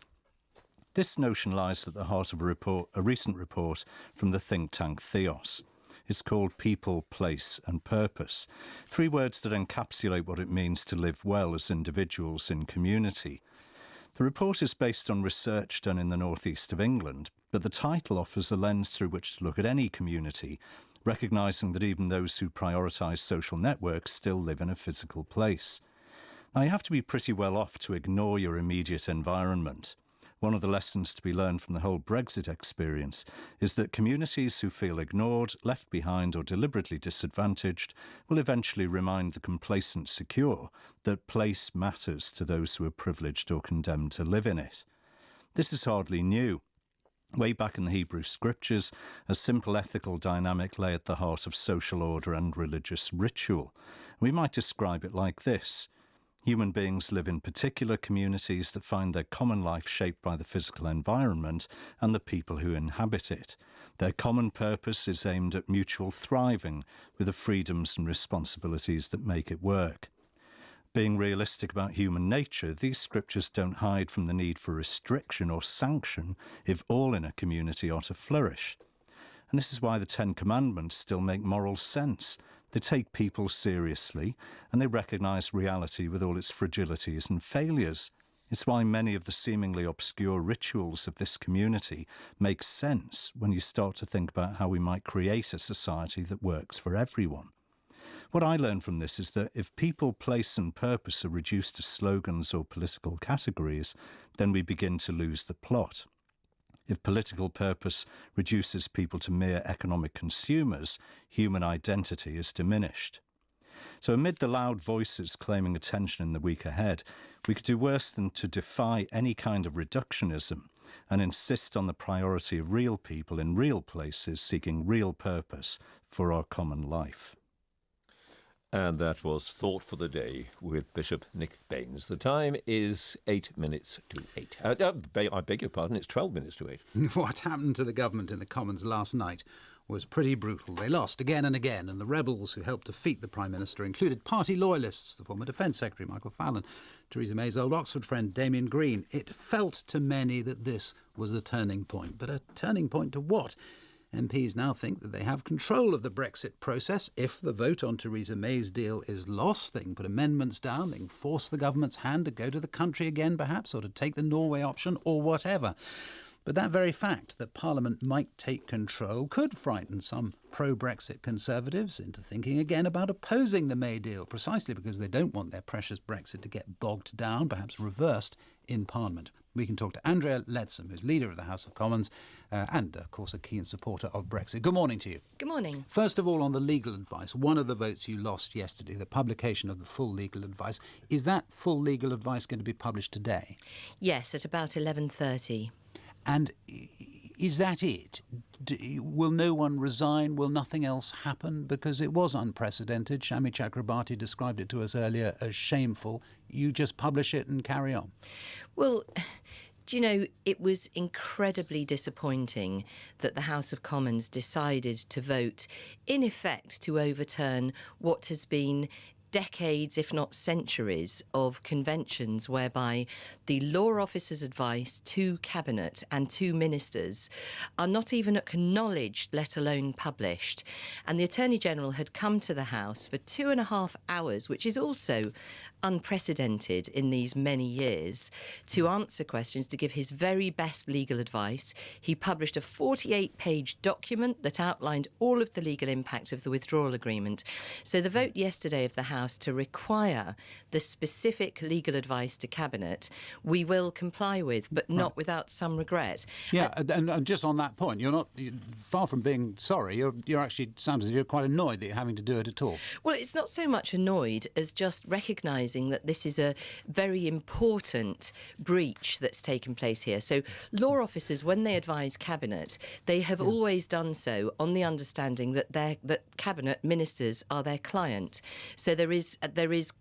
[SPEAKER 7] This notion lies at the heart of a recent report from the think tank Theos. It's called People, Place and Purpose, 3 words that encapsulate what it means to live well as individuals in community. The report is based on research done in the northeast of England, but the title offers a lens through which to look at any community, recognising that even those who prioritise social networks still live in a physical place. Now, you have to be pretty well off to ignore your immediate environment. One of the lessons to be learned from the whole Brexit experience is that communities who feel ignored, left behind or deliberately disadvantaged will eventually remind the complacent secure that place matters to those who are privileged or condemned to live in it. This is hardly new. Way back in the Hebrew Scriptures, a simple ethical dynamic lay at the heart of social order and religious ritual. We might describe it like this. Human beings live in particular communities that find their common life shaped by the physical environment and the people who inhabit it. Their common purpose is aimed at mutual thriving with the freedoms and responsibilities that make it work. Being realistic about human nature, these scriptures don't hide from the need for restriction or sanction if all in a community are to flourish. And this is why the 10 Commandments still make moral sense. They take people seriously, and they recognise reality with all its fragilities and failures. It's why many of the seemingly obscure rituals of this community make sense when you start to think about how we might create a society that works for everyone. What I learned from this is that if people, place and purpose are reduced to slogans or political categories, then we begin to lose the plot. If political purpose reduces people to mere economic consumers, human identity is diminished. So amid the loud voices claiming attention in the week ahead, we could do worse than to defy any kind of reductionism and insist on the priority of real people in real places seeking real purpose for our common life.
[SPEAKER 1] And that was Thought for the Day with Bishop Nick Baines. The time is 8 minutes to 8. I beg your pardon, it's 12 minutes to 8.
[SPEAKER 2] What happened to the government in the Commons last night was pretty brutal. They lost again and again, and the rebels who helped defeat the Prime Minister included party loyalists, the former Defence Secretary Michael Fallon, Theresa May's old Oxford friend Damien Green. It felt to many that this was a turning point. But a turning point to what? MPs now think that they have control of the Brexit process. If the vote on Theresa May's deal is lost, they can put amendments down, they can force the government's hand to go to the country again perhaps, or to take the Norway option, or whatever. But that very fact that Parliament might take control could frighten some pro-Brexit Conservatives into thinking again about opposing the May deal, precisely because they don't want their precious Brexit to get bogged down, perhaps reversed, in Parliament. We can talk to Andrea Leadsom, who's leader of the House of Commons and, of course, a keen supporter of Brexit. Good morning to you.
[SPEAKER 8] Good morning.
[SPEAKER 2] First of all, on the legal advice, one of the votes you lost yesterday, the publication of the full legal advice, is that full legal advice going to be published today?
[SPEAKER 8] Yes, at about 11:30.
[SPEAKER 2] And Is that it? Will no one resign? Will nothing else happen? Because it was unprecedented. Shami Chakrabarti described it to us earlier as shameful. You just publish it and carry on.
[SPEAKER 3] Well, do you know, it was incredibly disappointing that the House of Commons decided to vote, in effect, to overturn what has been decades, if not centuries, of conventions whereby the law officer's advice to Cabinet and to ministers are not even acknowledged, let alone published. And the Attorney-General had come to the House for 2.5 hours, which is also unprecedented in these many years, to answer questions, to give his very best legal advice. He published a 48-page document that outlined all of the legal impact of the withdrawal agreement. So the vote yesterday of the House to require the specific legal advice to Cabinet, we will comply with, but not without some regret.
[SPEAKER 2] Yeah, and just on that point, you're far from being sorry. You're actually, sounds as if you're quite annoyed that you're having to do it at all.
[SPEAKER 3] Well, it's not so much annoyed as just recognising that this is a very important breach that's taken place here. So law officers, when they advise Cabinet, they have always done so on the understanding that that Cabinet ministers are their client. So there is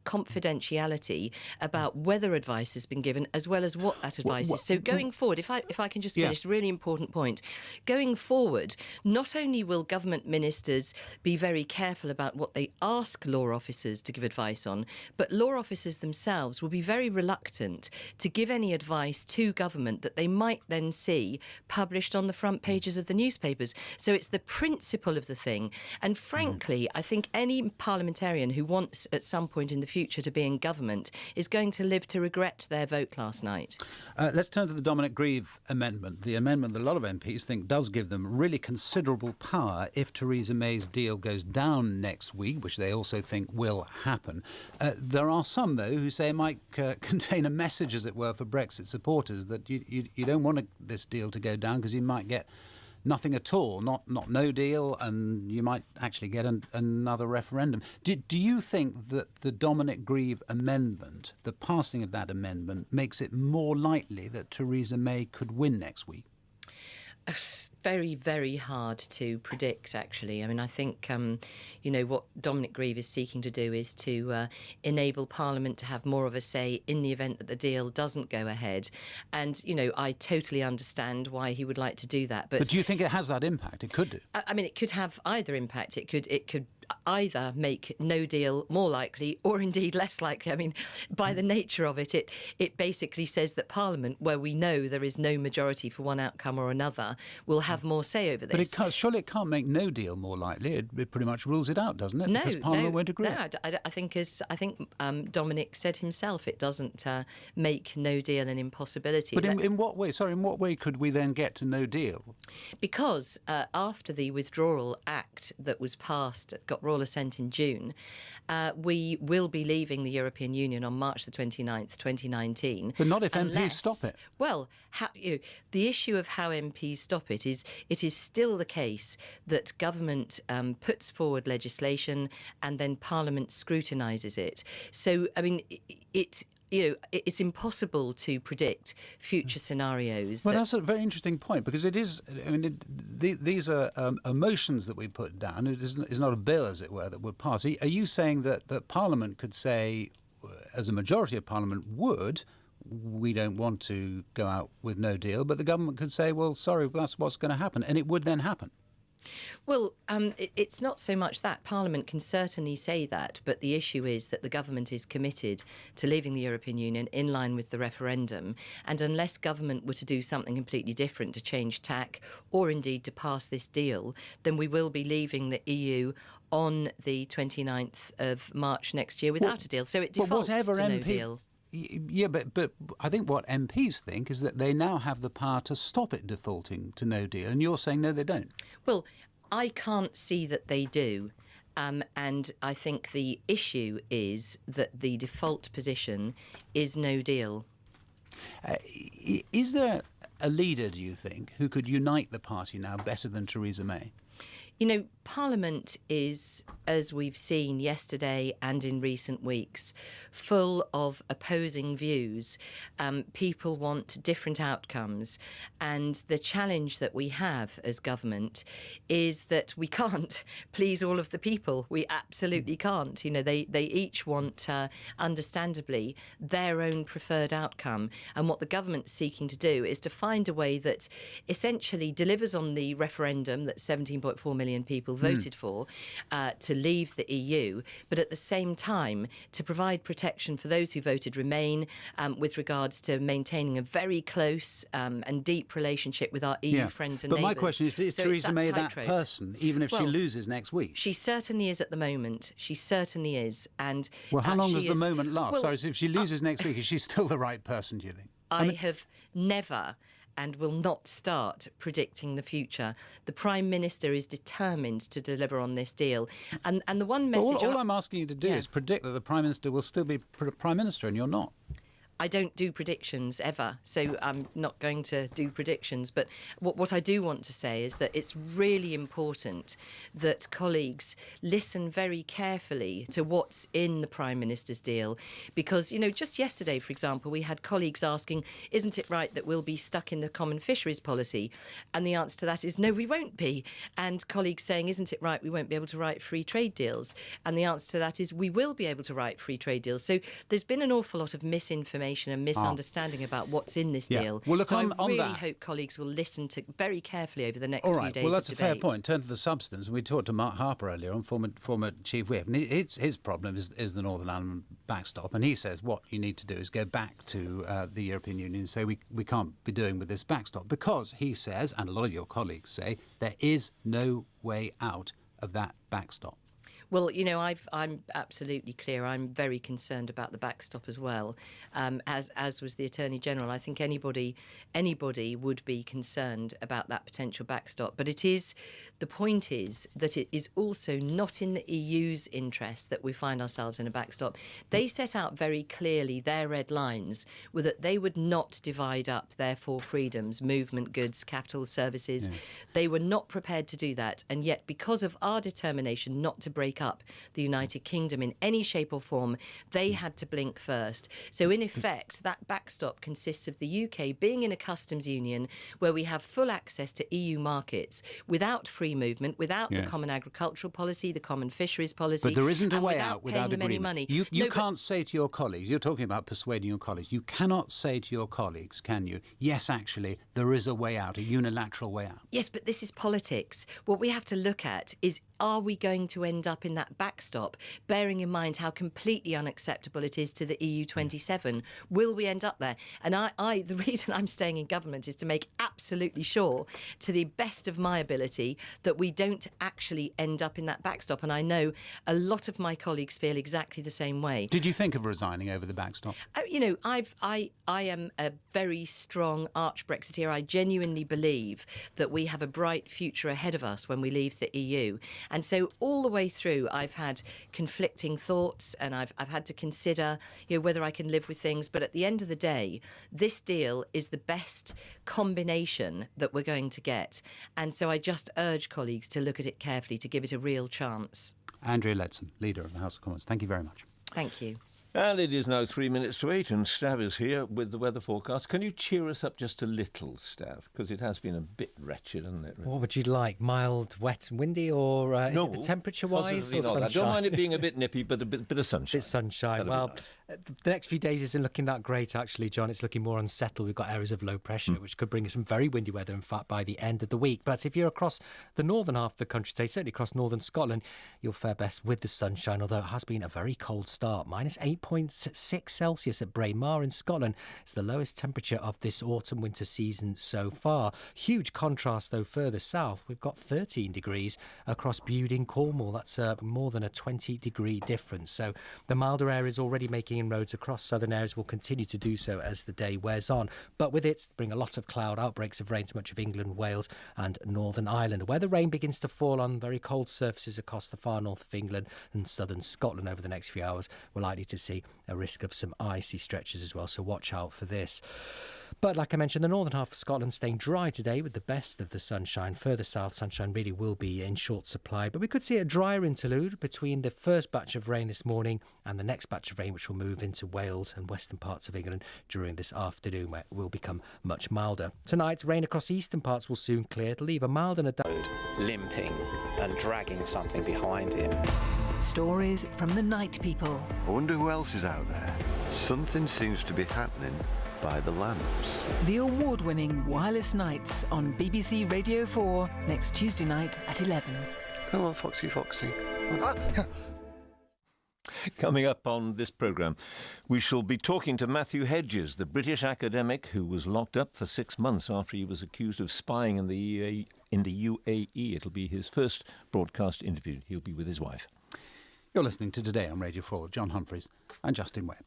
[SPEAKER 3] confidentiality about whether advice has been given, as well as what that advice is. So going forward, if I can just finish, a really important point. Going forward, not only will government ministers be very careful about what they ask law officers to give advice on, but law officers themselves will be very reluctant to give any advice to government that they might then see published on the front pages of the newspapers. So it's the principle of the thing. And frankly, I think any parliamentarian who wants at some point in the future to be in government is going to live to regret their vote last night.
[SPEAKER 2] Let's turn to the Dominic Grieve amendment, the amendment that a lot of MPs think does give them really considerable power if Theresa May's deal goes down next week, which they also think will happen. There are some, though, who say it might contain a message, as it were, for Brexit supporters, that you don't want this deal to go down because you might get nothing at all, not no deal, and you might actually get another referendum. Do you think that the Dominic Grieve amendment, the passing of that amendment, makes it more likely that Theresa May could win next week?
[SPEAKER 3] Very, very hard to predict, actually. I mean, I think, what Dominic Grieve is seeking to do is to enable Parliament to have more of a say in the event that the deal doesn't go ahead. And, I totally understand why he would like to do that. But
[SPEAKER 2] do you think it has that impact? It could do.
[SPEAKER 3] I mean, it could have either impact. It could either make no deal more likely or indeed less likely. I mean, by the nature of it, it basically says that Parliament, where we know there is no majority for one outcome or another, will have more say over this.
[SPEAKER 2] But surely it can't make no deal more likely. It pretty much rules it out, doesn't it? Because Parliament won't agree.
[SPEAKER 3] No, I think Dominic said himself, it doesn't make no deal an impossibility.
[SPEAKER 2] But in what way? Sorry, in what way could we then get to no deal?
[SPEAKER 3] Because after the Withdrawal Act that was passed, got royal assent in June, we will be leaving the European Union on March the 29th, 2019.
[SPEAKER 2] But not if MPs stop it.
[SPEAKER 3] Well, the issue of how MPs stop it is still the case that government puts forward legislation and then Parliament scrutinises it. So, I mean, it's impossible to predict future scenarios.
[SPEAKER 2] Well, that's a very interesting point, because it is. I mean, these are motions that we put down. It is not a bill, as it were, that would pass. Are you saying that Parliament could say, as a majority of Parliament would, we don't want to go out with no deal, but the government could say, well, sorry, that's what's going to happen, and it would then happen?
[SPEAKER 3] Well, it's not so much that. Parliament can certainly say that, but the issue is that the government is committed to leaving the European Union in line with the referendum, and unless government were to do something completely different, to change tack or indeed to pass this deal, then we will be leaving the EU on the 29th of March next year without a deal. So it defaults to no deal.
[SPEAKER 2] Yeah, but I think what MPs think is that they now have the power to stop it defaulting to no deal, and you're saying no, they don't.
[SPEAKER 3] Well, I can't see that they do. And I think the issue is that the default position is no deal.
[SPEAKER 2] Is there a leader, do you think, who could unite the party now better than Theresa May?
[SPEAKER 3] Parliament is, as we've seen yesterday and in recent weeks, full of opposing views. People want different outcomes, and the challenge that we have as government is that we can't please all of the people. We absolutely can't. You know, they each want, understandably, their own preferred outcome, and what the government's seeking to do is to find a way that essentially delivers on the referendum that 17.4 million people voted for to leave the EU, but at the same time to provide protection for those who voted Remain with regards to maintaining a very close and deep relationship with our EU friends and
[SPEAKER 2] but
[SPEAKER 3] neighbours.
[SPEAKER 2] My question is Theresa May that person, even if she loses next week?
[SPEAKER 3] She certainly is at the moment. She certainly is. And
[SPEAKER 2] well, how long does the moment last?
[SPEAKER 3] Well,
[SPEAKER 2] Sorry, so if she loses next week, is she still the right person, do you think?
[SPEAKER 3] I have never and will not start predicting the future. The Prime Minister is determined to deliver on this deal. And the one message...
[SPEAKER 2] All I'm asking you to do is predict that the Prime Minister will still be Prime Minister, and you're not.
[SPEAKER 3] I don't do predictions ever, so I'm not going to do predictions. But what I do want to say is that it's really important that colleagues listen very carefully to what's in the Prime Minister's deal. Because, you know, just yesterday, for example, we had colleagues asking, isn't it right that we'll be stuck in the common fisheries policy? And the answer to that is, no, we won't be. And colleagues saying, isn't it right we won't be able to write free trade deals? And the answer to that is, we will be able to write free trade deals. So there's been an awful lot of misinformation and misunderstanding about what's in this deal.
[SPEAKER 2] Well, look,
[SPEAKER 3] so
[SPEAKER 2] on
[SPEAKER 3] I really
[SPEAKER 2] that,
[SPEAKER 3] hope colleagues will listen to very carefully over the next
[SPEAKER 2] all right,
[SPEAKER 3] few days
[SPEAKER 2] well, that's
[SPEAKER 3] of
[SPEAKER 2] a fair
[SPEAKER 3] debate.
[SPEAKER 2] point. Turn to the substance. And we talked to Mark Harper earlier on, former Chief Whip. And his problem is the Northern Ireland backstop. And he says what you need to do is go back to the European Union and say we can't be doing with this backstop. Because he says, and a lot of your colleagues say, there is no way out of that backstop.
[SPEAKER 3] Well, you know, I'm absolutely clear. I'm very concerned about the backstop as well, as was the Attorney General. I think anybody would be concerned about that potential backstop. But the point is that it is also not in the EU's interest that we find ourselves in a backstop. They set out very clearly their red lines were that they would not divide up their four freedoms, movement, goods, capital, services. Yeah. They were not prepared to do that. And yet, because of our determination not to break up the United Kingdom in any shape or form, they had to blink first. So in effect, that backstop consists of the UK being in a customs union where we have full access to EU markets without free movement, without the common agricultural policy, the common fisheries policy.
[SPEAKER 2] But there isn't a way out without agreement.
[SPEAKER 3] Any money.
[SPEAKER 2] You can't say to your colleagues, you're talking about persuading your colleagues, you cannot say to your colleagues, can you, yes, actually, there is a way out, a unilateral way out.
[SPEAKER 3] Yes, but this is politics. What we have to look at is, are we going to end up in that backstop, bearing in mind how completely unacceptable it is to the EU27? Will we end up there? And the reason I'm staying in government is to make absolutely sure, to the best of my ability, that we don't actually end up in that backstop. And I know a lot of my colleagues feel exactly the same way.
[SPEAKER 2] Did you think of resigning over the backstop?
[SPEAKER 3] You know, I am a very strong arch-Brexiteer. I genuinely believe that we have a bright future ahead of us when we leave the EU. And so all the way through, I've had conflicting thoughts, and I've had to consider, you know, whether I can live with things. But at the end of the day, this deal is the best combination that we're going to get. And so I just urge colleagues to look at it carefully, to give it a real chance.
[SPEAKER 2] Andrea Leadsom, Leader of the House of Commons. Thank you very much.
[SPEAKER 3] Thank you.
[SPEAKER 1] And it is now 3 minutes to 8, and Stav is here with the weather forecast. Can you cheer us up just a little, Stav? Because it has been a bit wretched, hasn't it? Really?
[SPEAKER 8] What would you like? Mild, wet and windy, or is it the temperature-wise? Or sunshine?
[SPEAKER 1] I don't mind it being a bit nippy, but a bit of sunshine.
[SPEAKER 8] Bit sunshine. Well, the next few days isn't looking that great, actually, John. It's looking more unsettled. We've got areas of low pressure, which could bring us some very windy weather, in fact, by the end of the week. But if you're across the northern half of the country today, certainly across northern Scotland, you'll fare best with the sunshine, although it has been a very cold start. Minus 8.6 Celsius at Braemar in Scotland. It's the lowest temperature of this autumn-winter season so far. Huge contrast, though, further south. We've got 13 degrees across Bude in Cornwall. That's more than a 20-degree difference. So the milder air is already making inroads across southern areas, will continue to do so as the day wears on. But with it, bring a lot of cloud, outbreaks of rain to much of England, Wales and Northern Ireland, where the rain begins to fall on very cold surfaces across the far north of England and southern Scotland over the next few hours. We're likely to see potentially a risk of some icy stretches as well, so watch out for this. But like I mentioned, the northern half of Scotland staying dry today with the best of the sunshine. Further south, sunshine really will be in short supply, but we could see a drier interlude between the first batch of rain this morning and the next batch of rain, which will move into Wales and western parts of England during this afternoon, where it will become much milder. Tonight, rain across the eastern parts will soon clear to leave a mild and a
[SPEAKER 9] limping and dragging something behind him.
[SPEAKER 10] Stories from the night people.
[SPEAKER 16] I wonder who else is out there. Something seems to be happening by the lamps.
[SPEAKER 10] The award-winning Wireless Nights on BBC Radio 4 next Tuesday night at 11.
[SPEAKER 16] Come on, Foxy, Foxy.
[SPEAKER 1] Coming up on this programme, we shall be talking to Matthew Hedges, the British academic who was locked up for 6 months after he was accused of spying in the UAE. It'll be his first broadcast interview. He'll be with his wife.
[SPEAKER 2] You're listening to Today on Radio 4, John Humphreys and Justin Webb.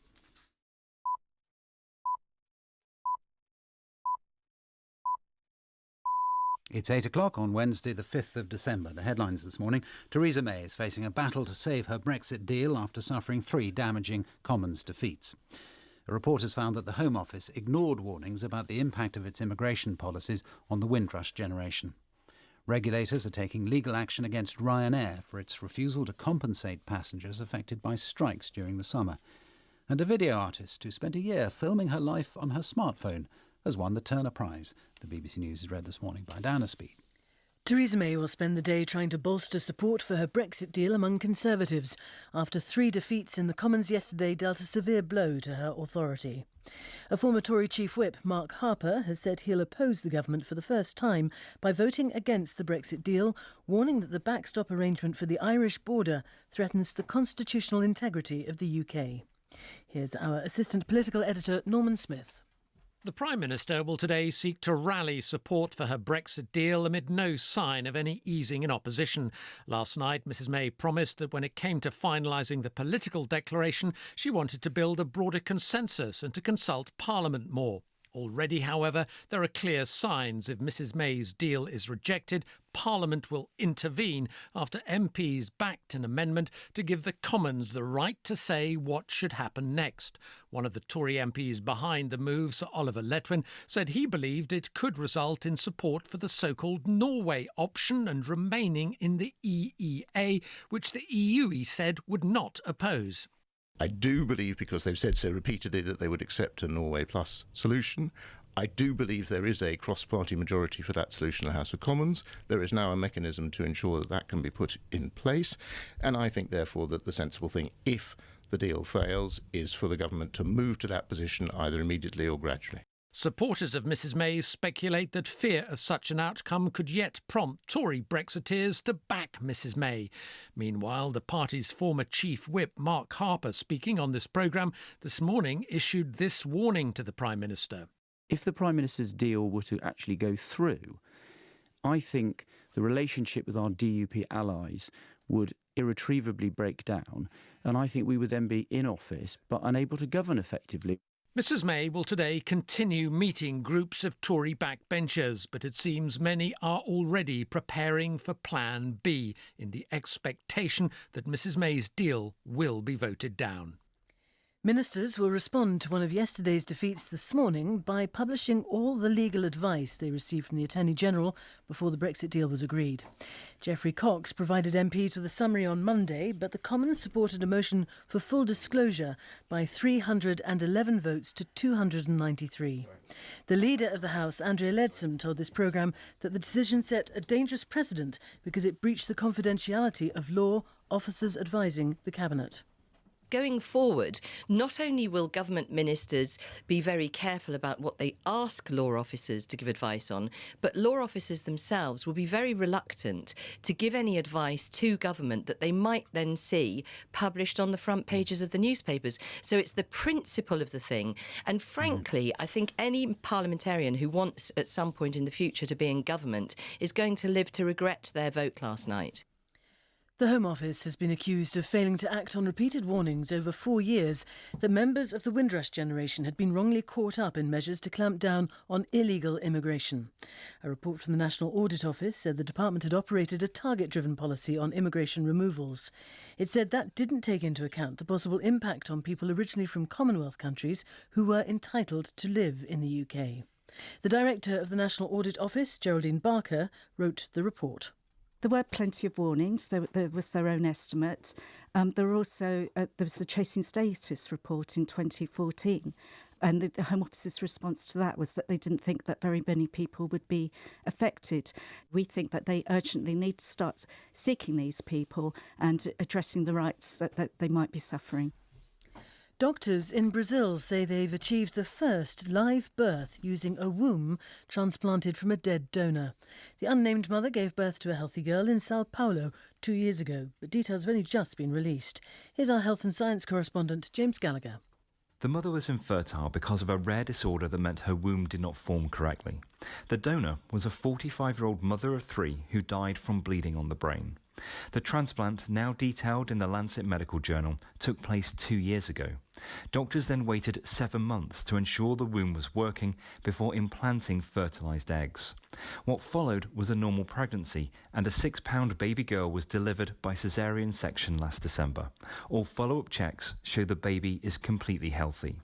[SPEAKER 2] It's 8 o'clock on Wednesday, the 5th of December. The headlines this morning: Theresa May is facing a battle to save her Brexit deal after suffering 3 damaging Commons defeats. A report has found that the Home Office ignored warnings about the impact of its immigration policies on the Windrush generation. Regulators are taking legal action against Ryanair for its refusal to compensate passengers affected by strikes during the summer. And a video artist who spent a year filming her life on her smartphone has won the Turner Prize. The BBC News is read this morning by Diana Speed.
[SPEAKER 4] Theresa May will spend the day trying to bolster support for her Brexit deal among Conservatives after 3 defeats in the Commons yesterday dealt a severe blow to her authority. A former Tory Chief Whip, Mark Harper, has said he'll oppose the government for the first time by voting against the Brexit deal, warning that the backstop arrangement for the Irish border threatens the constitutional integrity of the UK. Here's our assistant political editor, Norman Smith.
[SPEAKER 24] The Prime Minister will today seek to rally support for her Brexit deal amid no sign of any easing in opposition. Last night, Mrs May promised that when it came to finalising the political declaration, she wanted to build a broader consensus and to consult Parliament more. Already, however, there are clear signs if Mrs May's deal is rejected, Parliament will intervene after MPs backed an amendment to give the Commons the right to say what should happen next. One of the Tory MPs behind the move, Sir Oliver Letwin, said he believed it could result in support for the so-called Norway option and remaining in the EEA, which the EU, he said, would not oppose.
[SPEAKER 25] I do believe, because they've said so repeatedly, that they would accept a Norway Plus solution. I do believe there is a cross-party majority for that solution in the House of Commons. There is now a mechanism to ensure that that can be put in place. And I think, therefore, that the sensible thing, if the deal fails, is for the government to move to that position either immediately or gradually.
[SPEAKER 24] Supporters of Mrs May speculate that fear of such an outcome could yet prompt Tory Brexiteers to back Mrs May. Meanwhile, the party's former Chief Whip, Mark Harper, speaking on this programme this morning, issued this warning to the Prime Minister.
[SPEAKER 15] If the Prime Minister's deal were to actually go through, I think the relationship with our DUP allies would irretrievably break down, and I think we would then be in office but unable to govern effectively.
[SPEAKER 24] Mrs May will today continue meeting groups of Tory backbenchers, but it seems many are already preparing for Plan B in the expectation that Mrs May's deal will be voted down.
[SPEAKER 4] Ministers will respond to one of yesterday's defeats this morning by publishing all the legal advice they received from the Attorney-General before the Brexit deal was agreed. Geoffrey Cox provided MPs with a summary on Monday, but the Commons supported a motion for full disclosure by 311 votes to 293. The Leader of the House, Andrea Leadsom, told this programme that the decision set a dangerous precedent because it breached the confidentiality of law officers advising the Cabinet.
[SPEAKER 3] Going forward, not only will government ministers be very careful about what they ask law officers to give advice on, but law officers themselves will be very reluctant to give any advice to government that they might then see published on the front pages of the newspapers. So it's the principle of the thing. And frankly, I think any parliamentarian who wants at some point in the future to be in government is going to live to regret their vote last night.
[SPEAKER 4] The Home Office has been accused of failing to act on repeated warnings over 4 years that members of the Windrush generation had been wrongly caught up in measures to clamp down on illegal immigration. A report from the National Audit Office said the department had operated a target-driven policy on immigration removals. It said that didn't take into account the possible impact on people originally from Commonwealth countries who were entitled to live in the UK. The director of the National Audit Office, Geraldine Barker, wrote the report.
[SPEAKER 11] There were plenty of warnings. There was their own estimate. There was the Chasing Status report in 2014, and the Home Office's response to that was that they didn't think that very many people would be affected. We think that they urgently need to start seeking these people and addressing the rights that they might be suffering.
[SPEAKER 4] Doctors in Brazil say they've achieved the first live birth using a womb transplanted from a dead donor. The unnamed mother gave birth to a healthy girl in Sao Paulo 2 years ago, but details have only just been released. Here's our health and science correspondent, James Gallagher.
[SPEAKER 12] The mother was infertile because of a rare disorder that meant her womb did not form correctly. The donor was a 45-year-old mother of 3 who died from bleeding on the brain. The transplant, now detailed in the Lancet Medical Journal, took place 2 years ago. Doctors then waited 7 months to ensure the womb was working before implanting fertilised eggs. What followed was a normal pregnancy, and a 6-pound baby girl was delivered by caesarean section last December. All follow-up checks show the baby is completely healthy.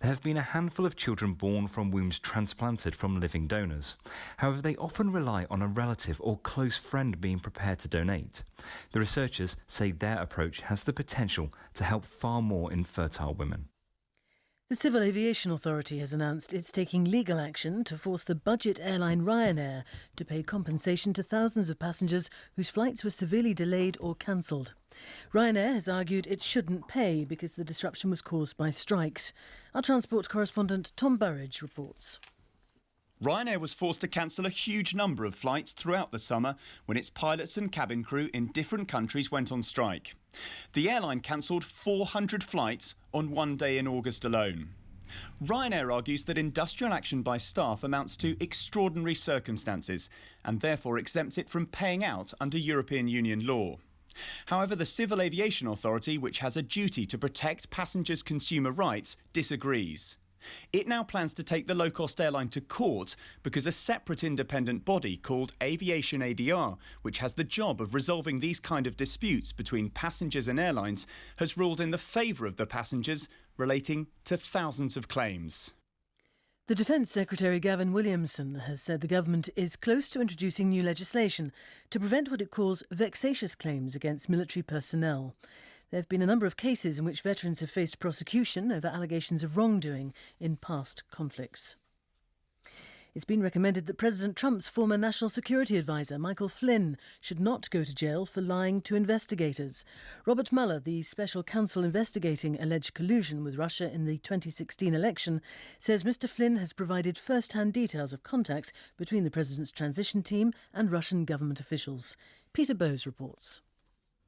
[SPEAKER 12] There have been a handful of children born from wombs transplanted from living donors. However, they often rely on a relative or close friend being prepared to donate. The researchers say their approach has the potential to help far more infertile women.
[SPEAKER 4] The Civil Aviation Authority has announced it's taking legal action to force the budget airline Ryanair to pay compensation to thousands of passengers whose flights were severely delayed or cancelled. Ryanair has argued it shouldn't pay because the disruption was caused by strikes. Our transport correspondent Tom Burridge reports.
[SPEAKER 13] Ryanair was forced to cancel a huge number of flights throughout the summer when its pilots and cabin crew in different countries went on strike. The airline cancelled 400 flights on one day in August alone. Ryanair argues that industrial action by staff amounts to extraordinary circumstances and therefore exempts it from paying out under European Union law. However, the Civil Aviation Authority, which has a duty to protect passengers' consumer rights, disagrees. It now plans to take the low-cost airline to court because a separate independent body called Aviation ADR, which has the job of resolving these kind of disputes between passengers and airlines, has ruled in the favour of the passengers, relating to thousands of claims.
[SPEAKER 4] The Defence Secretary Gavin Williamson has said the government is close to introducing new legislation to prevent what it calls vexatious claims against military personnel. There have been a number of cases in which veterans have faced prosecution over allegations of wrongdoing in past conflicts. It's been recommended that President Trump's former National Security Advisor, Michael Flynn, should not go to jail for lying to investigators. Robert Mueller, the special counsel investigating alleged collusion with Russia in the 2016 election, says Mr. Flynn has provided first-hand details of contacts between the president's transition team and Russian government officials. Peter Bowes reports.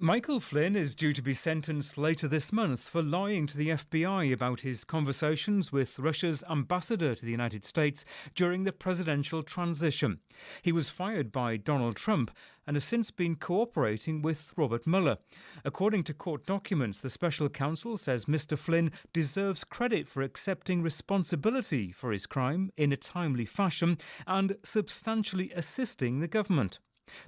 [SPEAKER 14] Michael Flynn is due to be sentenced later this month for lying to the FBI about his conversations with Russia's ambassador to the United States during the presidential transition. He was fired by Donald Trump and has since been cooperating with Robert Mueller. According to court documents, the special counsel says Mr. Flynn deserves credit for accepting responsibility for his crime in a timely fashion and substantially assisting the government.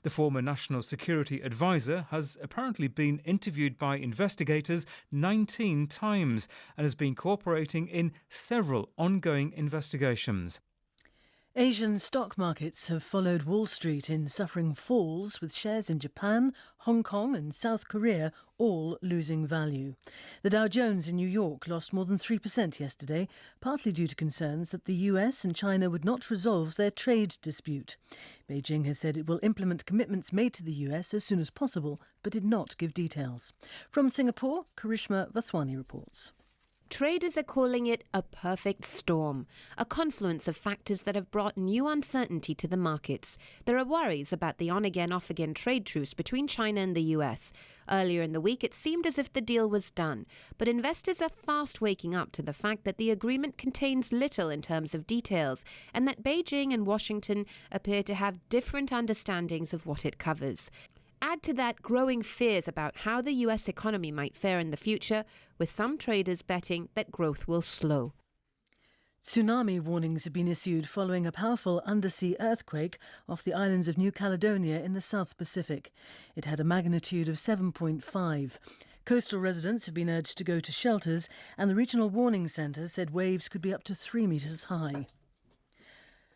[SPEAKER 14] The former National Security Advisor has apparently been interviewed by investigators 19 times and has been cooperating in several ongoing investigations.
[SPEAKER 4] Asian stock markets have followed Wall Street in suffering falls, with shares in Japan, Hong Kong and South Korea all losing value. The Dow Jones in New York lost more than 3% yesterday, partly due to concerns that the US and China would not resolve their trade dispute. Beijing has said it will implement commitments made to the US as soon as possible, but did not give details. From Singapore, Karishma Vaswani reports.
[SPEAKER 22] Traders are calling it a perfect storm, a confluence of factors that have brought new uncertainty to the markets. There are worries about the on-again, off-again trade truce between China and the US. Earlier in the week, it seemed as if the deal was done, but investors are fast waking up to the fact that the agreement contains little in terms of details, and that Beijing and Washington appear to have different understandings of what it covers. Add to that growing fears about how the US economy might fare in the future, with some traders betting that growth will slow.
[SPEAKER 4] Tsunami warnings have been issued following a powerful undersea earthquake off the islands of New Caledonia in the South Pacific. It had a magnitude of 7.5. Coastal residents have been urged to go to shelters, and the Regional Warning Centre said waves could be up to 3 metres high.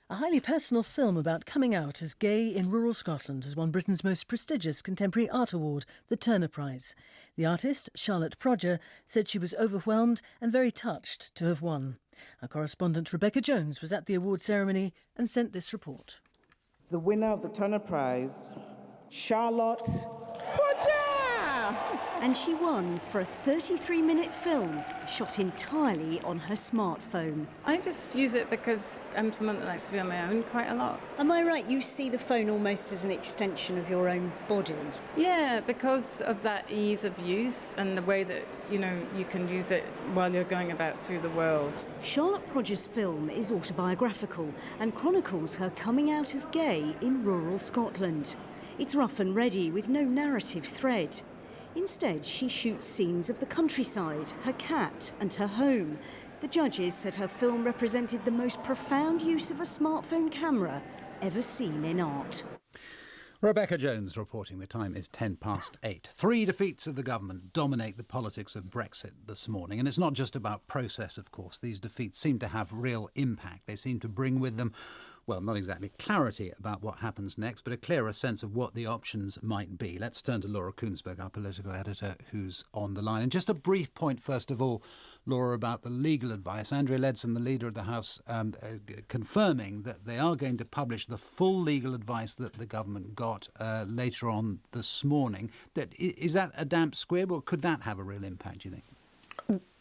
[SPEAKER 4] A highly personal film about coming out as gay in rural Scotland has won Britain's most prestigious contemporary art award, the Turner Prize. The artist, Charlotte Prodger, said she was overwhelmed and very touched to have won. Our correspondent Rebecca Jones was at the award ceremony and sent this report.
[SPEAKER 5] The winner of the Turner Prize, Charlotte Prodger!
[SPEAKER 6] And she won for a 33-minute film shot entirely on her smartphone.
[SPEAKER 17] I just use it because I'm someone that likes to be on my own quite a lot.
[SPEAKER 6] Am I right? You see the phone almost as an extension of your own body?
[SPEAKER 17] Yeah, because of that ease of use and the way that, you can use it while you're going about through the world.
[SPEAKER 6] Charlotte Prodger's film is autobiographical and chronicles her coming out as gay in rural Scotland. It's rough and ready with no narrative thread. Instead, she shoots scenes of the countryside, her cat and her home. The judges said her film represented the most profound use of a smartphone camera ever seen in art.
[SPEAKER 2] Rebecca Jones reporting. The time is 8:10. 3 defeats of the government dominate the politics of Brexit this morning. And it's not just about process, of course. These defeats seem to have real impact. They seem to bring with them, well, not exactly clarity about what happens next, but a clearer sense of what the options might be. Let's turn to Laura Kunsberg, our political editor, who's on the line. And just a brief point, first of all, Laura, about the legal advice. Andrea Leadsom, the leader of the House, confirming that they are going to publish the full legal advice that the government got later on this morning. Is that a damp squib, or could that have a real impact, do you think?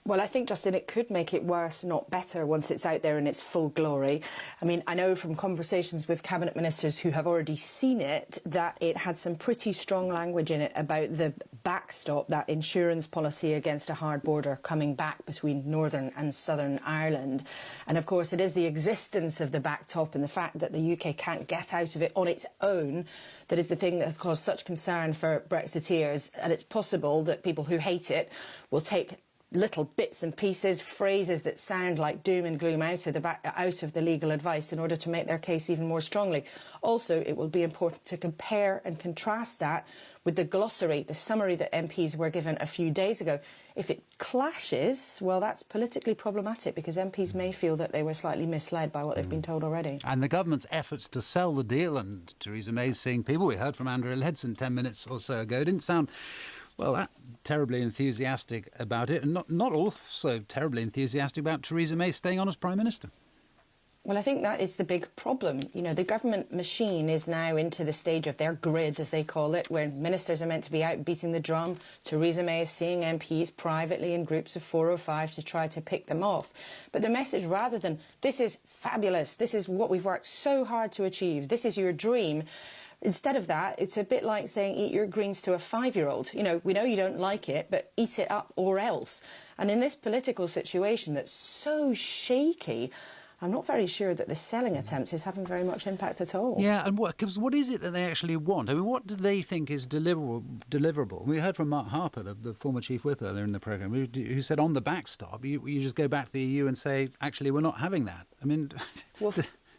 [SPEAKER 18] Well, I think, Justin, it could make it worse, not better, once it's out there in its full glory. I mean, I know from conversations with cabinet ministers who have already seen it that it had some pretty strong language in it about the backstop, that insurance policy against a hard border coming back between Northern and Southern Ireland. And, of course, it is the existence of the backstop and the fact that the UK can't get out of it on its own that is the thing that has caused such concern for Brexiteers. And it's possible that people who hate it will take little bits and pieces, phrases that sound like doom and gloom out of the legal advice in order to make their case even more strongly. Also, it will be important to compare and contrast that with the glossary, the summary that MPs were given a few days ago. If it clashes, well, that's politically problematic because MPs may feel that they were slightly misled by what they've been told already.
[SPEAKER 2] And the government's efforts to sell the deal, and Theresa May seeing people, we heard from Andrea Leadsom 10 minutes or so ago, didn't sound that terribly enthusiastic about it, and not also terribly enthusiastic about Theresa May staying on as Prime Minister.
[SPEAKER 18] Well, I think that is the big problem. The government machine is now into the stage of their grid, as they call it, where ministers are meant to be out beating the drum. Theresa May is seeing MPs privately in groups of 4 or 5 to try to pick them off. But the message, rather than, this is fabulous, this is what we've worked so hard to achieve, this is your dream, instead of that, it's a bit like saying eat your greens to a 5-year-old. We know you don't like it, but eat it up or else. And in this political situation that's so shaky, I'm not very sure that the selling attempt is having very much impact at all.
[SPEAKER 2] Yeah, and what is it that they actually want? I mean, what do they think is deliverable? We heard from Mark Harper, the former chief whip earlier in the programme, who said on the backstop, you just go back to the EU and say, actually, we're not having that. I mean,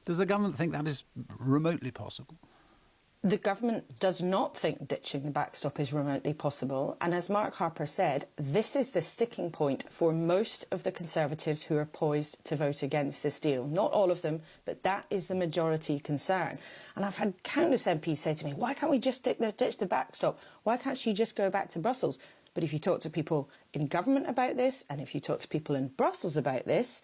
[SPEAKER 2] does the government think that is remotely possible?
[SPEAKER 18] The government does not think ditching the backstop is remotely possible. And as Mark Harper said, this is the sticking point for most of the Conservatives who are poised to vote against this deal. Not all of them, but that is the majority concern. And I've had countless MPs say to me, why can't we just ditch the backstop? Why can't she just go back to Brussels? But if you talk to people in government about this, and if you talk to people in Brussels about this,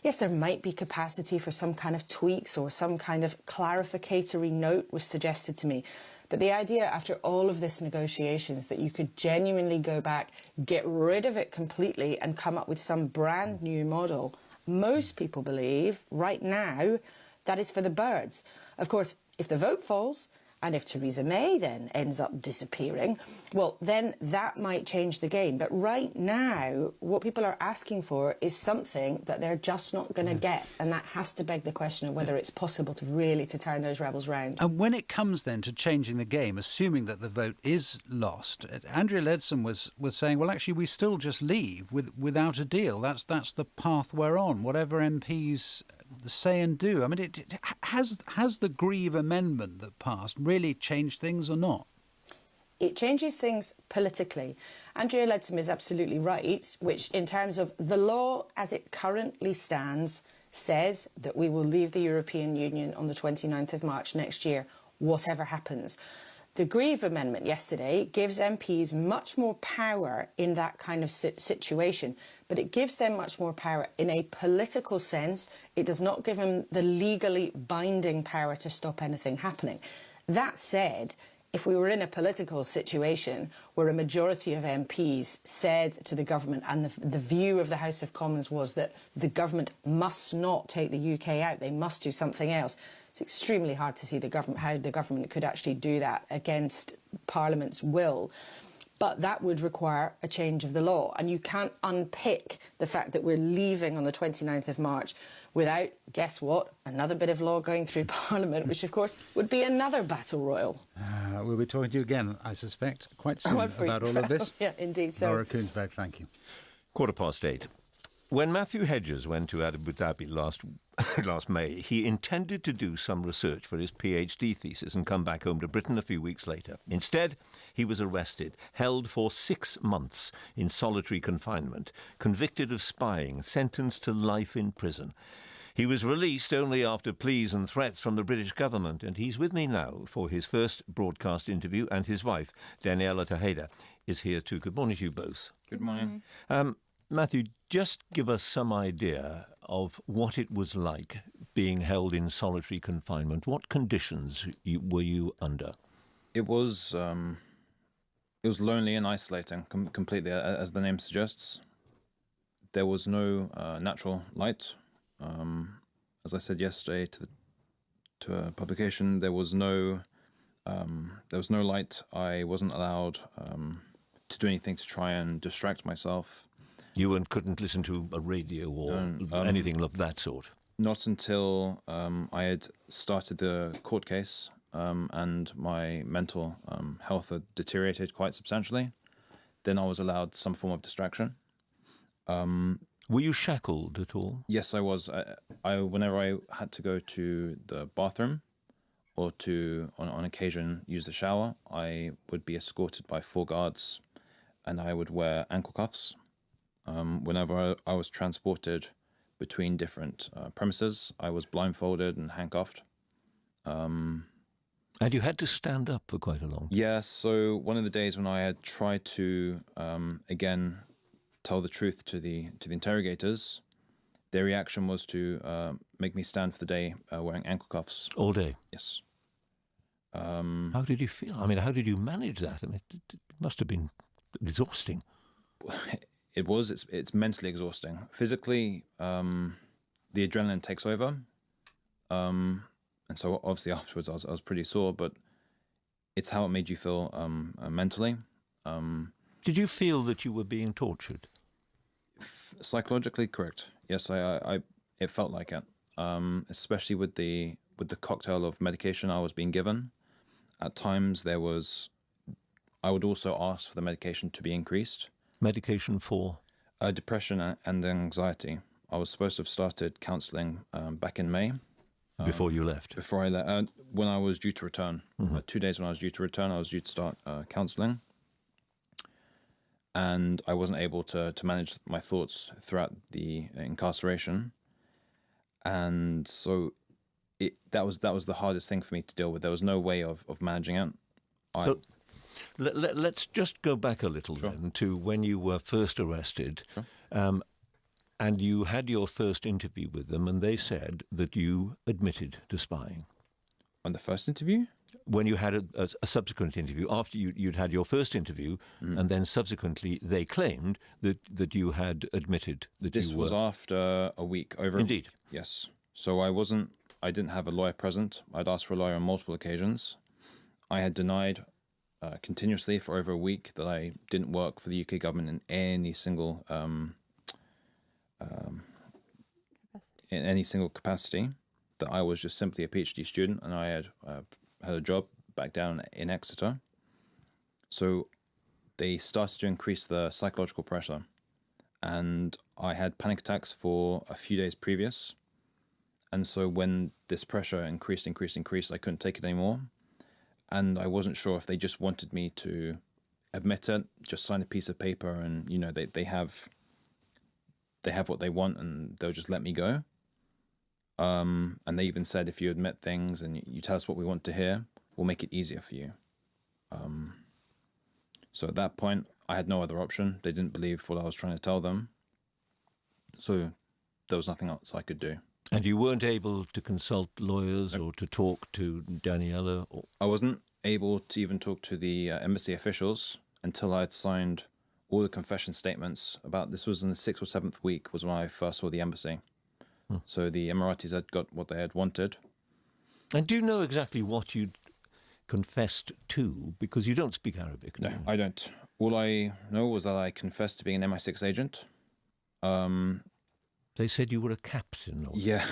[SPEAKER 18] yes, there might be capacity for some kind of tweaks or some kind of clarificatory note was suggested to me. But the idea after all of this negotiations that you could genuinely go back, get rid of it completely and come up with some brand new model, most people believe right now that is for the birds. Of course, if the vote falls And if Theresa May then ends up disappearing, well, then that might change the game. But right now, what people are asking for is something that they're just not going to get. And that has to beg the question of whether it's possible to really to turn those rebels round.
[SPEAKER 2] And when it comes then to changing the game, assuming that the vote is lost, Andrea Leadsom was saying, well, actually, we still just leave without a deal. That's the path we're on, whatever MPs say and do. I mean, has the Grieve amendment that passed really changed things or not?
[SPEAKER 18] It changes things politically. Andrea Leadsom is absolutely right, which in terms of the law as it currently stands says that we will leave the European Union on the 29th of March next year, whatever happens. The Grieve Amendment yesterday gives MPs much more power in that kind of situation, but it gives them much more power in a political sense. It does not give them the legally binding power to stop anything happening. That said, if we were in a political situation where a majority of MPs said to the government, and the view of the House of Commons was that the government must not take the UK out, they must do something else, it's extremely hard to see how the government could actually do that against Parliament's will. But that would require a change of the law. And you can't unpick the fact that we're leaving on the 29th of March without, guess what, another bit of law going through Parliament, which, of course, would be another battle royal.
[SPEAKER 2] We'll be talking to you again, I suspect, quite soon about all of this.
[SPEAKER 18] Yeah, indeed so.
[SPEAKER 2] Laura Koonsberg, thank you.
[SPEAKER 1] 8:15. When Matthew Hedges went to Abu Dhabi last May, he intended to do some research for his PhD thesis and come back home to Britain a few weeks later. Instead, he was arrested, held for 6 months in solitary confinement, convicted of spying, sentenced to life in prison. He was released only after pleas and threats from the British government, and he's with me now for his first broadcast interview, and his wife, Daniela Tejeda, is here too. Good morning to you both.
[SPEAKER 7] Good morning.
[SPEAKER 1] Matthew, just give us some idea of what it was like being held in solitary confinement. What conditions were you under?
[SPEAKER 7] It was lonely and isolating, completely, as the name suggests. There was no natural light. As I said yesterday to a publication, there was no light. I wasn't allowed to do anything to try and distract myself.
[SPEAKER 1] You couldn't listen to a radio or anything of that sort?
[SPEAKER 7] Not until I had started the court case and my mental health had deteriorated quite substantially. Then I was allowed some form of distraction.
[SPEAKER 1] Were you shackled at all?
[SPEAKER 7] Yes, I was. Whenever I had to go to the bathroom or on occasion, use the shower, I would be escorted by 4 guards and I would wear ankle cuffs. Whenever I was transported between different premises, I was blindfolded and handcuffed.
[SPEAKER 1] And you had to stand up for quite a long time?
[SPEAKER 7] Yes, so one of the days when I had tried to, again, tell the truth to the interrogators, their reaction was to make me stand for the day wearing ankle cuffs.
[SPEAKER 1] All day?
[SPEAKER 7] Yes.
[SPEAKER 1] How did you feel? I mean, how did you manage that? I mean, it must have been exhausting.
[SPEAKER 7] It was. It's mentally exhausting. Physically, the adrenaline takes over, and so obviously afterwards I was pretty sore. But it's how it made you feel mentally.
[SPEAKER 1] Did you feel that you were being tortured?
[SPEAKER 7] Psychologically, correct. Yes, it felt like it. Especially with the cocktail of medication I was being given. At times I would also ask for the medication to be increased.
[SPEAKER 1] Medication for?
[SPEAKER 7] Depression and anxiety. I was supposed to have started counselling back in May.
[SPEAKER 1] Before you left?
[SPEAKER 7] Before I left. When I was due to return. 2 days when I was due to return, I was due to start counselling. And I wasn't able to manage my thoughts throughout the incarceration. And so that was the hardest thing for me to deal with. There was no way of managing it.
[SPEAKER 1] Let's just go back a little then to when you were first arrested.
[SPEAKER 7] Sure.
[SPEAKER 1] And you had your first interview with them, and they said that you admitted to spying.
[SPEAKER 7] On the first interview?
[SPEAKER 1] When you had a subsequent interview, after you'd had your first interview, and then subsequently they claimed that you had admitted that
[SPEAKER 7] this
[SPEAKER 1] you were...
[SPEAKER 7] was after a week, over
[SPEAKER 1] Indeed.
[SPEAKER 7] a week. Yes. So I didn't have a lawyer present. I'd asked for a lawyer on multiple occasions. I had denied continuously for over a week that I didn't work for the UK government in any single capacity, that I was just simply a PhD student, and I had had a job back down in Exeter. So they started to increase the psychological pressure, and I had panic attacks for a few days previous. And so when this pressure increased, I couldn't take it anymore. And I wasn't sure if they just wanted me to admit it, just sign a piece of paper, and they have what they want, and they'll just let me go. And they even said, if you admit things and you tell us what we want to hear, we'll make it easier for you. So at that point, I had no other option. They didn't believe what I was trying to tell them. So there was nothing else I could do.
[SPEAKER 1] And you weren't able to consult lawyers or to talk to Daniela?
[SPEAKER 7] I wasn't able to even talk to the embassy officials until I had signed all the confession statements. This was in the 6th or 7th week was when I first saw the embassy. So the Emiratis had got what they had wanted.
[SPEAKER 1] And do you know exactly what you'd confessed to? Because you don't speak Arabic.
[SPEAKER 7] No, I don't. All I know was that I confessed to being an MI6 agent.
[SPEAKER 1] They said you were a captain.
[SPEAKER 7] Yeah.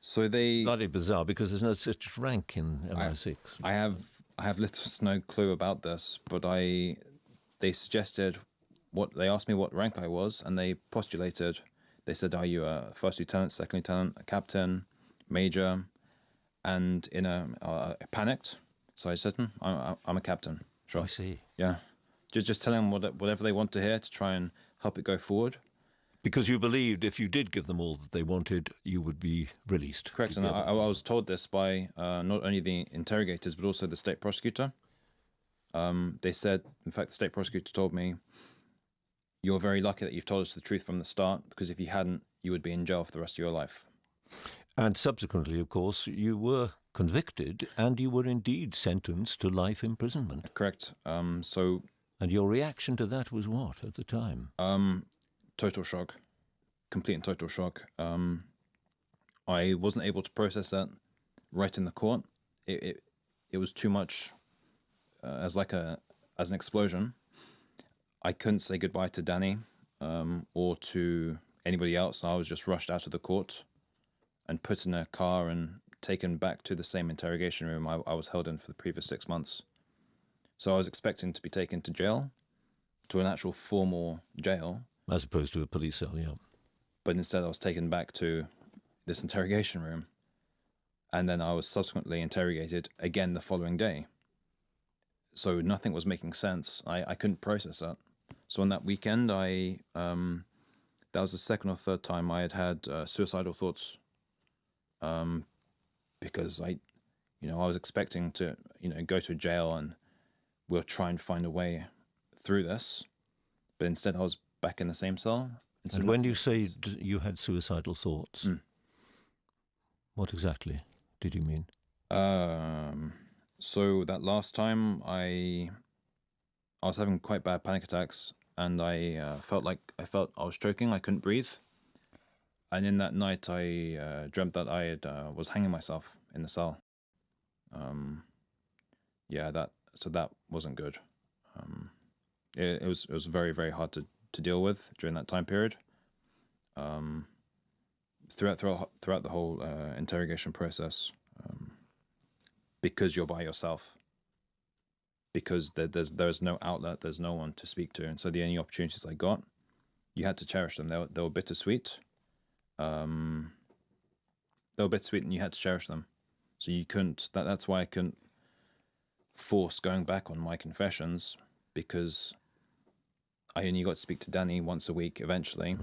[SPEAKER 7] So they...
[SPEAKER 1] Bloody bizarre, because there's no such rank in MI6.
[SPEAKER 7] I have little to no clue about this, but they suggested they asked me what rank I was, and they postulated. They said, "Are you a first lieutenant, second lieutenant, a captain, major?" And I panicked, so I said, "I'm a captain." Sure.
[SPEAKER 1] I see.
[SPEAKER 7] Yeah, just tell them whatever they want to hear to try and help it go forward.
[SPEAKER 1] Because you believed if you did give them all that they wanted, you would be released.
[SPEAKER 7] Correct, and I was told this by not only the interrogators, but also the state prosecutor. They said, in fact, the state prosecutor told me, "You're very lucky that you've told us the truth from the start, because if you hadn't, you would be in jail for the rest of your life."
[SPEAKER 1] And subsequently, of course, you were convicted and you were indeed sentenced to life imprisonment.
[SPEAKER 7] Correct. And
[SPEAKER 1] your reaction to that was what at the time?
[SPEAKER 7] Total shock. Complete and total shock. I wasn't able to process that right in the court. It was too much as an explosion. I couldn't say goodbye to Danny or to anybody else. I was just rushed out of the court and put in a car and taken back to the same interrogation room I was held in for the previous 6 months. So I was expecting to be taken to jail, to an actual formal jail.
[SPEAKER 1] As opposed to a police cell, yeah.
[SPEAKER 7] But instead I was taken back to this interrogation room. And then I was subsequently interrogated again the following day. So nothing was making sense. I couldn't process that. So on that weekend, that was the second or third time I had suicidal thoughts. Because I was expecting to, go to jail and we'll try and find a way through this. But instead I was back in the same cell.
[SPEAKER 1] And when you say you had suicidal thoughts, what exactly did you mean?
[SPEAKER 7] So that last time I was having quite bad panic attacks, and I felt I was choking. I couldn't breathe. And in that night, I dreamt that I was hanging myself in the cell. That wasn't good. It was very, very hard to deal with during that time period. Throughout the whole interrogation process, because you're by yourself, because there's no outlet, there's no one to speak to, and so the only opportunities I got, you had to cherish them. They were bittersweet. They were bittersweet, and you had to cherish them. So you couldn't. That's why I couldn't force going back on my confessions, because I only got to speak to Danny once a week eventually.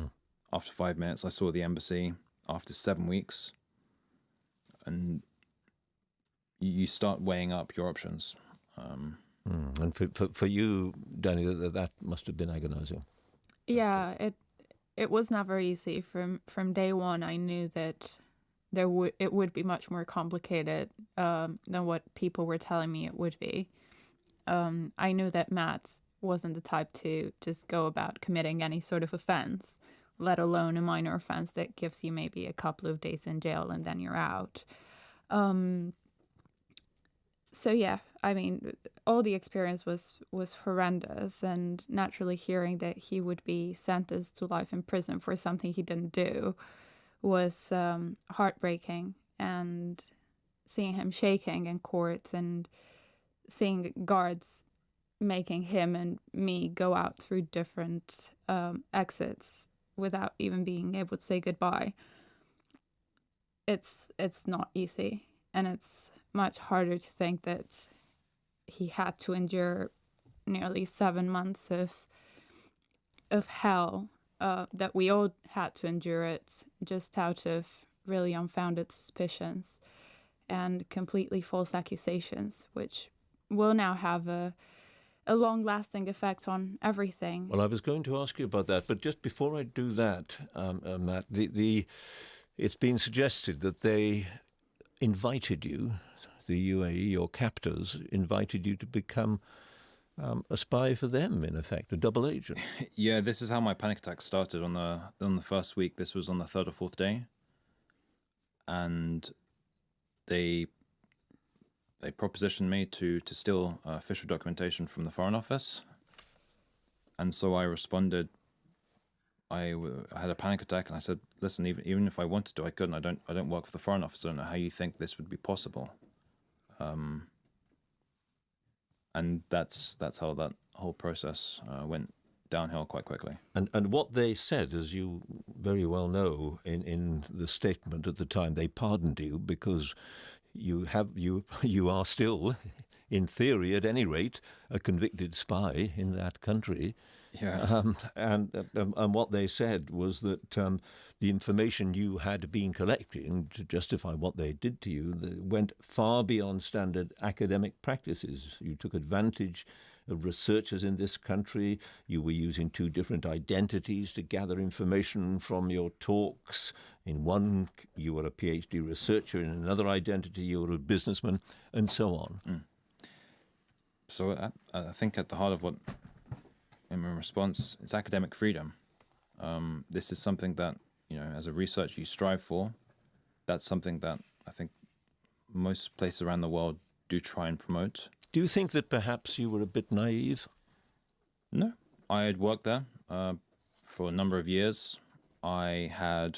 [SPEAKER 7] After 5 minutes, I saw the embassy after 7 weeks. And you start weighing up your options.
[SPEAKER 1] And for you, Danny, that must have been agonizing.
[SPEAKER 8] Yeah, it was never easy. From day one, I knew that it would be much more complicated than what people were telling me it would be. I knew that Matt wasn't the type to just go about committing any sort of offense, let alone a minor offense that gives you maybe a couple of days in jail and then you're out. So yeah, I mean, all the experience was horrendous, and naturally hearing that he would be sentenced to life in prison for something he didn't do was heartbreaking. And seeing him shaking in court and seeing guards making him and me go out through different exits without even being able to say goodbye. It's not easy, and it's much harder to think that he had to endure nearly 7 months of hell, that we all had to endure it just out of really unfounded suspicions and completely false accusations, which will now have a long-lasting effect on everything.
[SPEAKER 1] Well, I was going to ask you about that, but just before I do that, Matt, it's been suggested that they invited you, the UAE, your captors, invited you to become a spy for them, in effect, a double agent.
[SPEAKER 7] Yeah, this is how my panic attack started on the first week. This was on the third or fourth day. And they propositioned me to steal official documentation from the Foreign Office. And so I responded. I had a panic attack, and I said, "Listen, even if I wanted to, I couldn't. I don't work for the Foreign Office. I don't know how you think this would be possible." And that's how that whole process went downhill quite quickly.
[SPEAKER 1] And what they said, as you very well know, in the statement at the time, they pardoned you because you are still, in theory at any rate, a convicted spy in that country.
[SPEAKER 7] Yeah.
[SPEAKER 1] And what they said was that the information you had been collecting to justify what they did to you went far beyond standard academic practices. You took advantage of researchers in this country. You were using 2 different identities to gather information from your talks. In one, you were a PhD researcher. In another identity, you were a businessman, and so on.
[SPEAKER 7] Mm. So I think at the heart of what, in response, it's academic freedom. This is something that, as a researcher you strive for. That's something that I think most places around the world do try and promote.
[SPEAKER 1] Do you think that perhaps you were a bit naive?
[SPEAKER 7] No. I had worked there for a number of years. I'd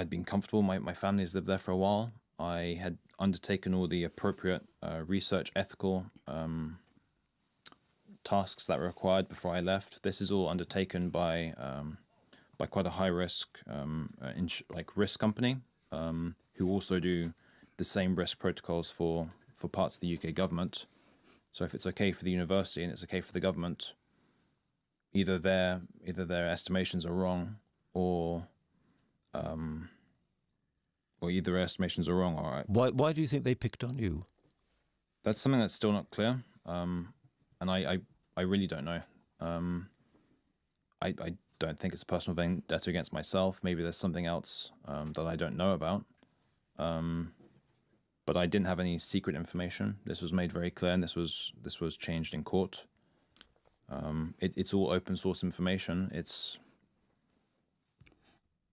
[SPEAKER 7] been comfortable. My family has lived there for a while. I had undertaken all the appropriate research ethical tasks that were required before I left. This is all undertaken by quite a high risk risk company who also do the same risk protocols for parts of the UK government. So if it's okay for the university and it's okay for the government, either their estimations are wrong, or either their estimations are wrong. All right.
[SPEAKER 1] Why do you think they picked on you?
[SPEAKER 7] That's something that's still not clear, and I really don't know. I don't think it's a personal vendetta against myself. Maybe there's something else that I don't know about. But I didn't have any secret information. This was made very clear, and this was changed in court. It's all open source information.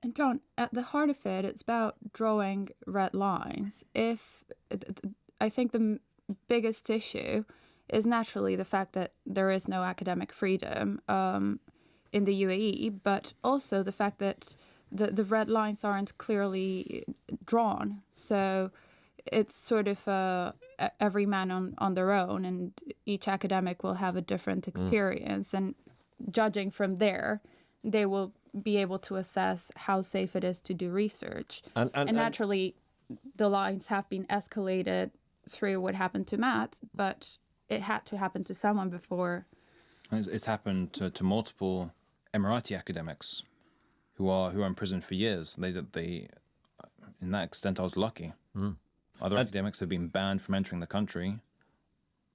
[SPEAKER 8] And John, at the heart of it, it's about drawing red lines. I think the biggest issue is naturally the fact that there is no academic freedom in the UAE, but also the fact that the red lines aren't clearly drawn. So it's sort of every man on their own, and each academic will have a different experience. And judging from there, they will be able to assess how safe it is to do research. And naturally, the lines have been escalated through what happened to Matt, but it had to happen to someone before.
[SPEAKER 7] It's happened to multiple Emirati academics who are in prison for years. They in that extent, I was lucky. Other academics have been banned from entering the country.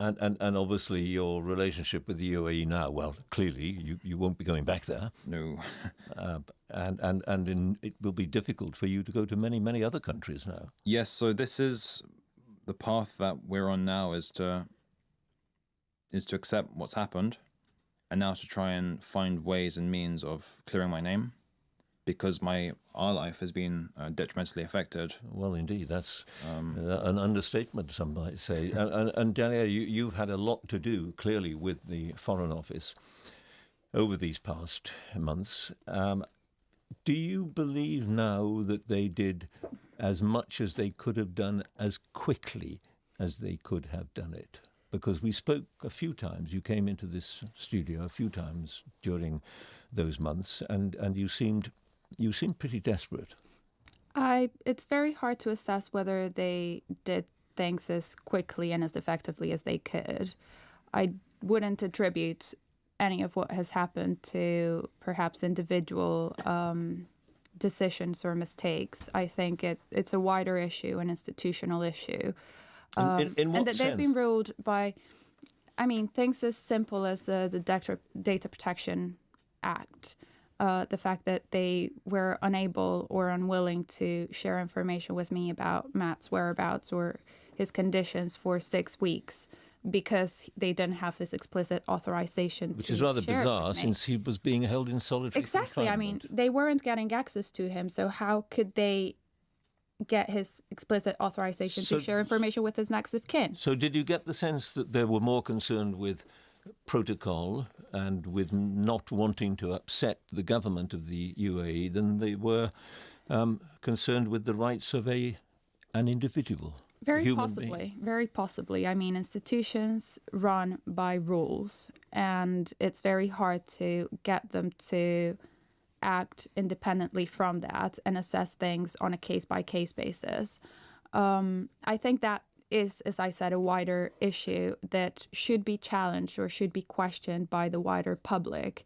[SPEAKER 1] And obviously your relationship with the UAE now, well, clearly you won't be going back there.
[SPEAKER 7] No.
[SPEAKER 1] It will be difficult for you to go to many other countries now.
[SPEAKER 7] Yes, so this is the path that we're on now, is to accept what's happened, and now to try and find ways and means of clearing my name. because our life has been detrimentally affected.
[SPEAKER 1] Well, indeed, that's an understatement, some might say. And Danielle, you've had a lot to do, clearly, with the Foreign Office over these past months. Do you believe now that they did as much as they could have done as quickly as they could have done it? Because we spoke a few times. You came into this studio a few times during those months, and you seemed pretty desperate.
[SPEAKER 8] It's very hard to assess whether they did things as quickly and as effectively as they could. I wouldn't attribute any of what has happened to perhaps individual decisions or mistakes. I think it's a wider issue, an institutional issue.
[SPEAKER 1] In what
[SPEAKER 8] and that they've been
[SPEAKER 1] sense?
[SPEAKER 8] ruled by, things as simple as the Data Protection Act. The fact that they were unable or unwilling to share information with me about Matt's whereabouts or his conditions for 6 weeks because they didn't have his explicit authorization
[SPEAKER 1] Which
[SPEAKER 8] to
[SPEAKER 1] is rather
[SPEAKER 8] share it
[SPEAKER 1] bizarre,
[SPEAKER 8] with me.
[SPEAKER 1] since he was being held in solitary
[SPEAKER 8] Exactly.
[SPEAKER 1] confinement.
[SPEAKER 8] They weren't getting access to him, so how could they get his explicit authorization
[SPEAKER 1] So-
[SPEAKER 8] to share information with his next of kin?
[SPEAKER 1] So did you get the sense that they were more concerned with protocol and with not wanting to upset the government of the UAE than they were concerned with the rights of an individual?
[SPEAKER 8] Very
[SPEAKER 1] human
[SPEAKER 8] possibly.
[SPEAKER 1] being?
[SPEAKER 8] Very possibly. Institutions run by rules, and it's very hard to get them to act independently from that and assess things on a case-by-case basis. I think that is, as I said, a wider issue that should be challenged or should be questioned by the wider public.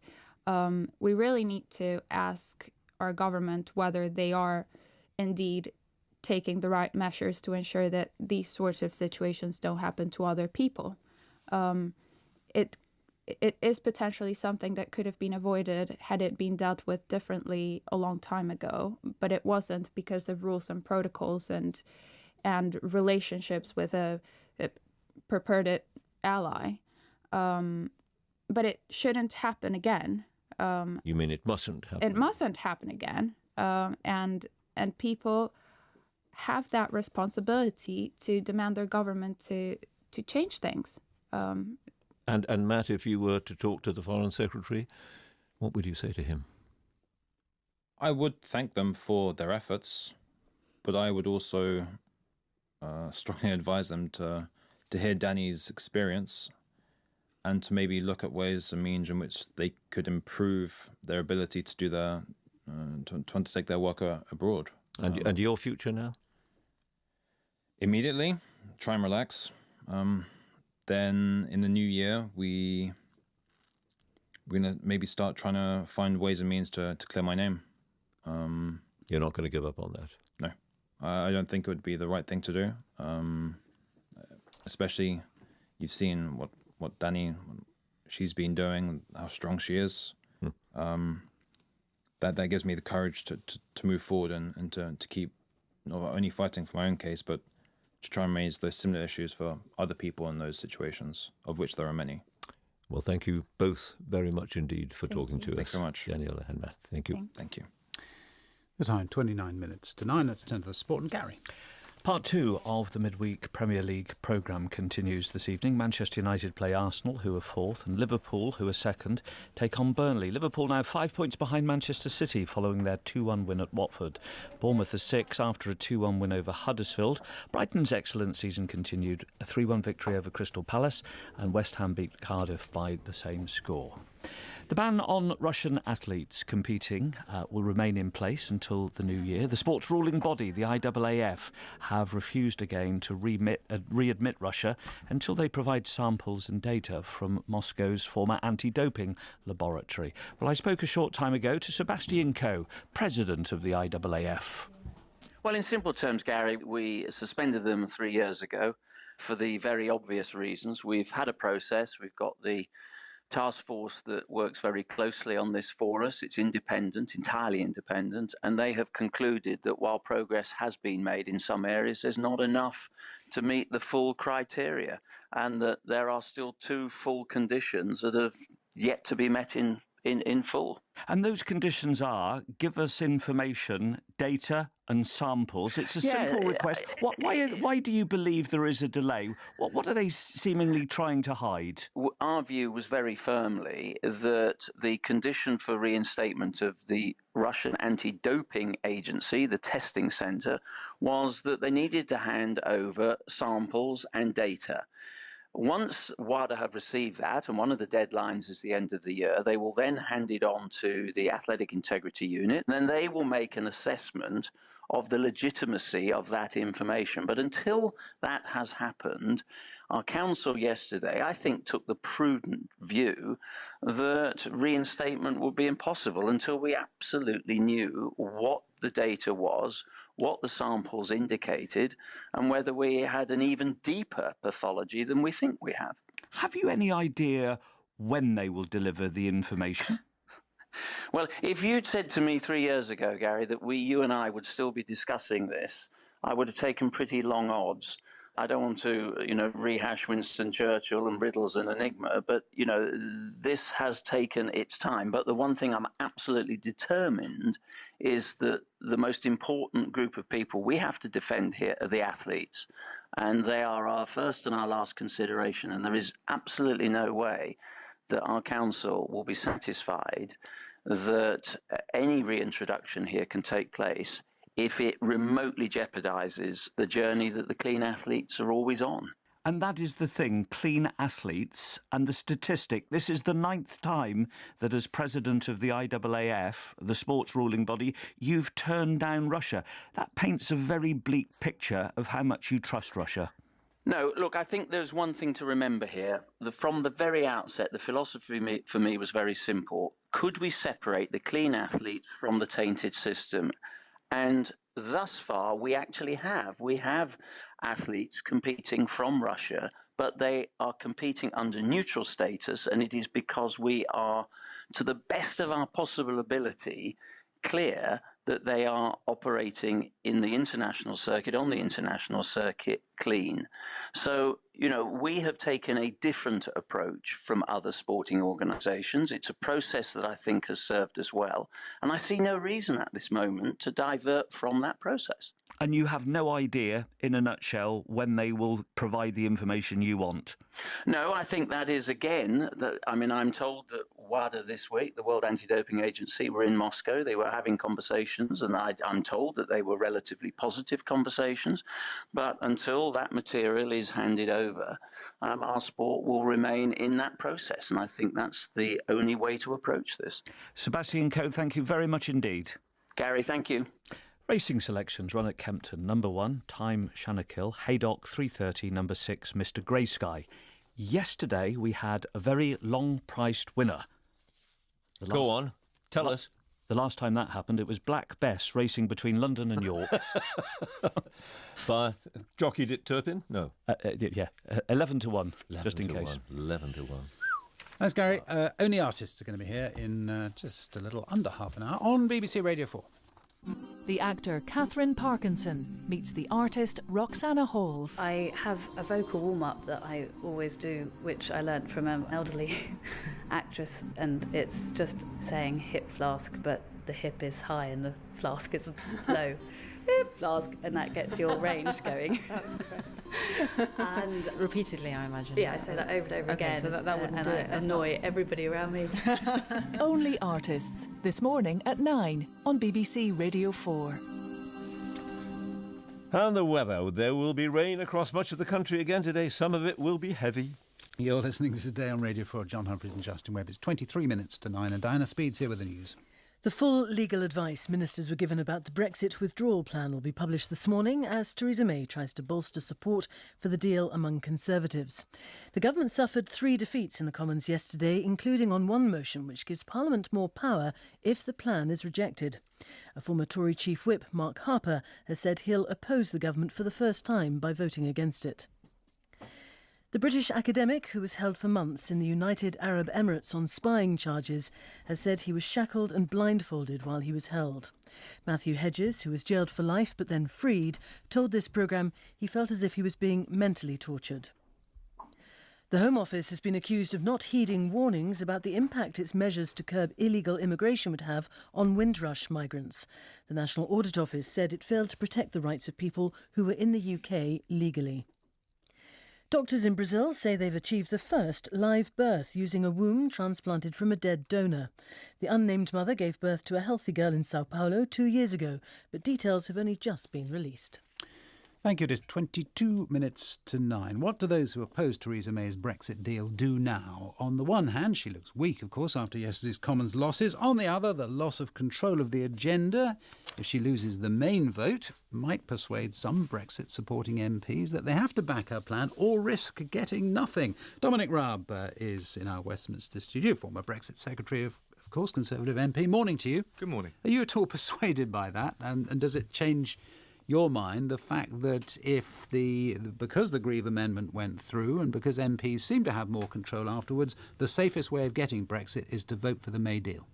[SPEAKER 8] We really need to ask our government whether they are indeed taking the right measures to ensure that these sorts of situations don't happen to other people. It is potentially something that could have been avoided had it been dealt with differently a long time ago, but it wasn't because of rules and protocols and relationships with a purported ally. But it shouldn't happen again.
[SPEAKER 1] You mean it mustn't happen?
[SPEAKER 8] It mustn't happen again. And people have that responsibility to demand their government to change things.
[SPEAKER 1] And Matt, if you were to talk to the Foreign Secretary, what would you say to him?
[SPEAKER 7] I would thank them for their efforts, but I would also strongly advise them to hear Danny's experience and to maybe look at ways and means in which they could improve their ability to do to undertake their work abroad.
[SPEAKER 1] And your future now?
[SPEAKER 7] Immediately, try and relax. Then in the new year, we're going to maybe start trying to find ways and means to clear my name.
[SPEAKER 1] You're not going to give up on that?
[SPEAKER 7] No. I don't think it would be the right thing to do. Especially, you've seen what Danny, she's been doing, how strong she is. That gives me the courage to move forward and to keep not only fighting for my own case, but to try and raise those similar issues for other people in those situations, of which there are many.
[SPEAKER 1] Well, thank you both very much indeed for talking to us.
[SPEAKER 7] Thanks very much.
[SPEAKER 1] Daniela and Matt. Thank you.
[SPEAKER 7] Thank you.
[SPEAKER 2] The time, 29 minutes to 9. Let's turn to the sport and Gary.
[SPEAKER 9] Part 2 of the midweek Premier League programme continues this evening. Manchester United play Arsenal, who are 4th, and Liverpool, who are 2nd, take on Burnley. Liverpool now 5 points behind Manchester City following their 2-1 win at Watford. Bournemouth are 6 after a 2-1 win over Huddersfield. Brighton's excellent season continued, a 3-1 victory over Crystal Palace, and West Ham beat Cardiff by the same score. The ban on Russian athletes competing will remain in place until the new year. The sports ruling body, the IAAF, have refused again to readmit Russia until they provide samples and data from Moscow's former anti-doping laboratory. Well, I spoke a short time ago to Sebastian Coe, president of the IAAF.
[SPEAKER 19] Well, in simple terms, Gary, we suspended them 3 years ago for the very obvious reasons. We've had a process. We've got the task force that works very closely on this for us. It's independent, entirely independent, and they have concluded that while progress has been made in some areas, there's not enough to meet the full criteria, and that there are still 2 full conditions that have yet to be met in in full.
[SPEAKER 9] And those conditions are, give us information, data and samples. It's a simple request. Why do you believe there is a delay? What are they seemingly trying to hide?
[SPEAKER 19] Our view was very firmly that the condition for reinstatement of the Russian anti-doping agency, the testing centre, was that they needed to hand over samples and data. Once WADA have received that, and one of the deadlines is the end of the year, they will then hand it on to the Athletic Integrity Unit. Then they will make an assessment of the legitimacy of that information. But until that has happened, our council yesterday, I think, took the prudent view that reinstatement would be impossible until we absolutely knew what the data was, what the samples indicated, and whether we had an even deeper pathology than we think we have.
[SPEAKER 9] Have you any idea when they will deliver the information?
[SPEAKER 19] Well, if you'd said to me 3 years ago, Gary, that you and I would still be discussing this, I would have taken pretty long odds. I don't want to, rehash Winston Churchill and riddles and enigma, but, this has taken its time. But the one thing I'm absolutely determined is that the most important group of people we have to defend here are the athletes. And they are our first and our last consideration. And there is absolutely no way that our council will be satisfied that any reintroduction here can take place if it remotely jeopardises the journey that the clean athletes are always on.
[SPEAKER 9] And that is the thing, clean athletes and the statistic. This is the 9th time that as president of the IAAF, the sports ruling body, you've turned down Russia. That paints a very bleak picture of how much you trust Russia.
[SPEAKER 19] No, look, I think there's one thing to remember here. From the very outset, the philosophy for me was very simple. Could we separate the clean athletes from the tainted system? And thus far, we actually have. We have athletes competing from Russia, but they are competing under neutral status, and it is because we are, to the best of our possible ability, clear that they are operating in the international circuit, on the international circuit, clean. So, we have taken a different approach from other sporting organisations. It's a process that I think has served us well. And I see no reason at this moment to divert from that process.
[SPEAKER 9] And you have no idea, in a nutshell, when they will provide the information you want?
[SPEAKER 19] No, I think that is, again, I'm told that WADA this week, the World Anti-Doping Agency, were in Moscow. They were having conversations, and I'm told that they were relatively positive conversations. But until that material is handed over, our sport will remain in that process. And I think that's the only way to approach this.
[SPEAKER 9] Sebastian Coe, thank you very much indeed.
[SPEAKER 19] Gary, thank you.
[SPEAKER 9] Racing selections run at Kempton. Number 1, Time Shannakill. Haydock 3:30. Number 6, Mr Grey Sky. Yesterday we had a very long-priced winner.
[SPEAKER 1] Go on, tell us.
[SPEAKER 9] The last time that happened, it was Black Bess racing between London and York.
[SPEAKER 1] Jockeyed at Turpin? No.
[SPEAKER 9] Yeah, 11 to 1, just in case.
[SPEAKER 1] 11 to 1.
[SPEAKER 2] Thanks, Gary. Only Artists are going to be here in just a little under half an hour on BBC Radio 4.
[SPEAKER 10] The actor Catherine Parkinson meets the artist Roxana Halls.
[SPEAKER 16] I have a vocal warm-up that I always do, which I learnt from an elderly actress, and it's just saying hip flask, but the hip is high and the flask is low. Hip flask, and that gets your range going.
[SPEAKER 3] And repeatedly, I imagine.
[SPEAKER 16] Yeah, I say that over and over again.
[SPEAKER 3] So that wouldn't do it.
[SPEAKER 16] Annoy everybody around me.
[SPEAKER 10] Only Artists, this morning at 9 on BBC Radio 4.
[SPEAKER 1] And the weather. There will be rain across much of the country again today. Some of it will be heavy.
[SPEAKER 2] You're listening to Today on Radio 4. John Humphries and Justin Webb. It's 23 minutes to 9, and Diana Speed's here with the news.
[SPEAKER 4] The full legal advice ministers were given about the Brexit withdrawal plan will be published this morning as Theresa May tries to bolster support for the deal among Conservatives. The government suffered 3 defeats in the Commons yesterday, including on one motion which gives Parliament more power if the plan is rejected. A former Tory Chief Whip, Mark Harper, has said he'll oppose the government for the first time by voting against it. The British academic, who was held for months in the United Arab Emirates on spying charges, has said he was shackled and blindfolded while he was held. Matthew Hedges, who was jailed for life but then freed, told this programme he felt as if he was being mentally tortured. The Home Office has been accused of not heeding warnings about the impact its measures to curb illegal immigration would have on Windrush migrants. The National Audit Office said it failed to protect the rights of people who were in the UK legally. Doctors in Brazil say they've achieved the first live birth using a womb transplanted from a dead donor. The unnamed mother gave birth to a healthy girl in Sao Paulo 2 years ago, but details have only just been released.
[SPEAKER 2] Thank you. It is 22 minutes to 9. What do those who oppose Theresa May's Brexit deal do now? On the one hand, she looks weak, of course, after yesterday's Commons losses. On the other, the loss of control of the agenda, if she loses the main vote, might persuade some Brexit-supporting MPs that they have to back her plan or risk getting nothing. Dominic Raab is in our Westminster studio, former Brexit Secretary of course, Conservative MP. Morning to you.
[SPEAKER 15] Good morning.
[SPEAKER 2] Are you at all persuaded by that? And does it change your mind the fact that because the Grieve Amendment went through and because MPs seem to have more control afterwards, the safest way of getting Brexit is to vote for the May deal?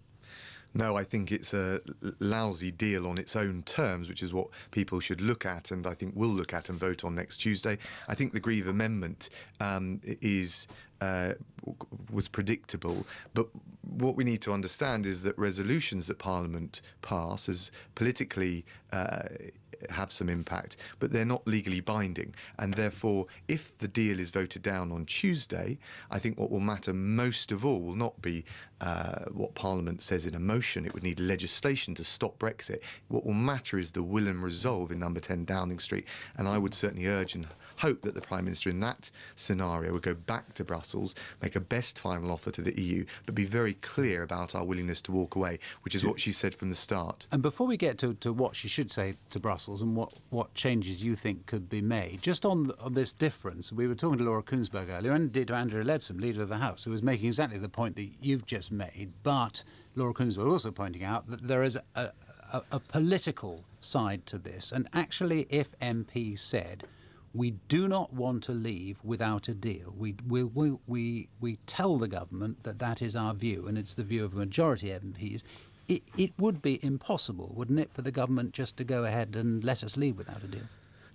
[SPEAKER 15] No, I think it's a lousy deal on its own terms, which is what people should look at and I think will look at and vote on next Tuesday. I think the Grieve Amendment was predictable, but what we need to understand is that resolutions that Parliament pass as politically have some impact, but they're not legally binding. And therefore, if the deal is voted down on Tuesday, I think what will matter most of all will not be what Parliament says in a motion. It would need legislation to stop Brexit. What will matter is the will and resolve in number 10 Downing Street. And I would certainly urge and hope that the Prime Minister in that scenario would go back to Brussels, make a best final offer to the EU, but be very clear about our willingness to walk away, which is what she said from the start.
[SPEAKER 2] And before we get to what she should say to Brussels and what changes you think could be made, just on this difference, we were talking to Laura Kuenssberg earlier, and indeed to Andrea Leadsom, Leader of the House, who was making exactly the point that you've just made, but Laura Kuenssberg also pointing out that there is a political side to this, and actually if MPs said, we do not want to leave without a deal. We tell the government that is our view, and it's the view of a majority of MPs. It would be impossible, wouldn't it, for the government just to go ahead and let us leave without a deal?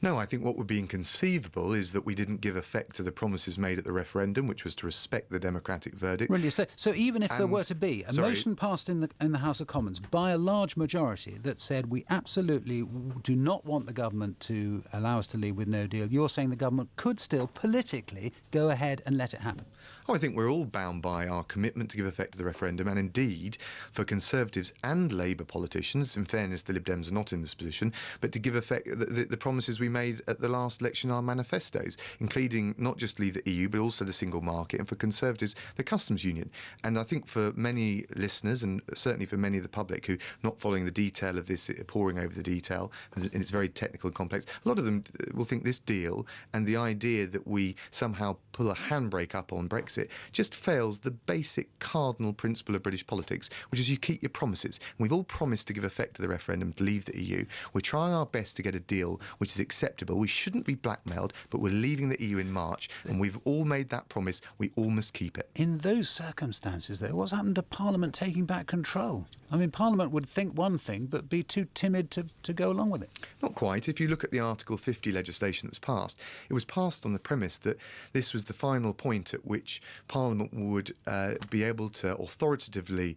[SPEAKER 15] No, I think what would be inconceivable is that we didn't give effect to the promises made at the referendum, which was to respect the democratic verdict.
[SPEAKER 2] Really? So even if there were to be a motion passed in the House of Commons by a large majority that said we absolutely do not want the government to allow us to leave with no deal, you're saying the government could still politically go ahead and let it happen?
[SPEAKER 15] Oh, I think we're all bound by our commitment to give effect to the referendum, and indeed, for Conservatives and Labour politicians, in fairness, the Lib Dems are not in this position, but to give effect the promises we made at the last election, our manifestos, including not just leave the EU, but also the single market, and for Conservatives, the customs union. And I think for many listeners, and certainly for many of the public who not following the detail of this, poring over the detail, and it's very technical and complex, a lot of them will think this deal and the idea that we somehow pull a handbrake up on Brexit just fails the basic cardinal principle of British politics, which is you keep your promises. And we've all promised to give effect to the referendum to leave the EU. We're trying our best to get a deal which is acceptable. We shouldn't be blackmailed, but we're leaving the EU in March, and we've all made that promise. We all must keep it.
[SPEAKER 2] In those circumstances, though, what's happened to Parliament taking back control? I mean, Parliament would think one thing, but be too timid to go along with it.
[SPEAKER 15] Not quite. If you look at the Article 50 legislation that was passed, it was passed on the premise that this was the final point at which Parliament would be able to authoritatively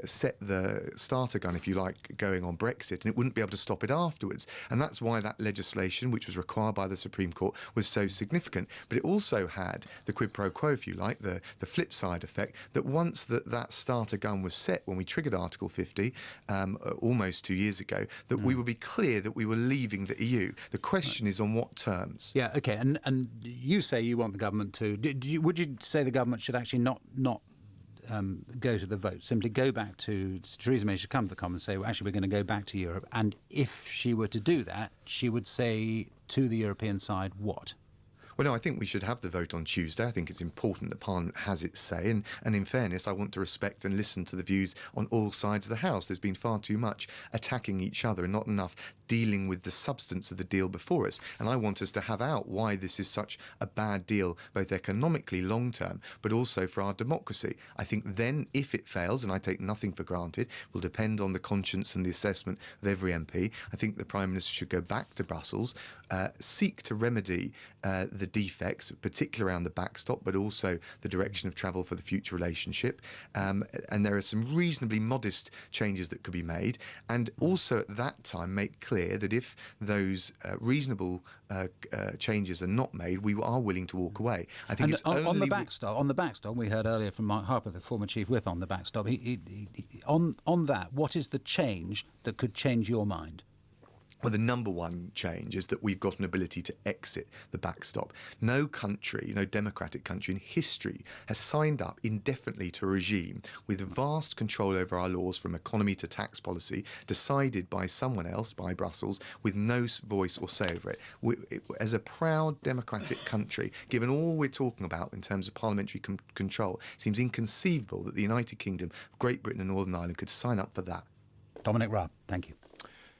[SPEAKER 15] set the starter gun, if you like, going on Brexit, and it wouldn't be able to stop it afterwards. And that's why that legislation, which was required by the Supreme Court, was so significant. But it also had the quid pro quo, if you like, the flip side effect, that once that starter gun was set, when we triggered Article 50 almost 2 years ago, that we would be clear that we were leaving the EU. The question is on what terms.
[SPEAKER 2] Yeah, OK. And you say you want the government to... Would you say the government should actually not go to the vote, simply go back to... Theresa May should come to the Commons and say, well, actually, we're going to go back to Europe. And if she were to do that, she would say to the European side what?
[SPEAKER 15] Well, no, I think we should have the vote on Tuesday. I think it's important that Parliament has its say. And in fairness, I want to respect and listen to the views on all sides of the House. There's been far too much attacking each other and not enough dealing with the substance of the deal before us. And I want us to have out why this is such a bad deal, both economically long term, but also for our democracy. I think then, if it fails, and I take nothing for granted, will depend on the conscience and the assessment of every MP. I think the Prime Minister should go back to Brussels, seek to remedy the defects, particularly around the backstop, but also the direction of travel for the future relationship. And there are some reasonably modest changes that could be made, and also at that time make clear that if those reasonable changes are not made, we are willing to walk away. I think
[SPEAKER 2] And
[SPEAKER 15] it's
[SPEAKER 2] on the backstop, we heard earlier from Mark Harper, the former Chief Whip, on the backstop. On that, what is the change that could change your mind?
[SPEAKER 15] Well, the number one change is that we've got an ability to exit the backstop. No country, no democratic country in history has signed up indefinitely to a regime with vast control over our laws, from economy to tax policy, decided by someone else, by Brussels, with no voice or say over it. As a proud democratic country, given all we're talking about in terms of parliamentary control, it seems inconceivable that the United Kingdom, Great Britain and Northern Ireland could sign up for that.
[SPEAKER 2] Dominic Raab, thank you.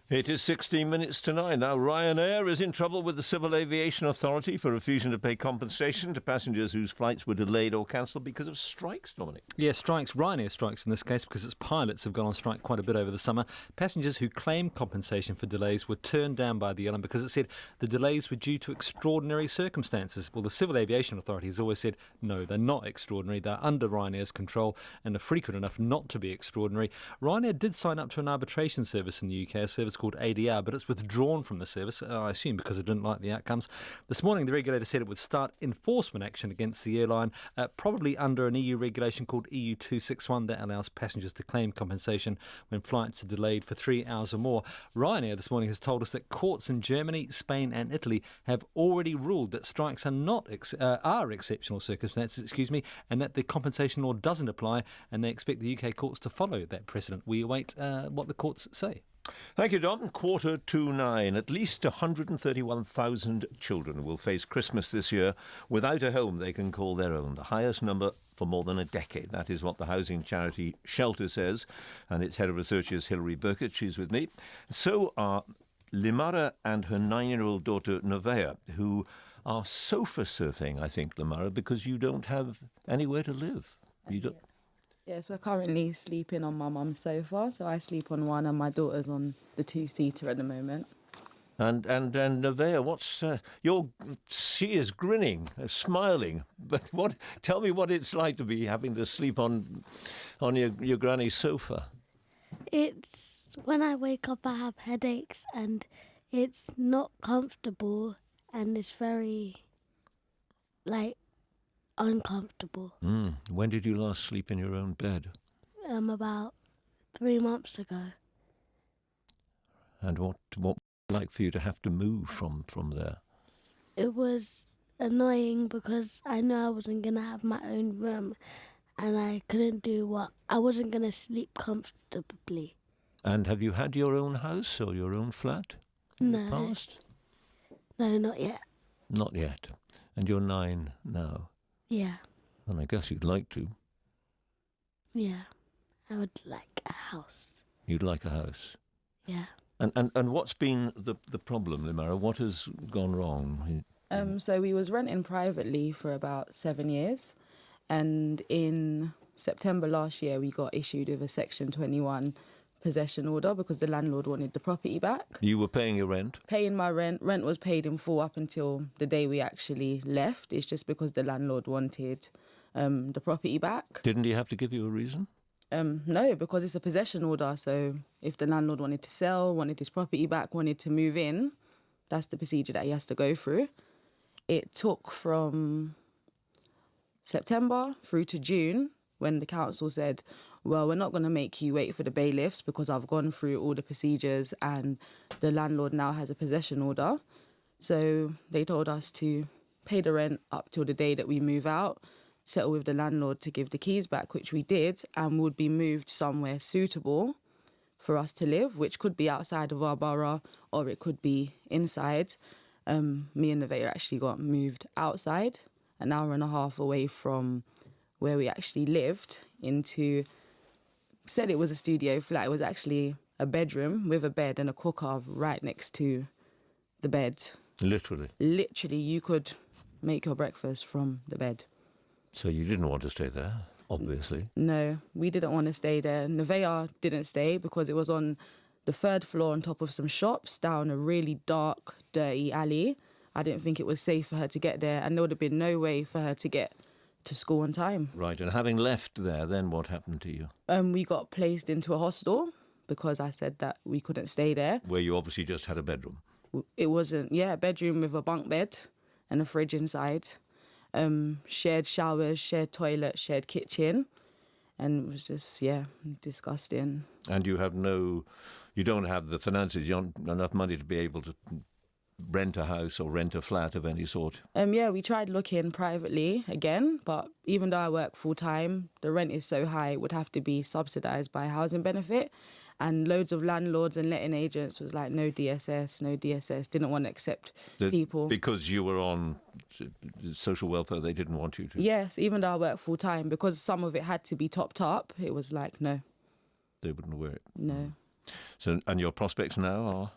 [SPEAKER 1] It is 16 minutes to 9. Now, Ryanair is in trouble with the Civil Aviation Authority for refusing to pay compensation to passengers whose flights were delayed or cancelled because of strikes, Dominic.
[SPEAKER 20] Yeah, strikes. Ryanair strikes in this case because its pilots have gone on strike quite a bit over the summer. Passengers who claimed compensation for delays were turned down by the airline because it said the delays were due to extraordinary circumstances. Well, the Civil Aviation Authority has always said, no, they're not extraordinary. They're under Ryanair's control and are frequent enough not to be extraordinary. Ryanair did sign up to an arbitration service in the UK, a service called ADR, but it's withdrawn from the service, I assume because it didn't like the outcomes. This morning, the regulator said it would start enforcement action against the airline, probably under an EU regulation called EU 261 that allows passengers to claim compensation when flights are delayed for 3 hours or more. Ryanair this morning has told us that courts in Germany, Spain and Italy have already ruled that strikes are exceptional circumstances, and that the compensation law doesn't apply, and they expect the UK courts to follow that precedent. We await what the courts say.
[SPEAKER 1] Thank you, Dom. 8:45. At least 131,000 children will face Christmas this year without a home they can call their own, the highest number for more than a decade. That is what the housing charity Shelter says, and its head of research is Hilary Burkett. She's with me. So are Limara and her 9-year-old daughter Novea, who are sofa surfing, I think, Limara, because you don't have anywhere to live. You don't.
[SPEAKER 21] Yes, we're currently sleeping on my mum's sofa, so I sleep on one and my daughter's on the 2-seater at the moment.
[SPEAKER 1] And Nevaeh, she is grinning, smiling. But tell me what it's like to be having to sleep on your granny's sofa.
[SPEAKER 23] It's when I wake up, I have headaches, and it's not comfortable, and it's very uncomfortable.
[SPEAKER 1] When did you last sleep in your own bed?
[SPEAKER 23] About 3 months ago.
[SPEAKER 1] And what was it like for you to have to move from there?
[SPEAKER 23] It was annoying because I knew I wasn't going to have my own room, and I wasn't going to sleep comfortably.
[SPEAKER 1] And have you had your own house or your own flat in the past?
[SPEAKER 23] No, not yet.
[SPEAKER 1] Not yet. And you're 9 now?
[SPEAKER 23] Yeah.
[SPEAKER 1] And I guess you'd like to.
[SPEAKER 23] Yeah. I would like a house.
[SPEAKER 1] You'd like a house?
[SPEAKER 23] Yeah.
[SPEAKER 1] And what's been the problem, Limara? What has gone wrong?
[SPEAKER 21] So we was renting privately for about 7 years, and in September last year we got issued with a Section 21 possession order because the landlord wanted the property back.
[SPEAKER 1] You were paying your rent?
[SPEAKER 21] Paying my rent. Rent was paid in full up until the day we actually left. It's just because the landlord wanted the property back.
[SPEAKER 1] Didn't he have to give you a reason?
[SPEAKER 21] No, because it's a possession order. So if the landlord wanted to sell, wanted his property back, wanted to move in, that's the procedure that he has to go through. It took from September through to June when the council said, well, we're not going to make you wait for the bailiffs because I've gone through all the procedures and the landlord now has a possession order. So they told us to pay the rent up till the day that we move out, settle with the landlord to give the keys back, which we did, and would be moved somewhere suitable for us to live, which could be outside of our borough or it could be inside. Me and Nevaeh actually got moved outside, an hour and a half away from where we actually lived, into... said it was a studio flat. It was actually a bedroom with a bed and a cooker right next to the bed.
[SPEAKER 1] Literally?
[SPEAKER 21] Literally, you could make your breakfast from the bed.
[SPEAKER 1] So you didn't want to stay there, obviously?
[SPEAKER 21] No, we didn't want to stay there. Nevaeh didn't stay because it was on the 3rd floor on top of some shops down a really dark, dirty alley. I didn't think it was safe for her to get there, and there would have been no way for her to get to school on time.
[SPEAKER 1] Right, and having left there, then what happened to you?
[SPEAKER 21] We got placed into a hostel because I said that we couldn't stay there.
[SPEAKER 1] Where you obviously just had a bedroom?
[SPEAKER 21] It wasn't, a bedroom with a bunk bed and a fridge inside. Shared showers, shared toilet, shared kitchen. And it was just, disgusting.
[SPEAKER 1] And you don't have the finances, you don't have enough money to be able to rent a house or rent a flat of any sort?
[SPEAKER 21] We tried looking privately again, but even though I work full-time, the rent is so high, it would have to be subsidised by housing benefit. And loads of landlords and letting agents was like, no DSS, didn't want to accept people.
[SPEAKER 1] Because you were on social welfare, they didn't want you to?
[SPEAKER 21] Yes, even though I work full-time, because some of it had to be topped up, it was like, no.
[SPEAKER 1] They wouldn't wear it?
[SPEAKER 21] No.
[SPEAKER 1] So, and your prospects now are?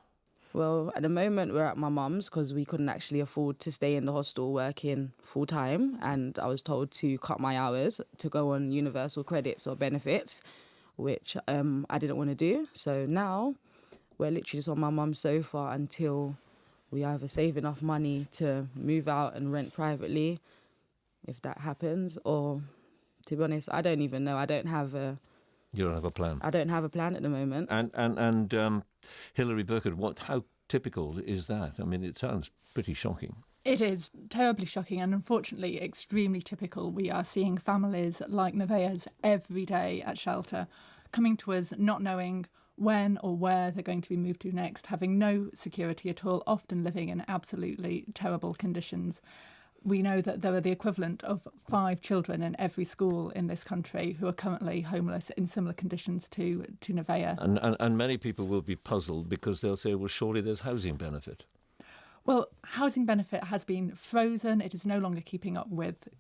[SPEAKER 21] Well, at the moment, we're at my mum's because we couldn't actually afford to stay in the hostel working full-time, and I was told to cut my hours to go on universal credits or benefits, which I didn't want to do. So now we're literally just on my mum's sofa until we either save enough money to move out and rent privately, if that happens, or, to be honest, I don't even know. I don't have a...
[SPEAKER 1] You don't have a plan?
[SPEAKER 21] I don't have a plan at the moment.
[SPEAKER 1] And Hilary Burkett, how typical is that? I mean, it sounds pretty shocking.
[SPEAKER 11] It is terribly shocking and unfortunately extremely typical. We are seeing families like Nevaeh's every day at shelter coming to us not knowing when or where they're going to be moved to next, having no security at all, often living in absolutely terrible conditions. We know that there are the equivalent of 5 children in every school in this country who are currently homeless in similar conditions to Nevaeh.
[SPEAKER 1] And many people will be puzzled because they'll say, well, surely there's housing benefit.
[SPEAKER 11] Well, housing benefit has been frozen. It is no longer keeping up with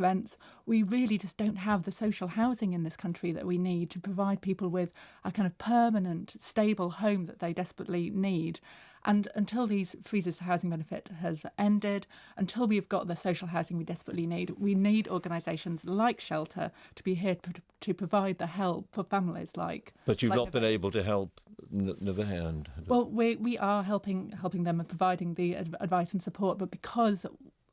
[SPEAKER 11] rents. We really just don't have the social housing in this country that we need to provide people with a kind of permanent, stable home that they desperately need. And until these freezes to housing benefit has ended, until we've got the social housing we desperately need, we need organisations like Shelter to be here to provide the help for families like...
[SPEAKER 1] But you've not been able to help Nevaeh?
[SPEAKER 11] Well, we are helping them and providing the advice and support, but because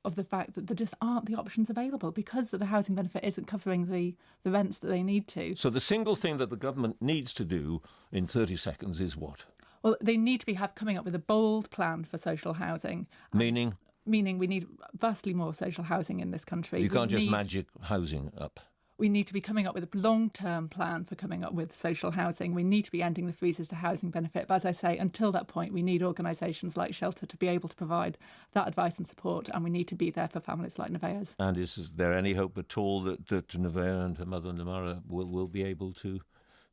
[SPEAKER 11] of the fact that there just aren't the options available, because the housing benefit isn't covering the rents that they need to.
[SPEAKER 1] So the single thing that the government needs to do in 30 seconds is what?
[SPEAKER 11] Well, they need to be coming up with a bold plan for social housing.
[SPEAKER 1] Meaning?
[SPEAKER 11] Meaning we need vastly more social housing in this country.
[SPEAKER 1] You can't just magic housing up.
[SPEAKER 11] We need to be coming up with a long-term plan for coming up with social housing. We need to be ending the freezes to housing benefit. But as I say, until that point, we need organisations like Shelter to be able to provide that advice and support, and we need to be there for families like Nevaeh's.
[SPEAKER 1] And is there any hope at all that Nevaeh and her mother Namara will be able to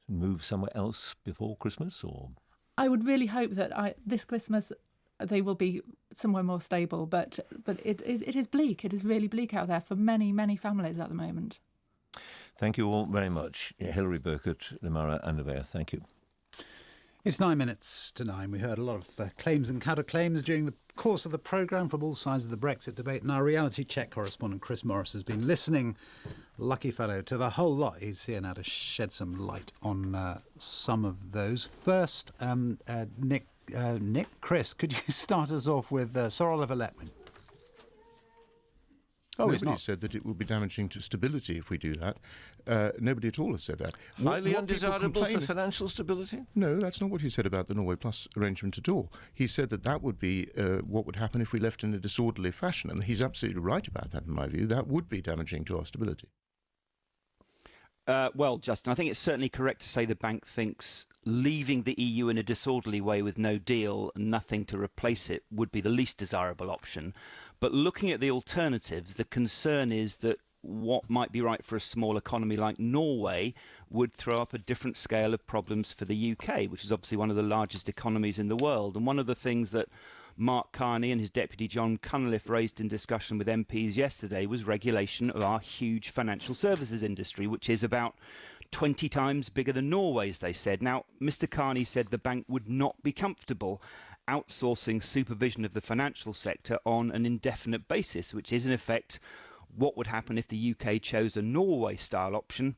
[SPEAKER 1] move somewhere else before Christmas? Or
[SPEAKER 11] I would really hope that this Christmas they will be somewhere more stable, but it is bleak. It is really bleak out there for many, many families at the moment.
[SPEAKER 1] Thank you all very much. Hilary Burkett, Namara and Nevaeh, thank you.
[SPEAKER 2] It's 9 minutes to 9. We heard a lot of claims and counterclaims during the course of the programme from all sides of the Brexit debate, and our reality check correspondent Chris Morris has been listening, lucky fellow, to the whole lot. He's here now to shed some light on some of those. First, Chris, could you start us off with Sir Oliver Letwin?
[SPEAKER 12] Oh, nobody said that it will be damaging to stability if we do that. Nobody at all has said that.
[SPEAKER 1] Highly undesirable for financial stability?
[SPEAKER 12] No, that's not what he said about the Norway Plus arrangement at all. He said that would be what would happen if we left in a disorderly fashion, and he's absolutely right about that, in my view. That would be damaging to our stability.
[SPEAKER 13] Well, Justin, I think it's certainly correct to say the bank thinks leaving the EU in a disorderly way with no deal and nothing to replace it would be the least desirable option. But looking at the alternatives, the concern is that what might be right for a small economy like Norway would throw up a different scale of problems for the UK, which is obviously one of the largest economies in the world. And one of the things that Mark Carney and his deputy John Cunliffe raised in discussion with MPs yesterday was regulation of our huge financial services industry, which is about 20 times bigger than Norway's, they said. Now, Mr. Carney said the bank would not be comfortable outsourcing supervision of the financial sector on an indefinite basis, which is in effect what would happen if the UK chose a Norway-style option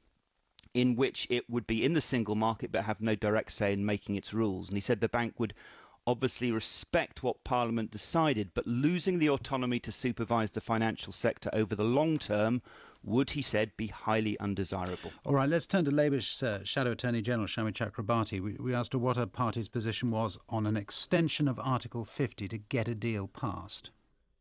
[SPEAKER 13] in which it would be in the single market but have no direct say in making its rules. And he said the bank would obviously respect what Parliament decided, but losing the autonomy to supervise the financial sector over the long term would, he said, be highly undesirable.
[SPEAKER 2] All right, let's turn to Labour's Shadow Attorney General, Shami Chakrabarti. We asked her what her party's position was on an extension of Article 50 to get a deal passed.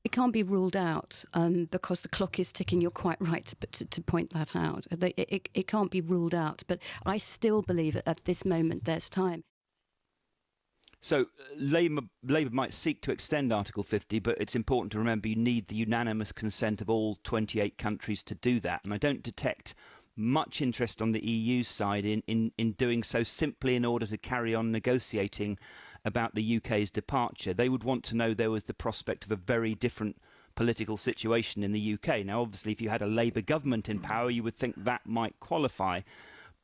[SPEAKER 5] It can't be ruled out because the clock is ticking. You're quite right to point that out. It can't be ruled out, but I still believe that at this moment there's time.
[SPEAKER 13] So Labour might seek to extend Article 50, but it's important to remember you need the unanimous consent of all 28 countries to do that. And I don't detect much interest on the EU side in doing so simply in order to carry on negotiating about the UK's departure. They would want to know there was the prospect of a very different political situation in the UK. Now, obviously, if you had a Labour government in power, you would think that might qualify.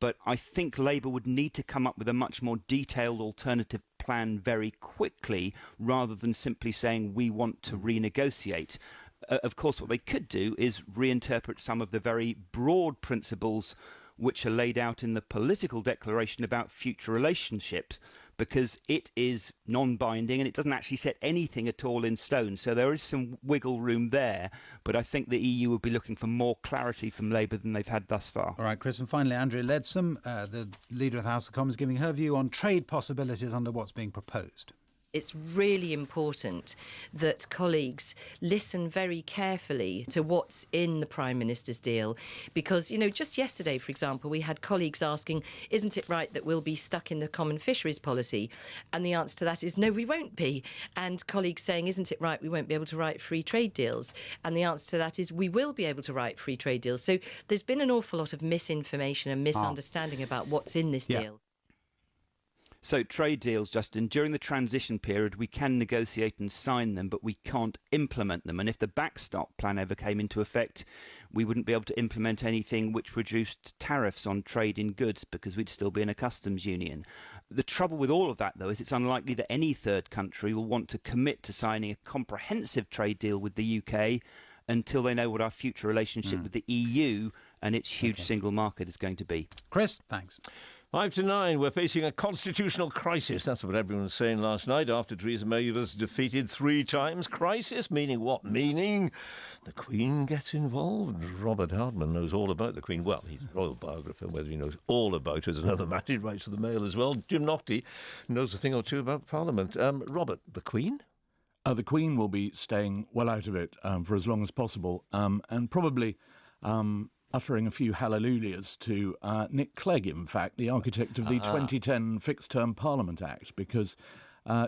[SPEAKER 13] But I think Labour would need to come up with a much more detailed alternative plan very quickly, rather than simply saying we want to renegotiate. Of course, what they could do is reinterpret some of the very broad principles which are laid out in the political declaration about future relationships, because it is non-binding and it doesn't actually set anything at all in stone. So there is some wiggle room there, but I think the EU would be looking for more clarity from Labour than they've had thus far.
[SPEAKER 2] All right, Chris, and finally, Andrea Leadsom, the Leader of the House of Commons, giving her view on trade possibilities under what's being proposed.
[SPEAKER 3] It's really important that colleagues listen very carefully to what's in the Prime Minister's deal, because, you know, just yesterday, for example, we had colleagues asking, isn't it right that we'll be stuck in the common fisheries policy? And the answer to that is no, we won't be. And colleagues saying, isn't it right we won't be able to write free trade deals? And the answer to that is we will be able to write free trade deals. So there's been an awful lot of misinformation and misunderstanding about what's in this deal.
[SPEAKER 13] So trade deals, Justin, during the transition period, we can negotiate and sign them, but we can't implement them. And if the backstop plan ever came into effect, we wouldn't be able to implement anything which reduced tariffs on trade in goods, because we'd still be in a customs union. The trouble with all of that, though, is it's unlikely that any third country will want to commit to signing a comprehensive trade deal with the UK until they know what our future relationship with the EU and its huge single market is going to be.
[SPEAKER 2] Chris, thanks.
[SPEAKER 1] 5 to 9, we're facing a constitutional crisis. That's what everyone was saying last night after Theresa May was defeated 3 times. Crisis, meaning what? Meaning the Queen gets involved. Robert Hardman knows all about the Queen. Well, he's a royal biographer. Whether he knows all about it is another matter. He writes for the Mail as well. Jim Naughtie knows a thing or two about Parliament. Robert, the Queen?
[SPEAKER 14] The Queen will be staying well out of it for as long as possible, and probably uttering a few hallelujahs to Nick Clegg, in fact, the architect of the 2010 Fixed-Term Parliament Act, because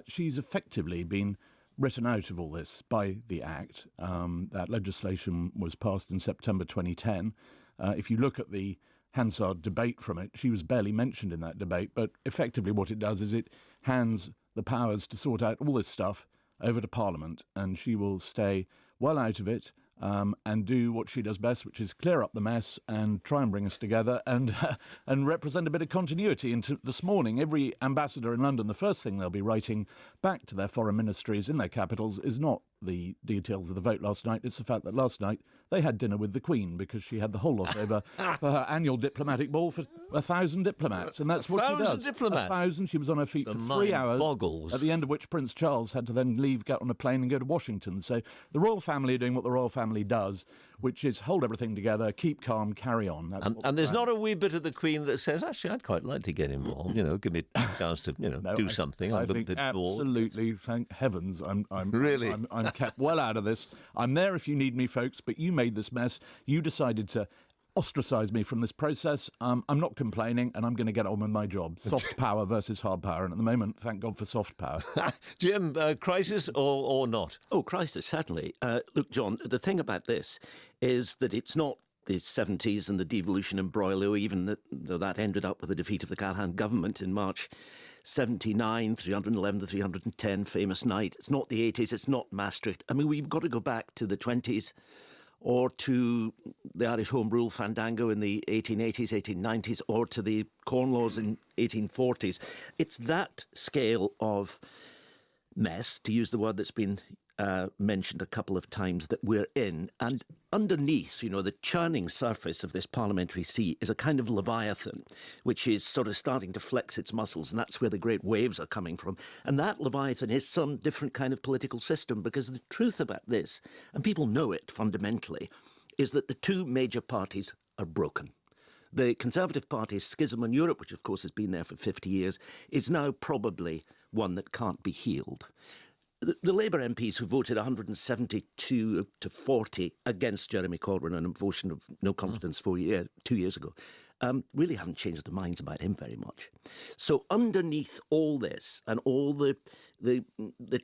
[SPEAKER 14] she's effectively been written out of all this by the Act. That legislation was passed in September 2010. If you look at the Hansard debate from it, she was barely mentioned in that debate, but effectively what it does is it hands the powers to sort out all this stuff over to Parliament, and she will stay well out of it and do what she does best, which is clear up the mess and try and bring us together and represent a bit of continuity. And this morning, every ambassador in London, the first thing they'll be writing back to their foreign ministries in their capitals is not the details of the vote last night. It's the fact that last night they had dinner with the Queen because she had the whole lot over for her annual diplomatic ball for 1,000 diplomats. And that's what she does.
[SPEAKER 1] Diplomats?
[SPEAKER 14] 1,000. She was on her feet for 3 hours, at the end of which Prince Charles had to then leave, get on a plane and go to Washington. So the royal family are doing what the royal family does, which is hold everything together, keep calm, carry on.
[SPEAKER 1] And there's not a wee bit of the Queen that says, actually, I'd quite like to get involved, give me a chance to, do something.
[SPEAKER 14] I think absolutely, thank heavens, I'm kept well out of this. I'm there if you need me, folks, but you made this mess. You decided to ostracise me from this process. I'm not complaining, and I'm going to get on with my job. Soft power versus hard power, and at the moment, thank God for soft power.
[SPEAKER 1] Jim, crisis or not?
[SPEAKER 22] Oh, crisis, certainly. Look, John, the thing about this is that it's not the 70s and the devolution imbroglio, even though that ended up with the defeat of the Callaghan government in March 79, 311 to 310, famous night. It's not the 80s, it's not Maastricht. I mean, we've got to go back to the 20s or to the Irish Home Rule fandango in the 1880s, 1890s, or to the Corn Laws in 1840s. It's that scale of mess, to use the word that's been mentioned a couple of times, that we're in. And underneath, the churning surface of this parliamentary sea is a kind of leviathan, which is sort of starting to flex its muscles, and that's where the great waves are coming from. And that leviathan is some different kind of political system, because the truth about this, and people know it fundamentally, is that the two major parties are broken. The Conservative Party's schism in Europe, which of course has been there for 50 years, is now probably one that can't be healed. The Labour MPs who voted 172 to 40 against Jeremy Corbyn on a motion of no confidence 2 years ago really haven't changed their minds about him very much. So underneath all this and all the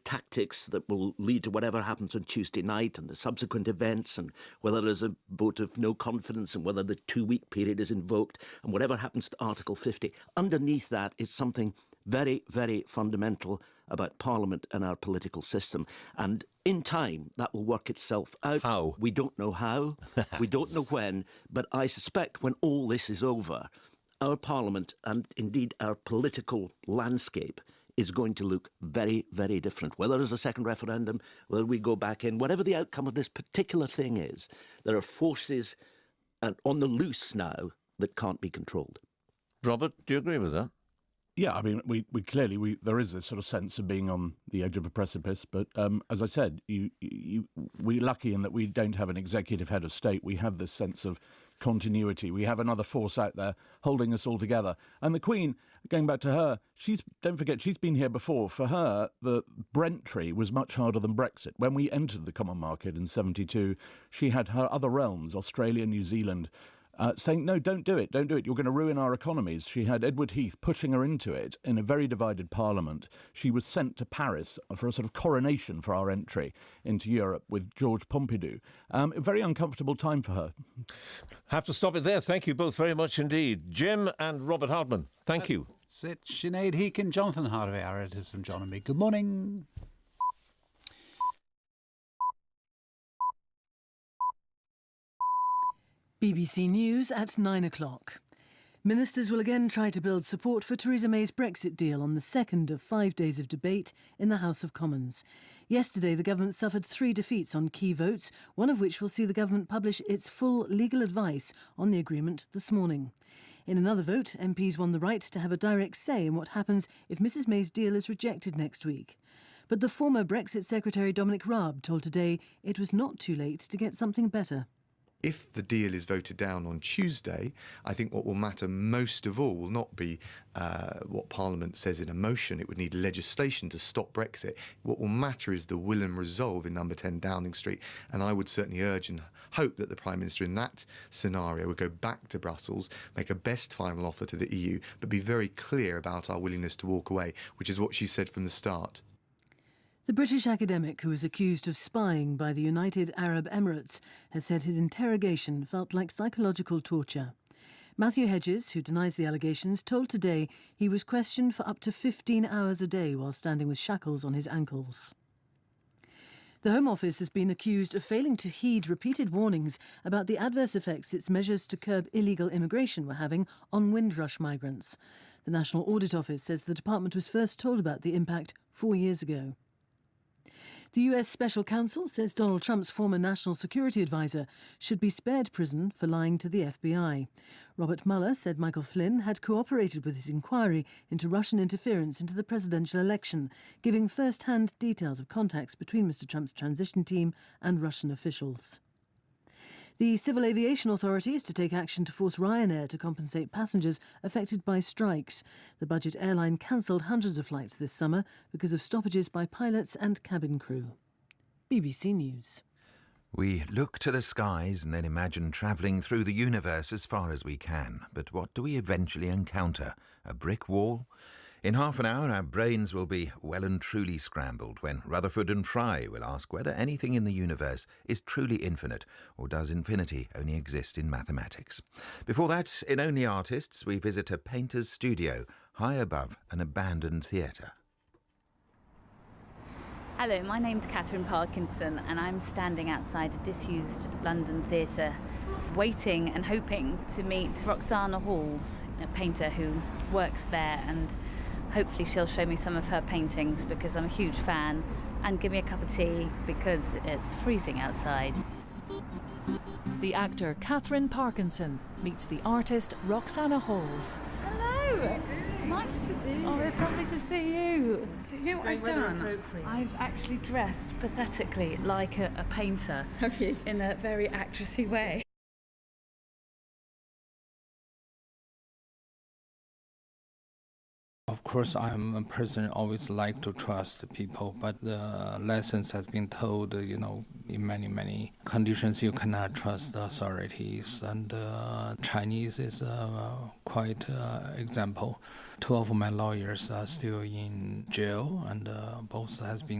[SPEAKER 22] tactics that will lead to whatever happens on Tuesday night and the subsequent events, and whether there's a vote of no confidence and whether the 2-week period is invoked and whatever happens to Article 50, underneath that is something very, very fundamental about Parliament and our political system. And in time, that will work itself out.
[SPEAKER 1] How?
[SPEAKER 22] We don't know how, we don't know when, but I suspect when all this is over, our Parliament and indeed our political landscape is going to look very, very different. Whether there's a second referendum, whether we go back in, whatever the outcome of this particular thing is, there are forces on the loose now that can't be controlled.
[SPEAKER 1] Robert, do you agree with that?
[SPEAKER 14] Yeah, I mean, we clearly there is this sort of sense of being on the edge of a precipice. But as I said, we're lucky in that we don't have an executive head of state. We have this sense of continuity. We have another force out there holding us all together. And the Queen, going back to her, don't forget, she's been here before. For her, the Brentry was much harder than Brexit. When we entered the common market in 1972, she had her other realms, Australia, New Zealand, saying, no, don't do it, you're going to ruin our economies. She had Edward Heath pushing her into it in a very divided parliament. She was sent to Paris for a sort of coronation for our entry into Europe with George Pompidou. A very uncomfortable time for her.
[SPEAKER 1] Have to stop it there. Thank you both very much indeed. Jim and Robert Hartman, thank you.
[SPEAKER 2] That's it. Sinead Heek, Jonathan Harvey, our editors from John and me. Good morning.
[SPEAKER 4] BBC News at 9 o'clock. Ministers will again try to build support for Theresa May's Brexit deal on the second of 5 days of debate in the House of Commons. Yesterday, the government suffered 3 defeats on key votes, one of which will see the government publish its full legal advice on the agreement this morning. In another vote, MPs won the right to have a direct say in what happens if Mrs May's deal is rejected next week. But the former Brexit Secretary Dominic Raab told Today it was not too late to get something better.
[SPEAKER 15] If the deal is voted down on Tuesday, I think what will matter most of all will not be what Parliament says in a motion. It would need legislation to stop Brexit. What will matter is the will and resolve in number 10 Downing Street. And I would certainly urge and hope that the Prime Minister in that scenario would go back to Brussels, make a best final offer to the EU, but be very clear about our willingness to walk away, which is what she said from the start.
[SPEAKER 4] The British academic who was accused of spying by the United Arab Emirates has said his interrogation felt like psychological torture. Matthew Hedges, who denies the allegations, told Today he was questioned for up to 15 hours a day while standing with shackles on his ankles. The Home Office has been accused of failing to heed repeated warnings about the adverse effects its measures to curb illegal immigration were having on Windrush migrants. The National Audit Office says the department was first told about the impact 4 years ago. The US Special Counsel says Donald Trump's former national security advisor should be spared prison for lying to the FBI. Robert Mueller said Michael Flynn had cooperated with his inquiry into Russian interference into the presidential election, giving first-hand details of contacts between Mr. Trump's transition team and Russian officials. The Civil Aviation Authority is to take action to force Ryanair to compensate passengers affected by strikes. The budget airline cancelled hundreds of flights this summer because of stoppages by pilots and cabin crew. BBC News.
[SPEAKER 6] We look to the skies and then imagine travelling through the universe as far as we can. But what do we eventually encounter? A brick wall? In half an hour, our brains will be well and truly scrambled when Rutherford and Fry will ask whether anything in the universe is truly infinite, or does infinity only exist in mathematics? Before that, in Only Artists, we visit a painter's studio high above an abandoned theatre.
[SPEAKER 8] Hello, my name's Catherine Parkinson and I'm standing outside a disused London theatre waiting and hoping to meet Roxana Halls, a painter who works there, and hopefully she'll show me some of her paintings because I'm a huge fan, and give me a cup of tea because it's freezing outside.
[SPEAKER 10] The actor Catherine Parkinson meets the artist Roxana Halls.
[SPEAKER 8] Hello! Nice to see you. Oh, it's lovely to see you. Do you know what I've done? I've actually dressed pathetically like a painter. Have you? In a very actressy way.
[SPEAKER 17] Of course, I'm a person who always like to trust people, but the lessons has been told, in many conditions you cannot trust the authorities. And Chinese is quite example. 2 of my lawyers are still in jail, and both has been